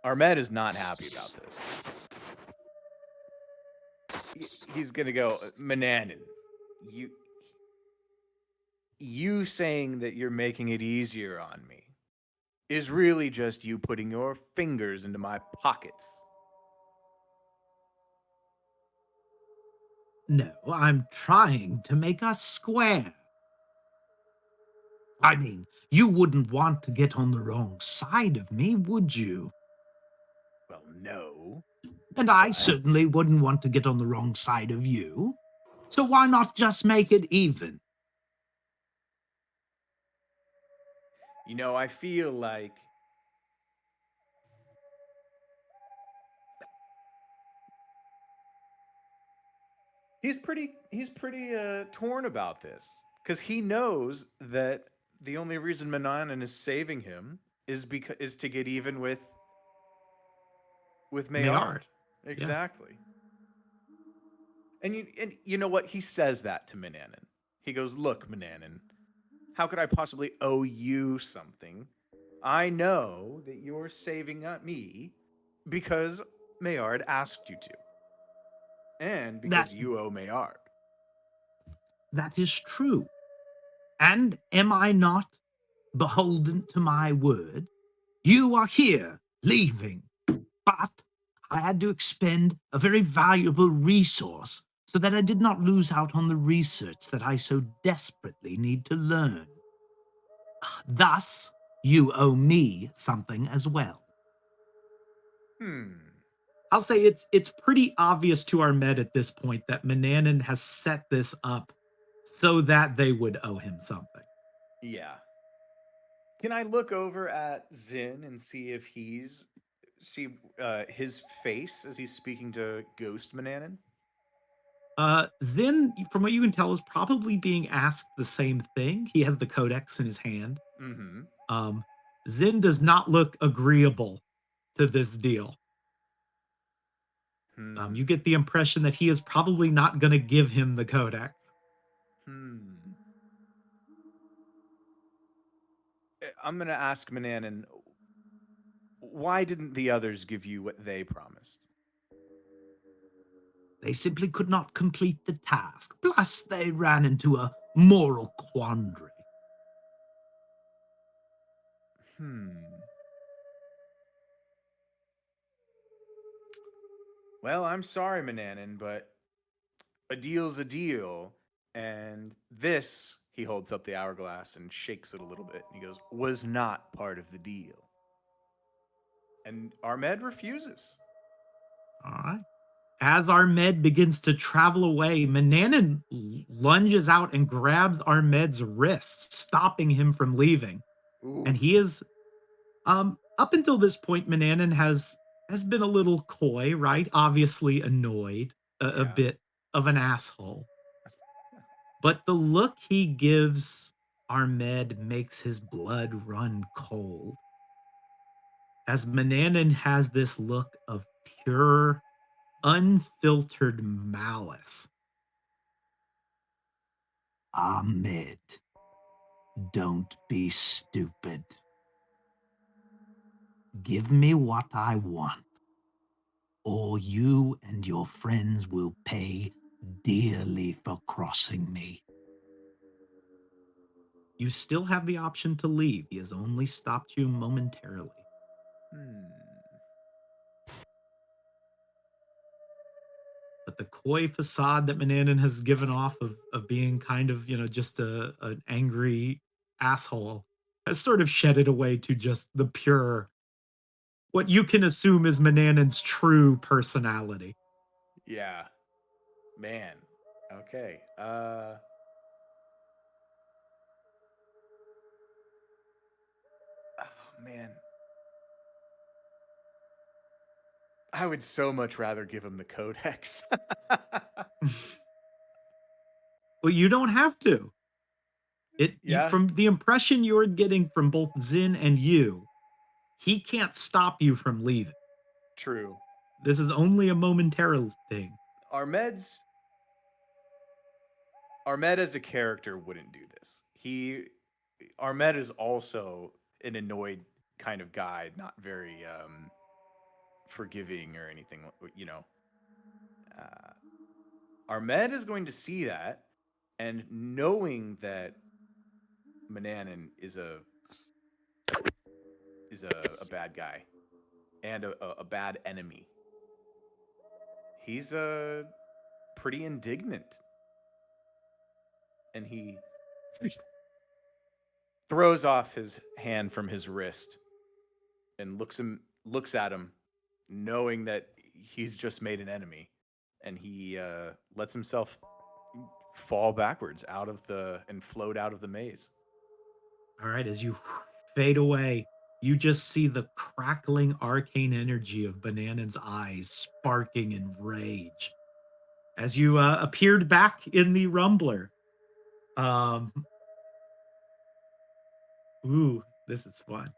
Ahmed is not happy about this. He's gonna go, Mananan, you saying that you're making it easier on me is really just you putting your fingers into my pockets. No, I'm trying to make us square. I mean, you wouldn't want to get on the wrong side of me, would you? Well, no. And I But certainly wouldn't want to get on the wrong side of you. So why not just make it even? I feel like he's pretty torn about this because he knows that the only reason Mananan is saving him is to get even with Mayard. Mayard. Yeah. Exactly. And you know what? He says that to Mananan. He goes, "Look, Mananan, how could I possibly owe you something? I know that you're saving me because Mayard asked you to, and That because you owe Mayard." that is true. And am I not beholden to my word? You are here, leaving. But I had to expend a very valuable resource so that I did not lose out on the research that I so desperately need to learn. Thus, you owe me something as well. Hmm. I'll say it's pretty obvious to our med at this point that Mananan has set this up so that they would owe him something. Yeah. Can I look over at Zin and see if see his face as he's speaking to Ghost Mananan? Zin, from what you can tell, is probably being asked the same thing. He has the codex in his hand. Mm-hmm. Um, Zin does not look agreeable to this deal. Hmm. You get the impression that he is probably not going to give him the codex. Hmm. I'm gonna ask Mananan, why didn't the others give you what they promised? They simply could not complete the task. Plus, they ran into a moral quandary. Hmm. Well, I'm sorry, Mananan, but a deal's a deal, and this, he holds up the hourglass and shakes it a little bit, and he goes, was not part of the deal. And Ahmed refuses. All right. As Ahmed begins to travel away, Mananan lunges out and grabs Ahmed's wrist, stopping him from leaving. Ooh. And he is, up until this point, Mananan has been a little coy, right? Obviously annoyed, a Yeah. bit of an asshole. But the look he gives Ahmed makes his blood run cold. As Mananan has this look of pure, unfiltered malice. Ahmed, don't be stupid. Give me what I want, or you and your friends will pay dearly for crossing me. You still have the option to leave. He has only stopped you momentarily. Hmm. But the coy facade that Mananan has given off of being kind of, just an angry asshole has sort of shedded away to just the pure what you can assume is Manannan's true personality. Yeah. Man. Okay. Oh, man. I would so much rather give him the codex. Well, you don't have to. Yeah. From the impression you're getting from both Zin and you, he can't stop you from leaving. True. This is only a momentary thing. Armed as a character wouldn't do this. Armed is also an annoyed kind of guy, not very forgiving or anything. Armed is going to see that, and knowing that Manannan is a bad guy and a bad enemy, he's pretty indignant, and he throws off his hand from his wrist and looks at him, knowing that he's just made an enemy, and he lets himself fall backwards and float out of the maze. All right, as you fade away, you just see the crackling arcane energy of Bananan's eyes sparking in rage. As you appeared back in the Rumbler. Ooh, this is fun.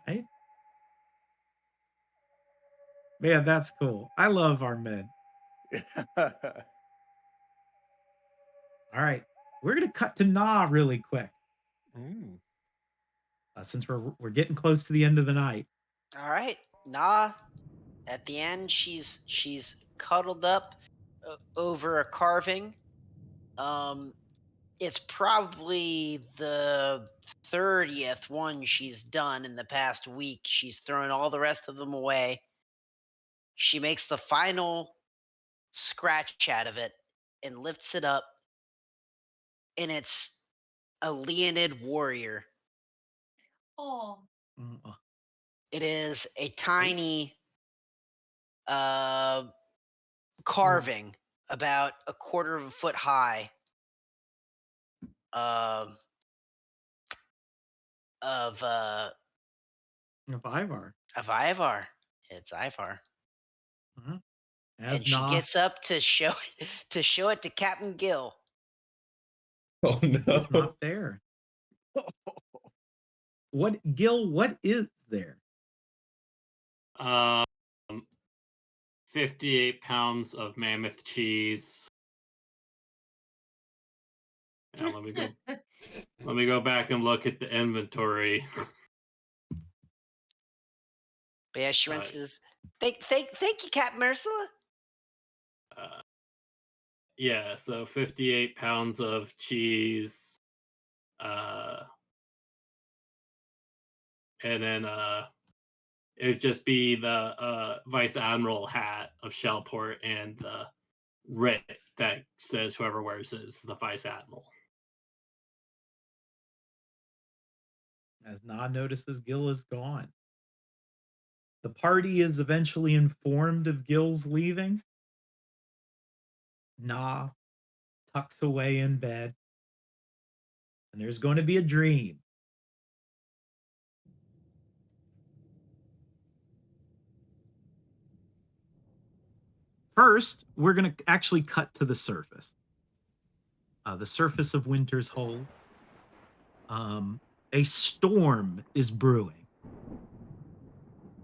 Right? Man, that's cool. I love our men. All right, we're gonna cut to Na really quick, since we're getting close to the end of the night. All right, Nah. At the end, she's cuddled up over a carving. It's probably the 30th one she's done in the past week. She's thrown all the rest of them away. She makes the final scratch out of it and lifts it up, and it's a Leonid warrior. Oh. It is a tiny carving, about a quarter of a foot high, of Ivar. of Ivar. It's Ivar. As And she Na gets up to show it to Captain Gill. Oh no. is not there. What, Gil, what is there? 58 pounds of mammoth cheese. Now let me go back and look at the inventory. But yeah, she runs to this. Thank you, Captain Ursula. Yeah, so 58 pounds of cheese. And then it'd just be the Vice Admiral hat of Shellport and the writ that says whoever wears it is the Vice Admiral. As Na notices Gil is gone. The party is eventually informed of Gil's leaving. Na tucks away in bed. And there's going to be a dream. First, we're going to actually cut to the surface. The surface of Winter's Hold. A storm is brewing.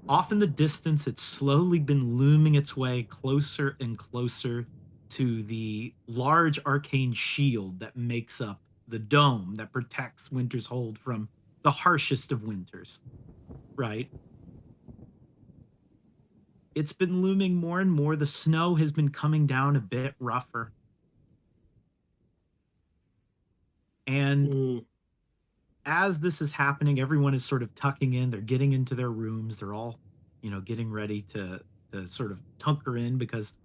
Off in the distance, it's slowly been looming its way closer and closer to the large arcane shield that makes up the dome that protects Winter's Hold from the harshest of winters, right? It's been looming more and more. The snow has been coming down a bit rougher. And as this is happening, everyone is sort of tucking in. They're getting into their rooms. They're all, getting ready to sort of tunker in, because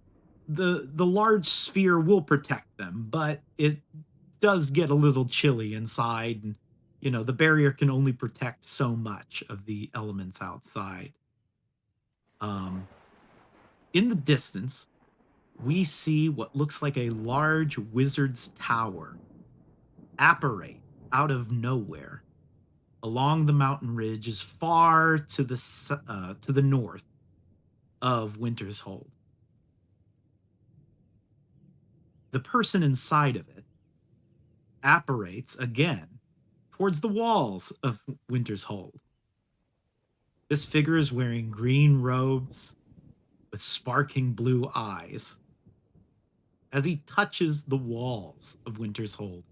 the large sphere will protect them, but it does get a little chilly inside. And the barrier can only protect so much of the elements outside. In the distance, we see what looks like a large wizard's tower apparate out of nowhere along the mountain ridge as far to the north of Winter's Hold. The person inside of it apparates again towards the walls of Winter's Hold. This figure is wearing green robes with sparking blue eyes. As he touches the walls of Winter's Hold,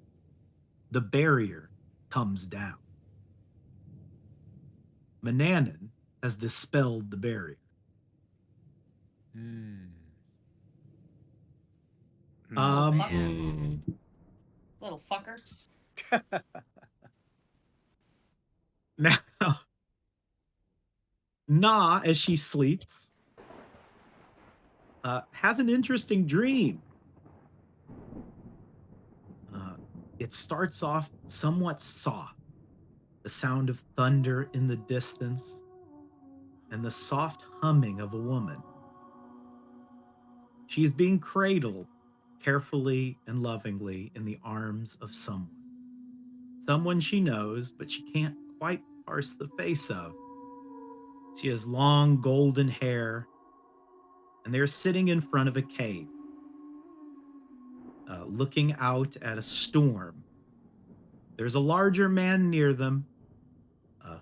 the barrier comes down. Manannan has dispelled the barrier. Little fucker. Now, Na, as she sleeps, has an interesting dream. It starts off somewhat soft, the sound of thunder in the distance, and the soft humming of a woman. She is being cradled carefully and lovingly in the arms of someone. Someone she knows, but she can't quite parse the face of. She has long golden hair, and they're sitting in front of a cave, looking out at a storm. There's a larger man near them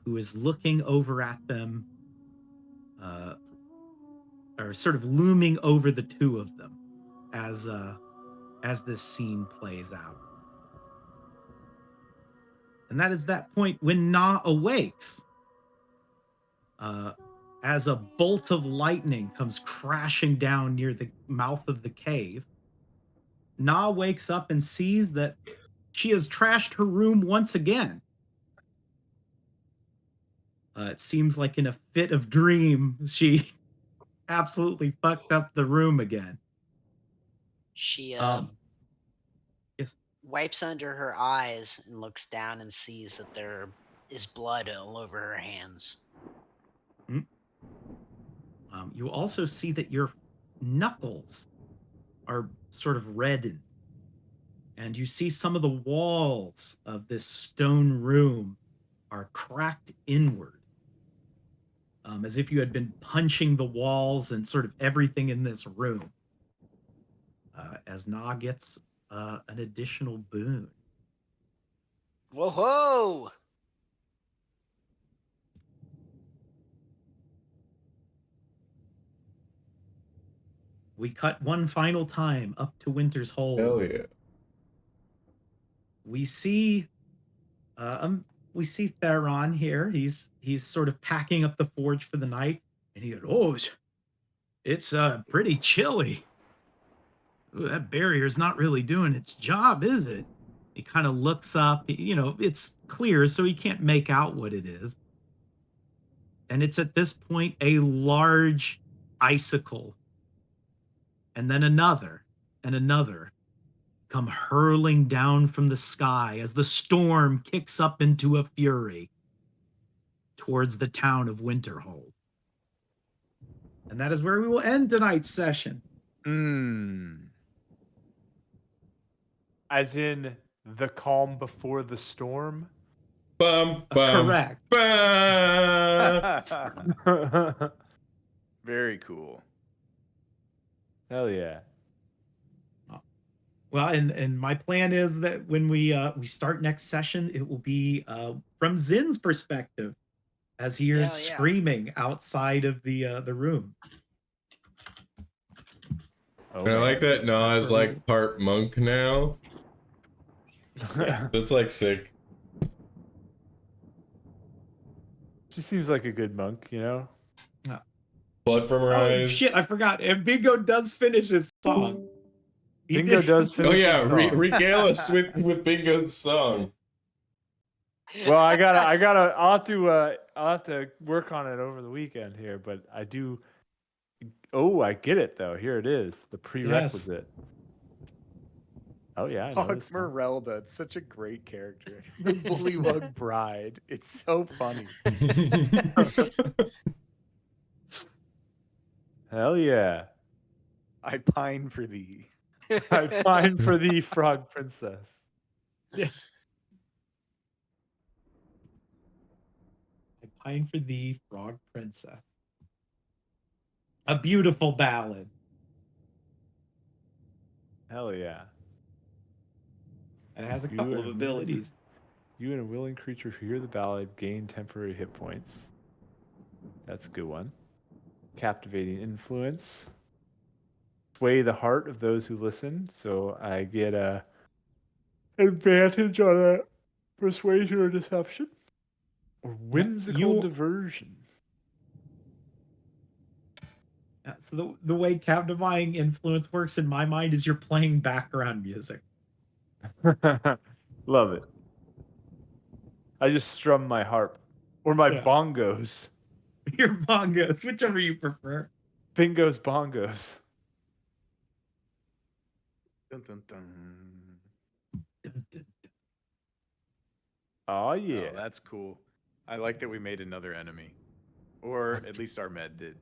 who is looking over at them, or sort of looming over the two of them as this scene plays out. And that is that point when Na awakes, as a bolt of lightning comes crashing down near the mouth of the cave. Na wakes up and sees that she has trashed her room once again. It seems like in a fit of dream, she absolutely fucked up the room again. She Yes. wipes under her eyes and looks down and sees that there is blood all over her hands. You also see that your knuckles are sort of reddened, and you see some of the walls of this stone room are cracked inward, as if you had been punching the walls and sort of everything in this room. As Na gets an additional boon. Whoa ho! We cut one final time up to Winter's Hold. Hell yeah. We see Theron here. He's sort of packing up the forge for the night, and he goes, "Oh, it's pretty chilly. Ooh, that barrier's not really doing its job, is it?" He kind of looks up. It's clear, so he can't make out what it is. And it's at this point a large icicle, and then another and another come hurling down from the sky as the storm kicks up into a fury towards the town of Winterhold. And that is where we will end tonight's session. As in the calm before the storm? Bum, Correct. bum. Very cool. Hell yeah. Well, and my plan is that when we start next session, it will be from Zin's perspective, as he hears screaming outside of the room. And I like that Na is like part monk now. That's like sick. She seems like a good monk, Blood from her eyes. Shit, I forgot. And Bingo does finish his song. Bingo does finish his song. Regale us with Bingo's song. Well, I'll have to work on it over the weekend here, but I do. Oh, I get it though. Here it is, the prerequisite. Oh yeah, I know Fuck this song. Merelda. It's such a great character. The Bullywug Bride. It's so funny. Hell yeah. I pine for thee. I pine for thee, frog princess. I pine for thee, frog princess. A beautiful ballad. Hell yeah. And it has a You couple of and- abilities. You and a willing creature who hear the ballad gain temporary hit points. That's a good one. Captivating influence. Sway the heart of those who listen, so I get a advantage on a persuasion or deception. Or whimsical diversion. So the way captivating influence works in my mind is you're playing background music. Love it. I just strum my harp. Or my Yeah. bongos. Your bongos, whichever you prefer. Bingos, bongos. Dun, dun, dun. Dun, dun, dun. Oh yeah. Oh, that's cool. I like that we made another enemy. Or at least our med did.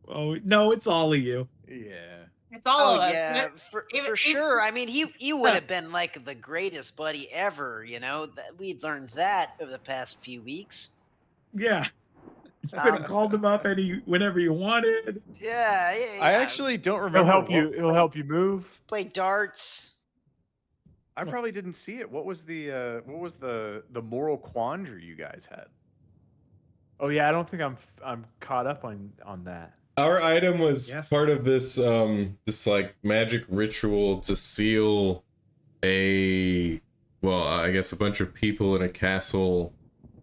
Oh no, it's all of you. Yeah. It's all Oh of us. yeah, Even- for sure. I mean, he would have been like the greatest buddy ever. You know, we'd learned that over the past few weeks. Yeah. You could have called him up whenever you wanted. Yeah, yeah, I yeah. actually don't remember. He'll help you. He'll help you move. Play darts. I probably didn't see it. What was the moral quandary you guys had? Oh yeah, I don't think I'm caught up on that. Our item was Yes. part of this this like magic ritual to seal I guess a bunch of people in a castle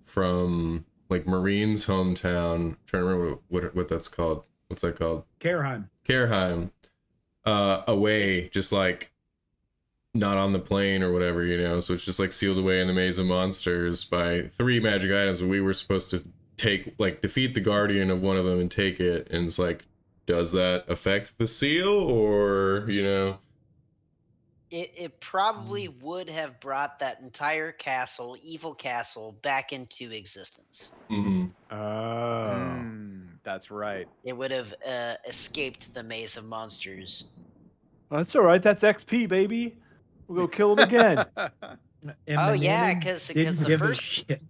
from like Marine's hometown. I'm trying to remember what that's called. What's that called? Cairheim. Away, just like not on the plane or whatever, you know. So it's just like sealed away in the maze of monsters by 3 magic items. And we were supposed to defeat the guardian of one of them and take it. And it's like, does that affect the seal, or you know? It probably would have brought that entire castle, evil castle, back into existence. Mm-hmm. Oh. That's right. It would have escaped the maze of monsters. Well, that's all right. That's XP, baby. We'll go kill him again. And Oh, the yeah, Manon 'cause didn't the give a first- shit.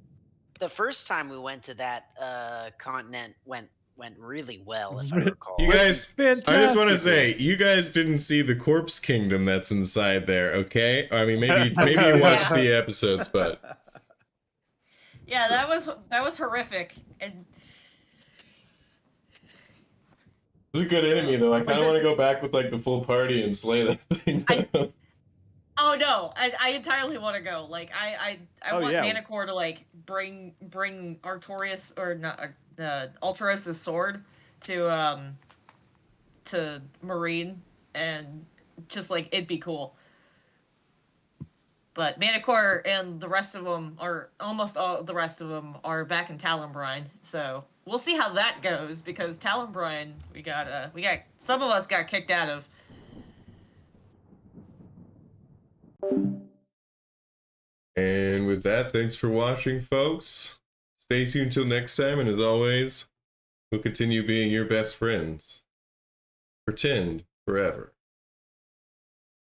The first time we went to that continent went really well, if I recall. You guys, Fantastic. I just want to say, you guys didn't see the corpse kingdom that's inside there, okay? I mean, maybe you watched the episodes, but Yeah, that was horrific. And it's a good enemy though. I kind of want to go back with like the full party and slay that thing. oh no, I entirely want to go. Like I want Manticore to like bring Artorias or not Alteros's sword to Marine, and just like it'd be cool. But Manticore and the rest of them are almost all the rest of them are back in Talonbrine, so we'll see how that goes, because Talonbrine we got some of us got kicked out of. And with that, thanks for watching, folks. Stay tuned till next time, and as always, we'll continue being your best friends. Pretend forever.